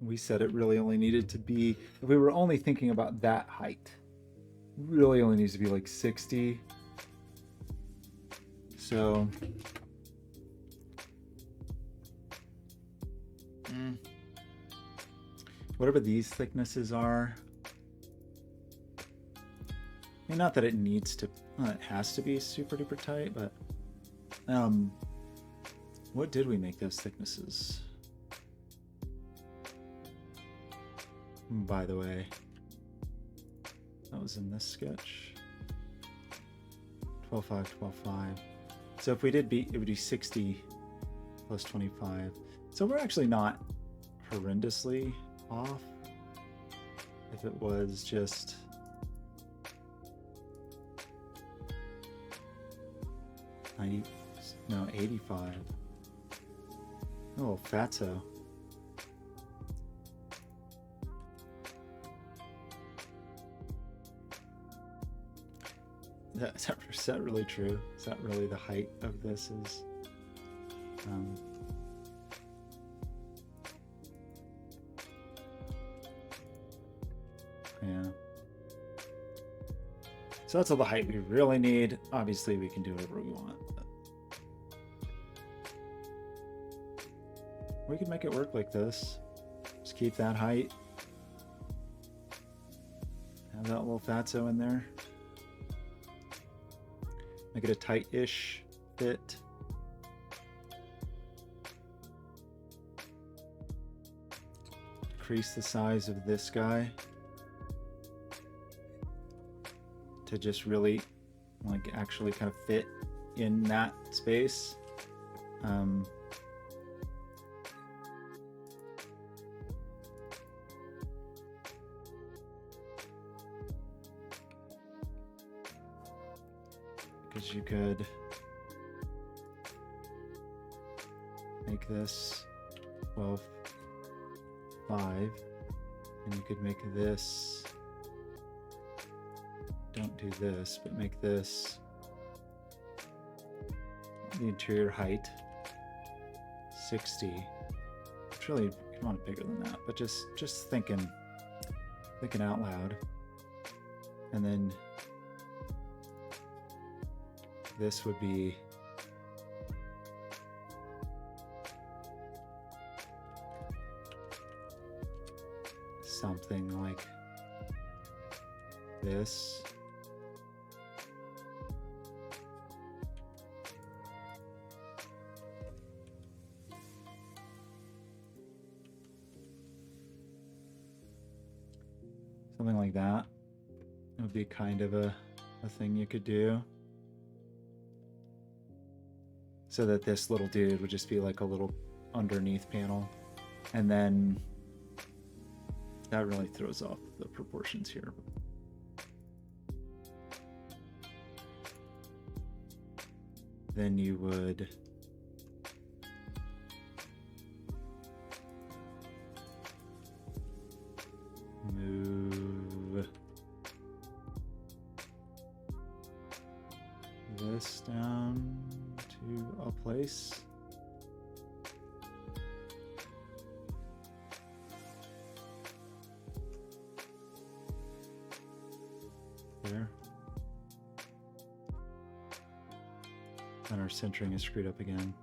We said it really only needed to be, if we were only thinking about that height, really only needs to be like 60. So whatever these thicknesses are, I mean, not that it needs to, it has to be super duper tight, but what did we make those thicknesses? By the way, that was in this sketch. 12.5, 12.5. So if we did beat, it would be 60 plus 25. So we're actually not horrendously off. If it was just no, 85. Oh, fatso. Is that really true? Is that really the height of this? Is yeah. So that's all the height we really need. Obviously, we can do whatever we want. But we could make it work like this. Just keep that height. Have that little fatso in there. Make it a tight-ish fit. Decrease the size of this guy to just really like actually kind of fit in that space. Because you could make this 12.5, and you could make this, don't do this, but make this the interior height 60. It's really, you want it bigger than that, but just thinking out loud. And then this would be something like this. Something like that. It would be kind of a thing you could do. So that this little dude would just be like a little underneath panel. And then that really throws off the proportions here. Then you would move this down to a place. There. And our centering is screwed up again.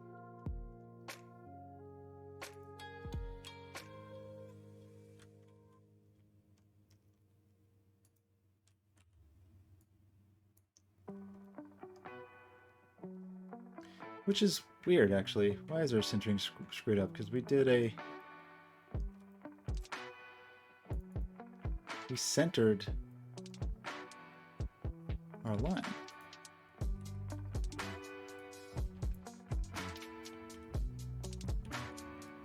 Which is weird, actually. Why is our centering screwed up? Because we centered our line.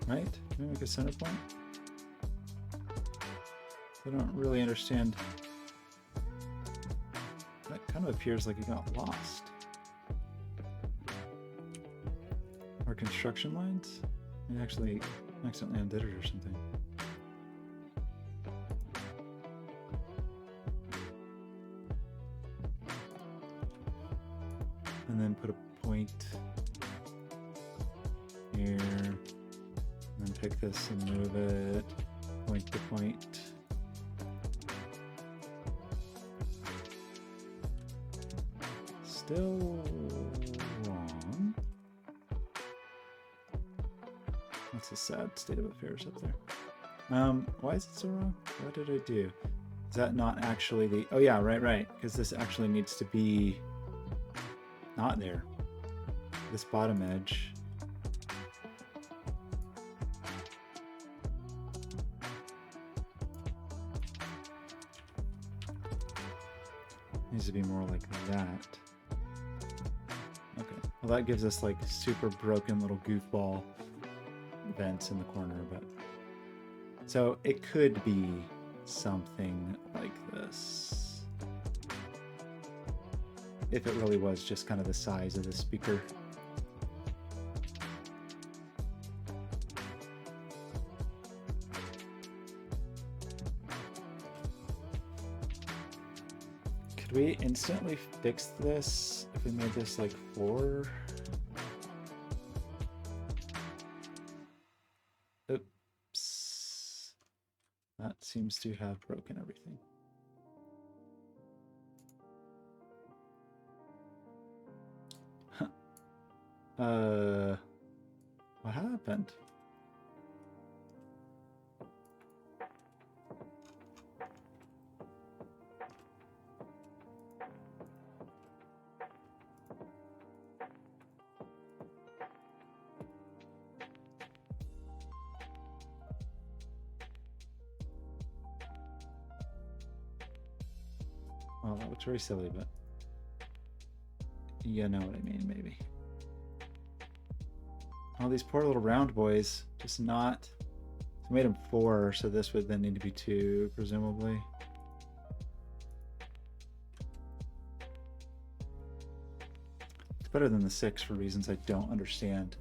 Right? Can we make a center point? I don't really understand. That kind of appears like it got lost. Our construction lines? We actually accidentally undid it or something. and then put a point here, and then take this and move it point to point. Still wrong. That's a sad state of affairs up there. Why is it so wrong? What did I do? Is that not actually the... Oh yeah, right. Because this actually needs to be not there. This bottom edge. Needs to be more like that. Okay. Well, that gives us like super broken little goofball vents in the corner, but... So it could be something like this. If it really was just kind of the size of the speaker. Could we instantly fix this if we made this like 4? Oops. That seems to have broken everything. What happened? Well, that looks very silly, but you know what I mean, maybe. Oh, these poor little round boys, just not... I made them 4, so this would then need to be 2, presumably. It's better than the 6 for reasons I don't understand.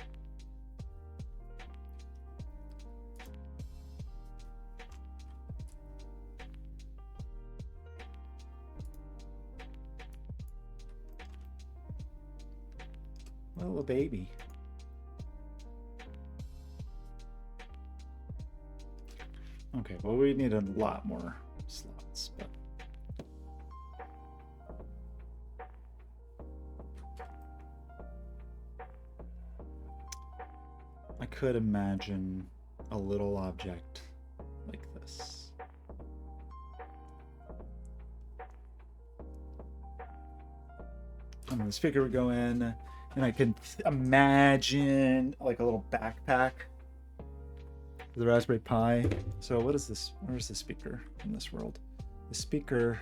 Well, a baby. Okay, well, we need a lot more slots, but... I could imagine a little object like this. And the speaker would go in, and I can imagine like a little backpack. The Raspberry Pi. So what is this? Where's the speaker in this world? The speaker.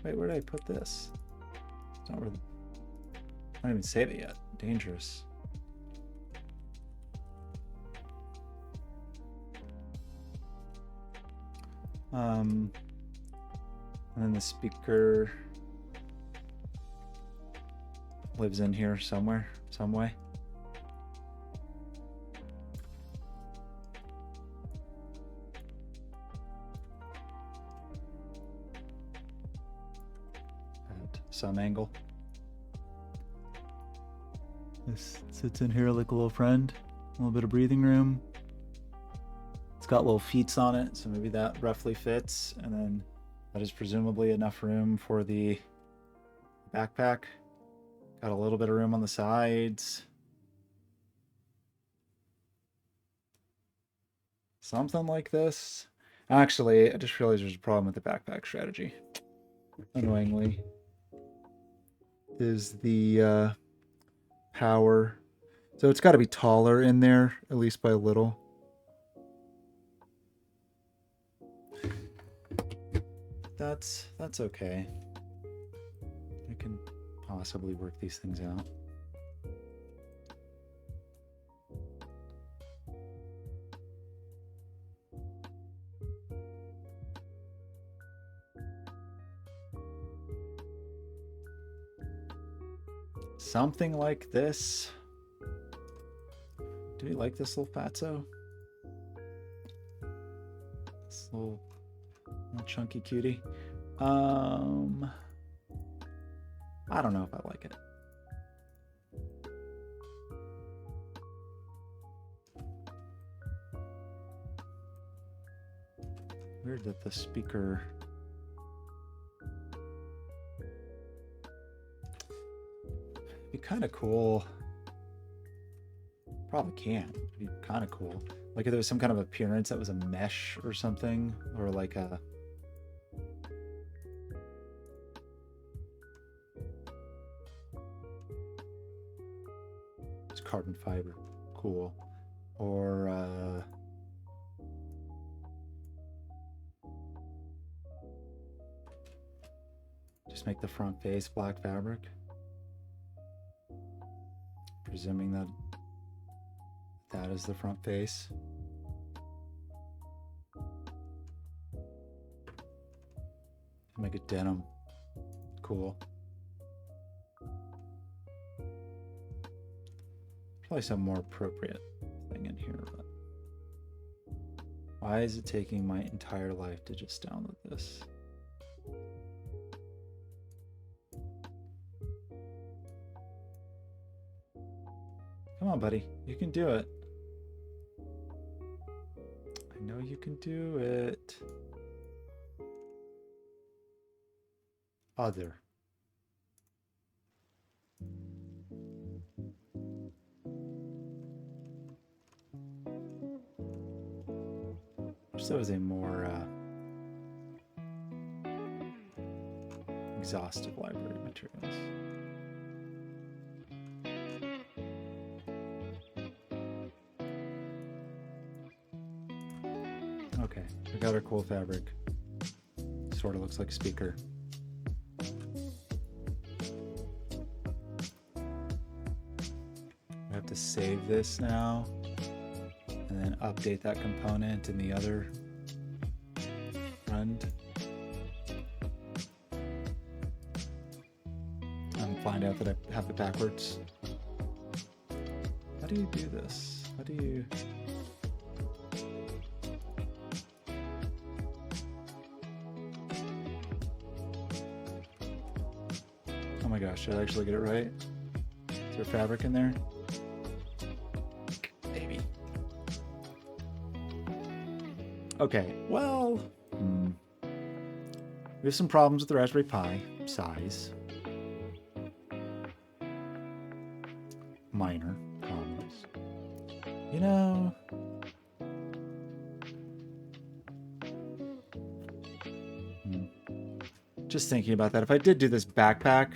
Wait, where did I put this? It's not where. I don't even save it yet. Dangerous. And then the speaker lives in here somewhere, some way. Some angle. This sits in here like a little friend. A little bit of breathing room. It's got little feet on it, so maybe that roughly fits. And then that is presumably enough room for the backpack. Got a little bit of room on the sides. Something like this. Actually, I just realized there's a problem with the backpack strategy. Annoyingly. Is the power. So it's got to be taller in there, at least by a little. That's okay. I can possibly work these things out. Something like this. Do you like this little fatso? This little chunky cutie. I don't know if I like it. Weird that the speaker... It'd be kind of cool. Probably can't. It'd be kind of cool. Like if there was some kind of appearance that was a mesh or something, or like a... It's carbon fiber. Cool. Or just make the front face black fabric. Presuming that that is the front face. Make it denim. Cool. Probably some more appropriate thing in here, but why is it taking my entire life to just download this? Come on, buddy. You can do it. I know you can do it. Other. Wish there was a more exhaustive library of materials. Okay, we got our cool fabric. Sort of looks like a speaker. We have to save this now and then update that component in the other front and find out that I have it backwards. How do you do this? How do you... Oh my gosh, did I actually get it right? Is there fabric in there? Maybe. Okay, well, we have some problems with the Raspberry Pi size. Minor problems. You know, just thinking about that. If I did do this backpack,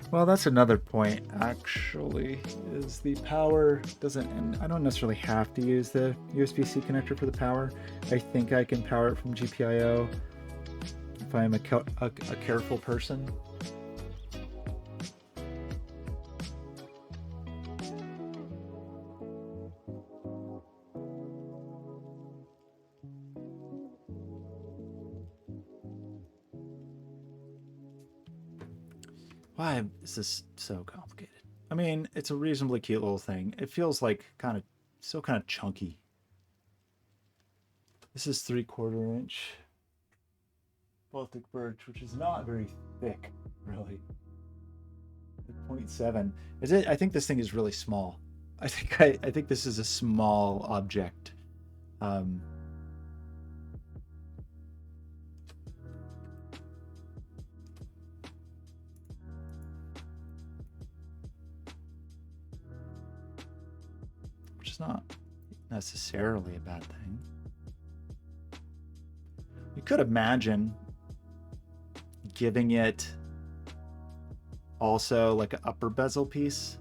well, that's another point, actually, is the power doesn't, and I don't necessarily have to use the USB-C connector for the power. I think I can power it from GPIO if I'm a careful person. Why is this so complicated? I mean, it's a reasonably cute little thing. It feels like kind of chunky. This is 3/4 inch Baltic birch, which is not very thick, really. 0.7. Is it? I think this thing is really small. I think this is a small object. Which is not necessarily a bad thing. You could imagine giving it also like an upper bezel piece,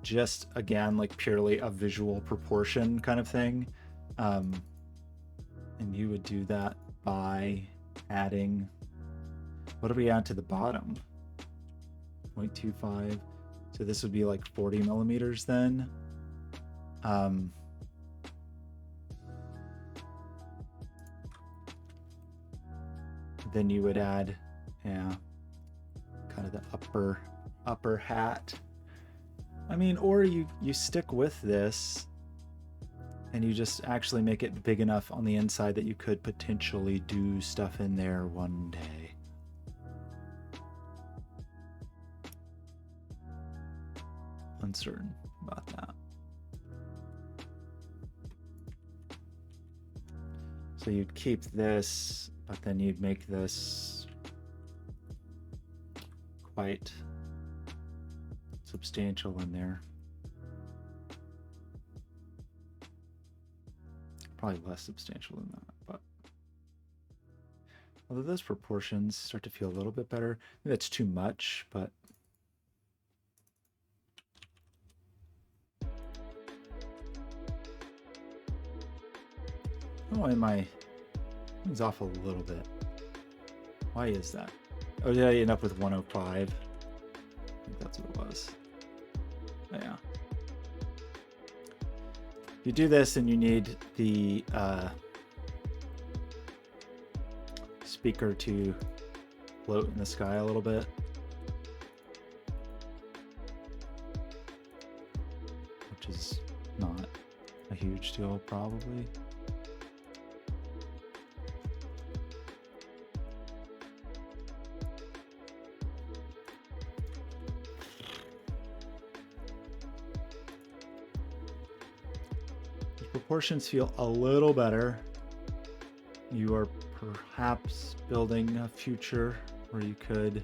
just again like purely a visual proportion kind of thing, and you would do that by adding, what do we add to the bottom? 0.25. So this would be like 40 millimeters then. Then you would add, yeah, kind of the upper hat. I mean, or you stick with this and you just actually make it big enough on the inside that you could potentially do stuff in there one day. Uncertain about that. So you'd keep this, but then you'd make this quite substantial in there. Probably less substantial than that, but although those proportions start to feel a little bit better. Maybe that's too much, but oh, and my thing's off a little bit. Why is that? Oh, did I end up with 105? I think that's what it was. Oh, yeah. If you do this, and you need the speaker to float in the sky a little bit. Which is not a huge deal, probably. Proportions feel a little better. You are perhaps building a future where you could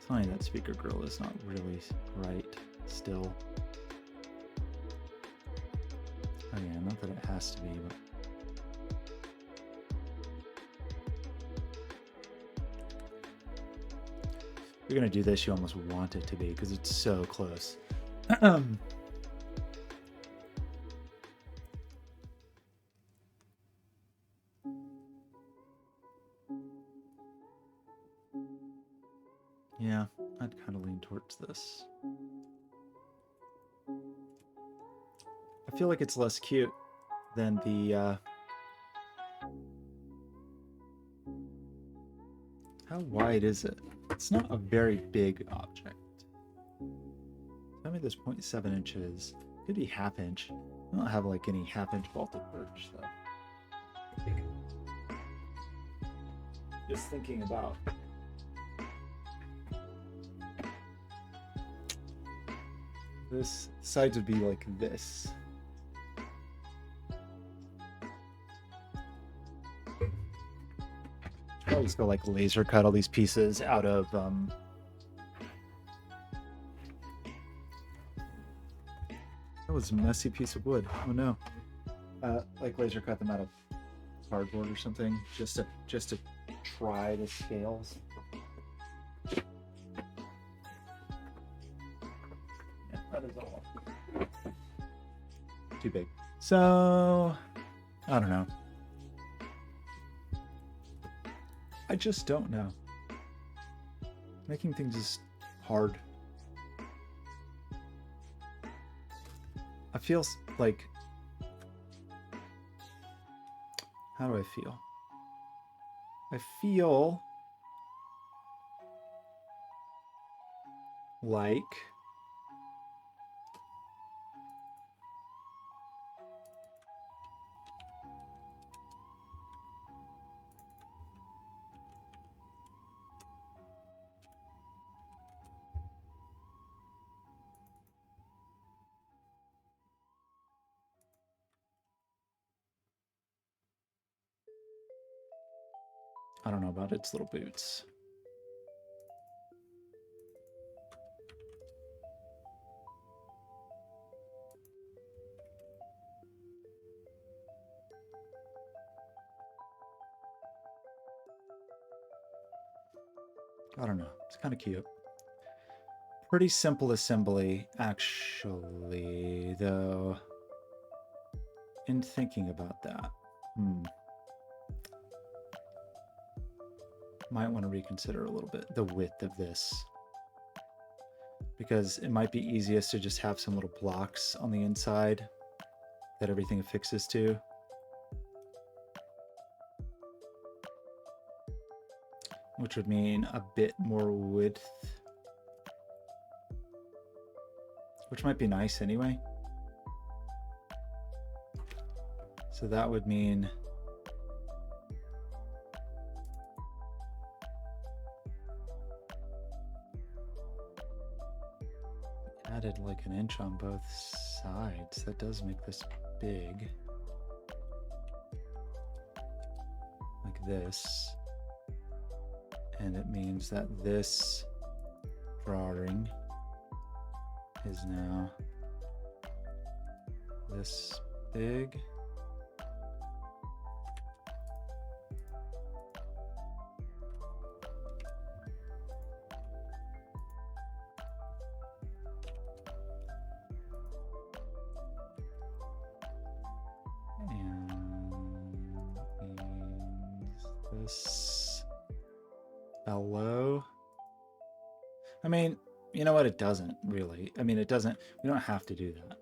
funny that speaker grill is not really right still. Oh yeah, not that it has to be, but if you're gonna do this, you almost want it to be because it's so close. Yeah, I'd kind of lean towards this. I feel like it's less cute than the how wide is it? It's not a very big object. Tell me this 0.7 inches. Could be half inch. I don't have like any half-inch vaulted birch though. Just thinking about this, sides would be like this. I'll just go like laser cut all these pieces out of that was a messy piece of wood. Oh no. Like laser cut them out of cardboard or something, just to try the scales. Yeah, that is all. Too big. So I don't know. I just don't know. Making things is hard. I feel like, how do I feel? I feel like I don't know about its little boots. I don't know. It's kind of cute. Pretty simple assembly, actually, though. In thinking about that, might want to reconsider a little bit the width of this, because it might be easiest to just have some little blocks on the inside that everything affixes to. Which would mean a bit more width which might be nice anyway. So that would mean added like an inch on both sides. That does make this big. Like this. And it means that this drawing is now this big. This below. I mean, you know what? It doesn't really. I mean, it doesn't. We don't have to do that.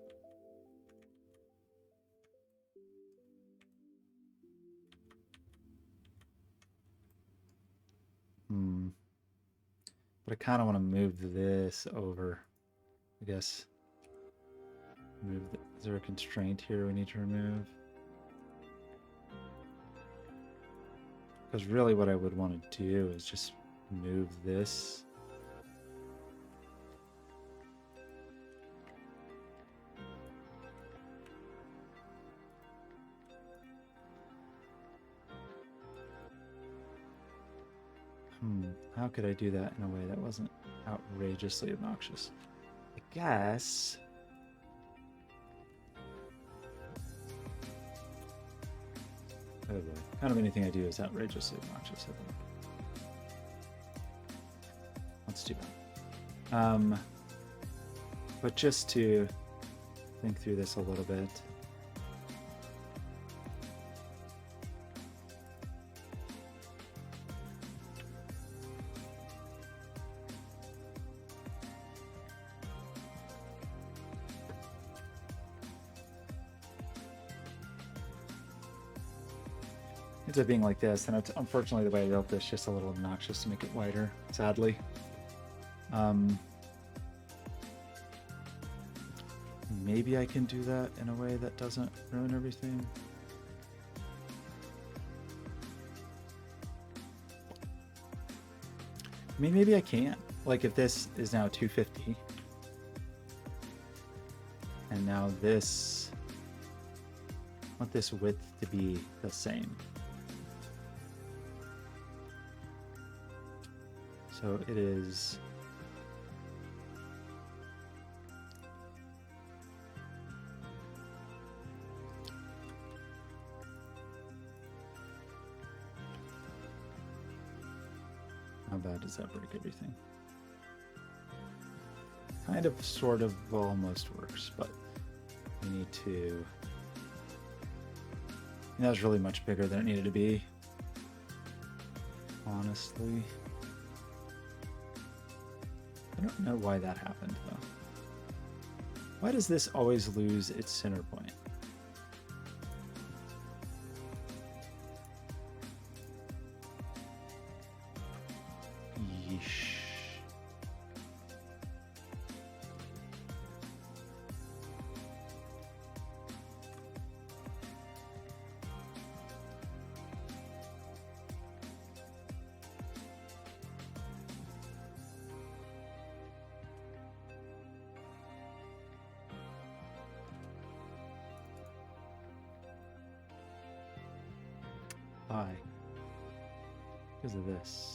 But I kind of want to move this over. I guess. Is there a constraint here we need to remove? Because really what I would want to do is just move this. How could I do that in a way that wasn't outrageously obnoxious? I guess. Oh boy. Kind of anything I do is outrageously obnoxious, I think. Let's do that. But just to think through this a little bit. Ends up being like this, and it's unfortunately the way I built this, just a little obnoxious to make it wider, sadly. Maybe I can do that in a way that doesn't ruin everything. I mean, maybe I can. Like if this is now 250, and now this, I want this width to be the same. So it is how bad does that break everything? Kind of, sort of, almost works, but we need to. That was really much bigger than it needed to be, honestly. I don't know why that happened, though. Why does this always lose its center point? Yeesh. Why? Because of this.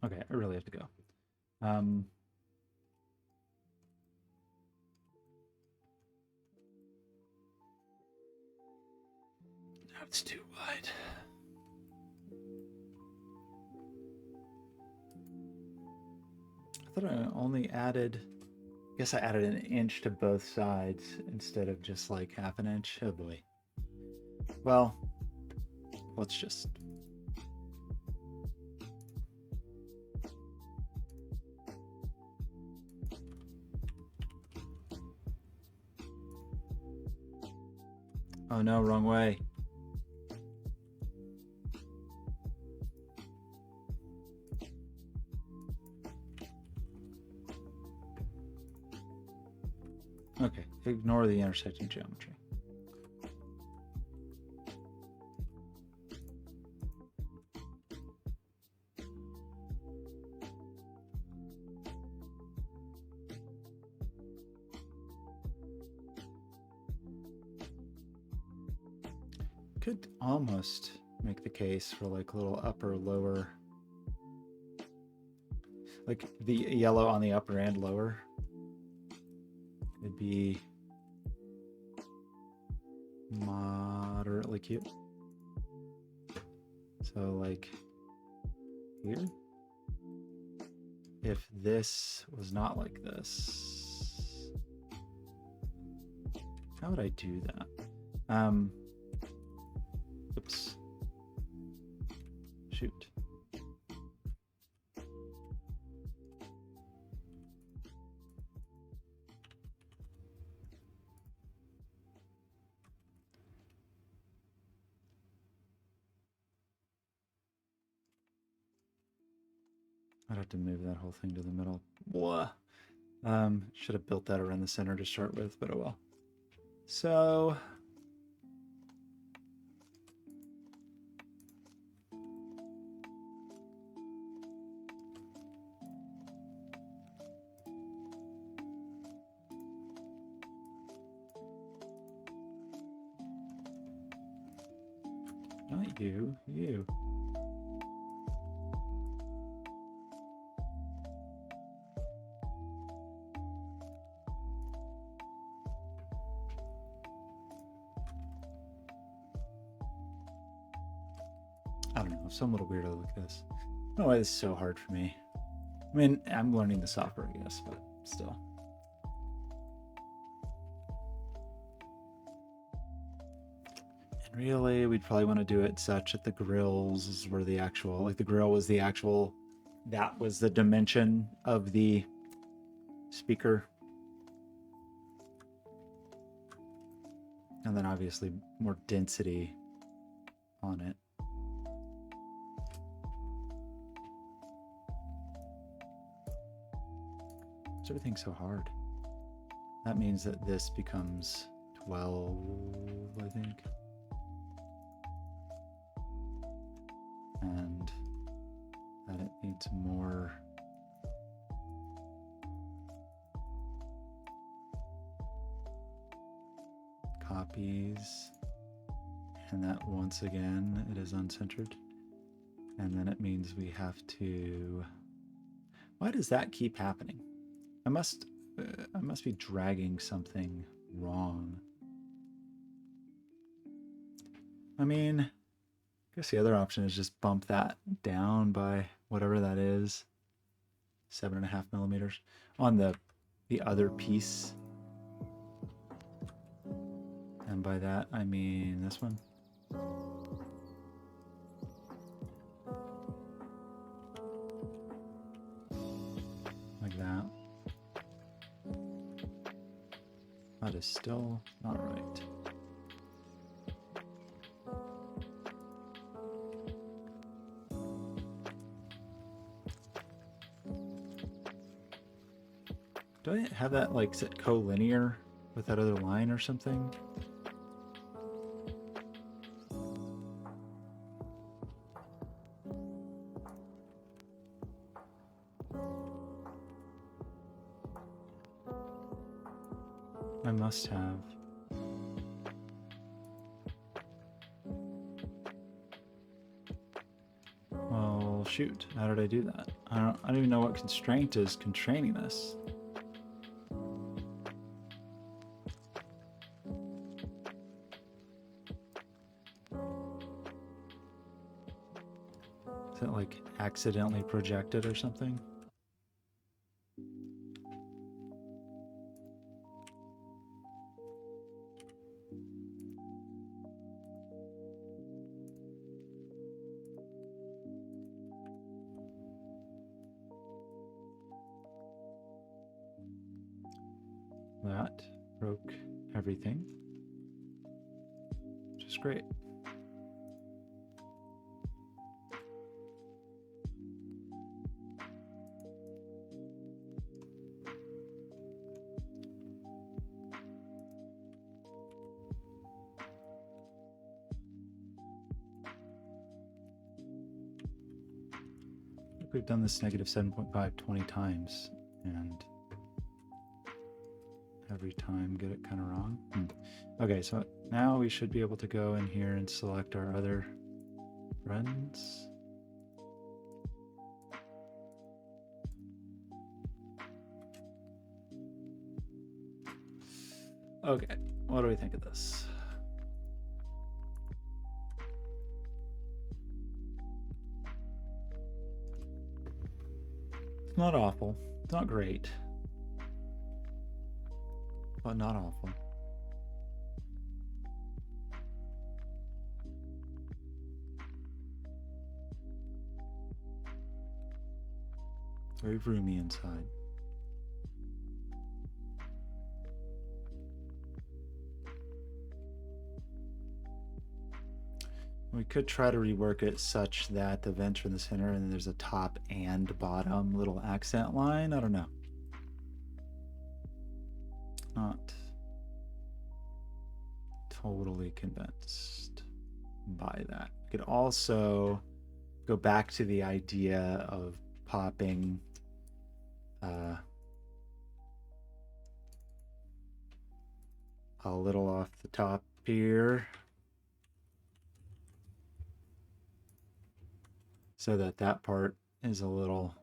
Okay, I really have to go. That's too wide. I thought I only added, I guess I added an inch to both sides instead of just like half an inch. Oh boy. Well, let's just. Oh no, wrong way. Okay, ignore the intersecting geometry. Could almost make the case for like a little upper lower, like the yellow on the upper and lower could be moderately cute. So like here, if this was not like this, how would I do that? Oops. Shoot. I'd have to move that whole thing to the middle. Blah. Should have built that around the center to start with, but oh well. So not you, you. I don't know, some little weirdo like this. I don't know why this is so hard for me. I mean, I'm learning the software, I guess, but still. And really, we'd probably want to do it such that the grills were the actual, like the grill was the actual, that was the dimension of the speaker. And then obviously more density on it. Everything's so hard. That means that this becomes 12, I think. And that it needs more copies. And that once again, it is uncentered. And then it means we have to... Why does that keep happening? I must be dragging something wrong. I mean, I guess the other option is just bump that down by whatever that is, 7.5 millimeters on the other piece. And by that, I mean this one. Like that. That is still not right. Do I have that like set collinear with that other line or something? I must have. Well, shoot. How did I do that? I don't even know what constraint is constraining this. Is it like accidentally projected or something? That broke everything. is great. We've done this negative 7.5 20 times, and every time get it kind of wrong. Okay, so now we should be able to go in here and select our other friends. Okay, what do we think of this? It's not awful. It's not great. But not awful. Very roomy inside. We could try to rework it such that the vents are in the center and then there's a top and bottom little accent line. I don't know. Not totally convinced by that. We could also go back to the idea of popping a little off the top here so that that part is a little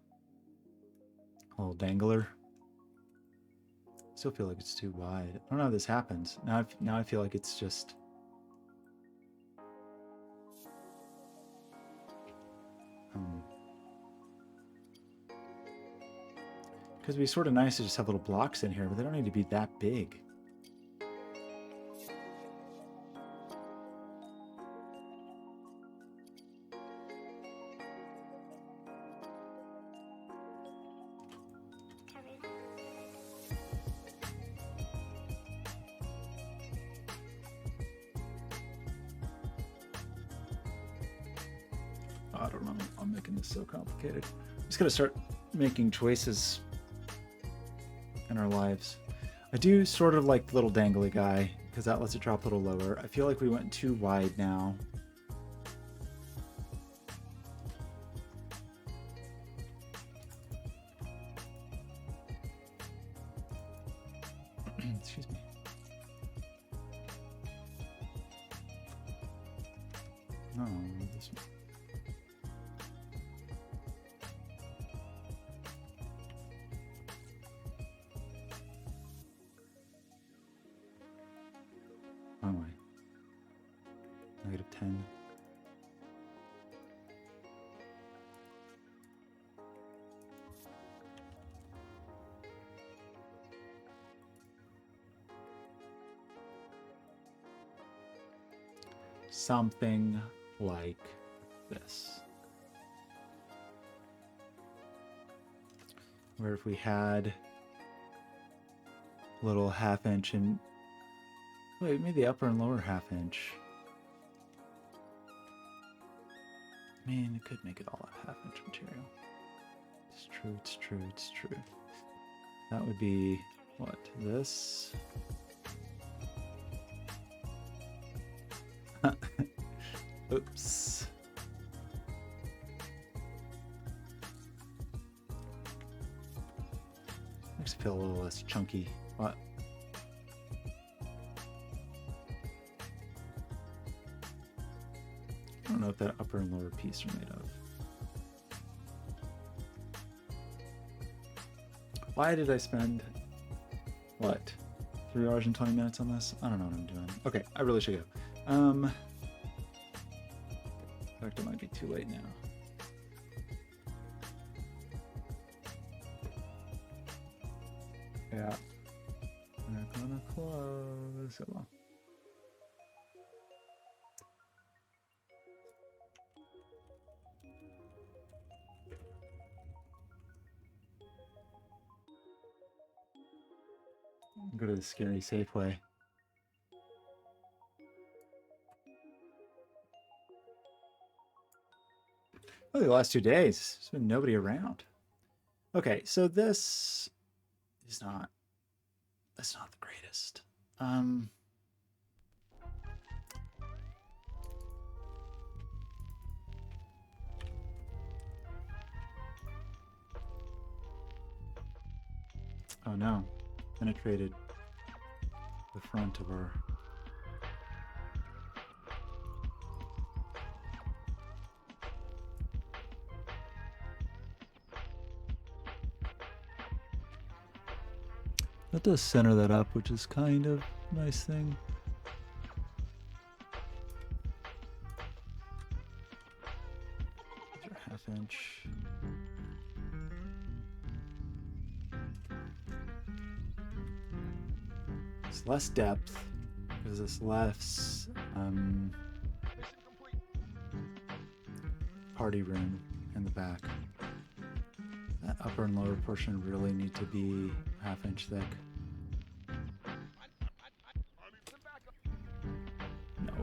dangler. Still feel like it's too wide. I don't know how this happens. Now I feel like it's just because it'd be sort of nice to just have little blocks in here, but they don't need to be that big. I don't know. I'm making this so complicated. I'm just gonna start making choices in our lives. I do sort of like the little dangly guy because that lets it drop a little lower. I feel like we went too wide now. Excuse me. No, this one. Wrong way. -10. Something like this. Where if we had a little half-inch and wait, maybe the upper and lower half-inch. Man, it could make it all a half-inch material. It's true, it's true, it's true. That would be what? This? Oops. Makes it feel a little less chunky. What? I don't know what that upper and lower piece are made of. Why did I spend, what, 3 hours and 20 minutes on this? I don't know what I'm doing. Okay, I really should go. In fact, it might be too late now. Yeah. We're gonna close it. Well. Go to the scary Safeway. Oh, the last 2 days. There's been nobody around. Okay, so this is not. That's not the greatest. Oh no, penetrated the front of our. That does center that up, which is kind of a nice thing. These are 1/2 inch. It's less depth because it's less party room in the back. That upper and lower portion really need to be 1/2 inch thick. No.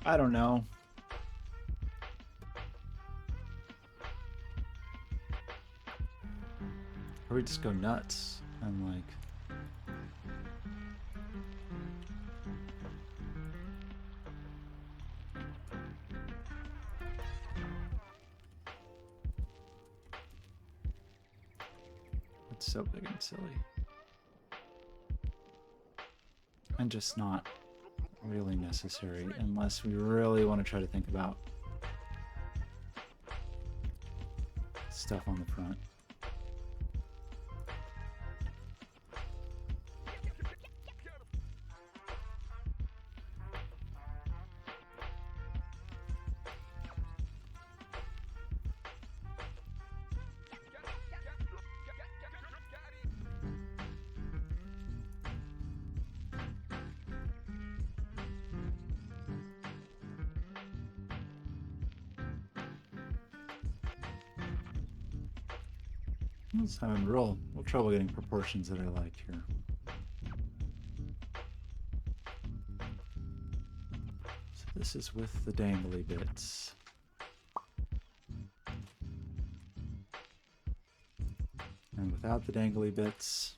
I don't know. Or we just go nuts and like. It's so big and silly. And just not really necessary unless we really want to try to think about stuff on the front. I was having real trouble getting proportions that I like here. So this is with the dangly bits. And without the dangly bits.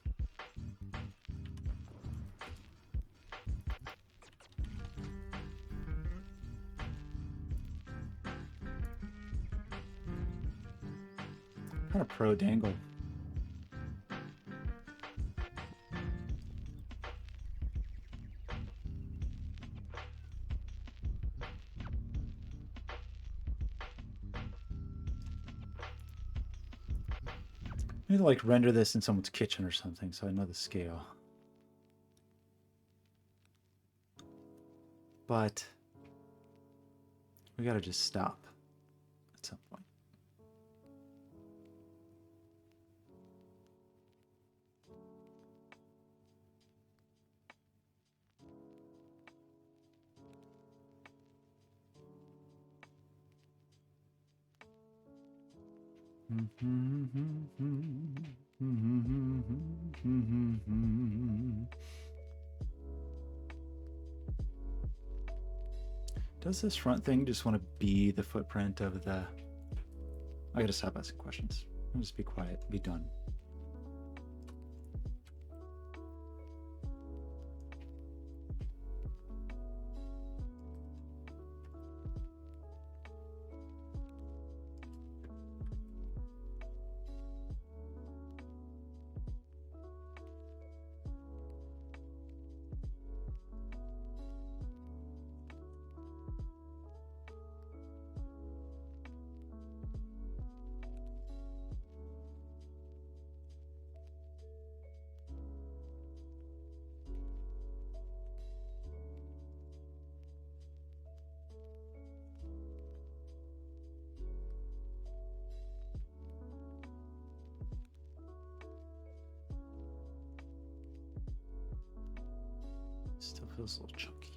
Kind of pro dangle. I need to like render this in someone's kitchen or something so I know the scale. But we gotta just stop at some point. Does this front thing just want to be the footprint of the... I gotta stop asking questions. I'll just be quiet, be done. Still feels a little chunky.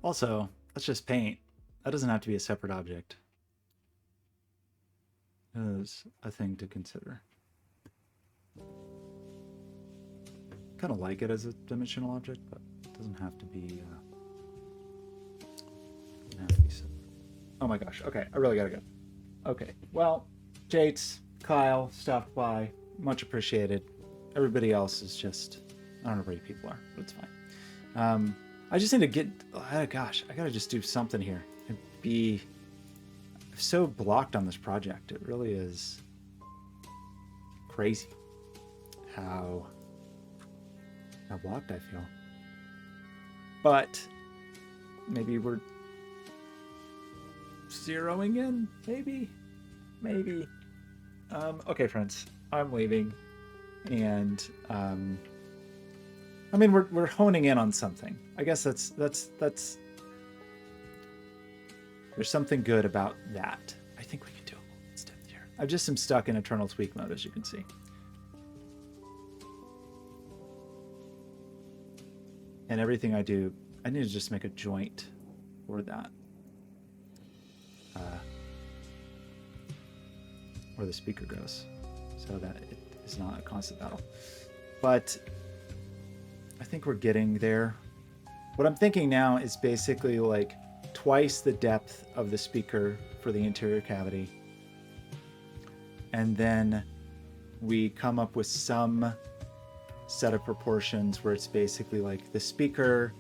Also, let's just paint. That doesn't have to be a separate object. That is a thing to consider. Kind of like it as a dimensional object, but it doesn't have to be. Oh my gosh. Okay, I really gotta go. Okay, well, Jates, Kyle stopped by. Much appreciated. Everybody else is just, I don't know where you people are, but it's fine. I just need to get, oh gosh, I gotta just do something here and be so blocked on this project. It really is crazy how blocked I feel. But maybe we're zeroing in, maybe. Okay, friends, I'm leaving, and I mean we're honing in on something. I guess that's there's something good about that. I think we can do a little step here. I just am stuck in eternal tweak mode, as you can see. And everything I do, I need to just make a joint for that. Where the speaker goes, so that it is not a constant battle. But I think we're getting there. What I'm thinking now is basically like twice the depth of the speaker for the interior cavity. And then we come up with some set of proportions where it's basically like the speaker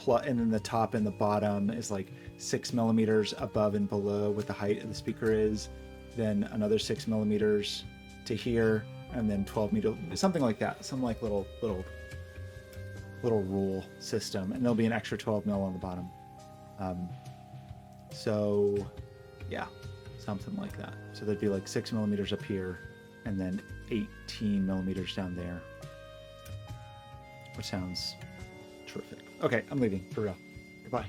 and then the top and the bottom is like 6 millimeters above and below what the height of the speaker is, then another 6 millimeters to here, and then 12 meters, something like that, some like little rule system, and there'll be an extra 12 mil on the bottom. So yeah, something like that. So there'd be like 6 millimeters up here and then 18 millimeters down there, which sounds terrific. Okay, I'm leaving for real. Goodbye.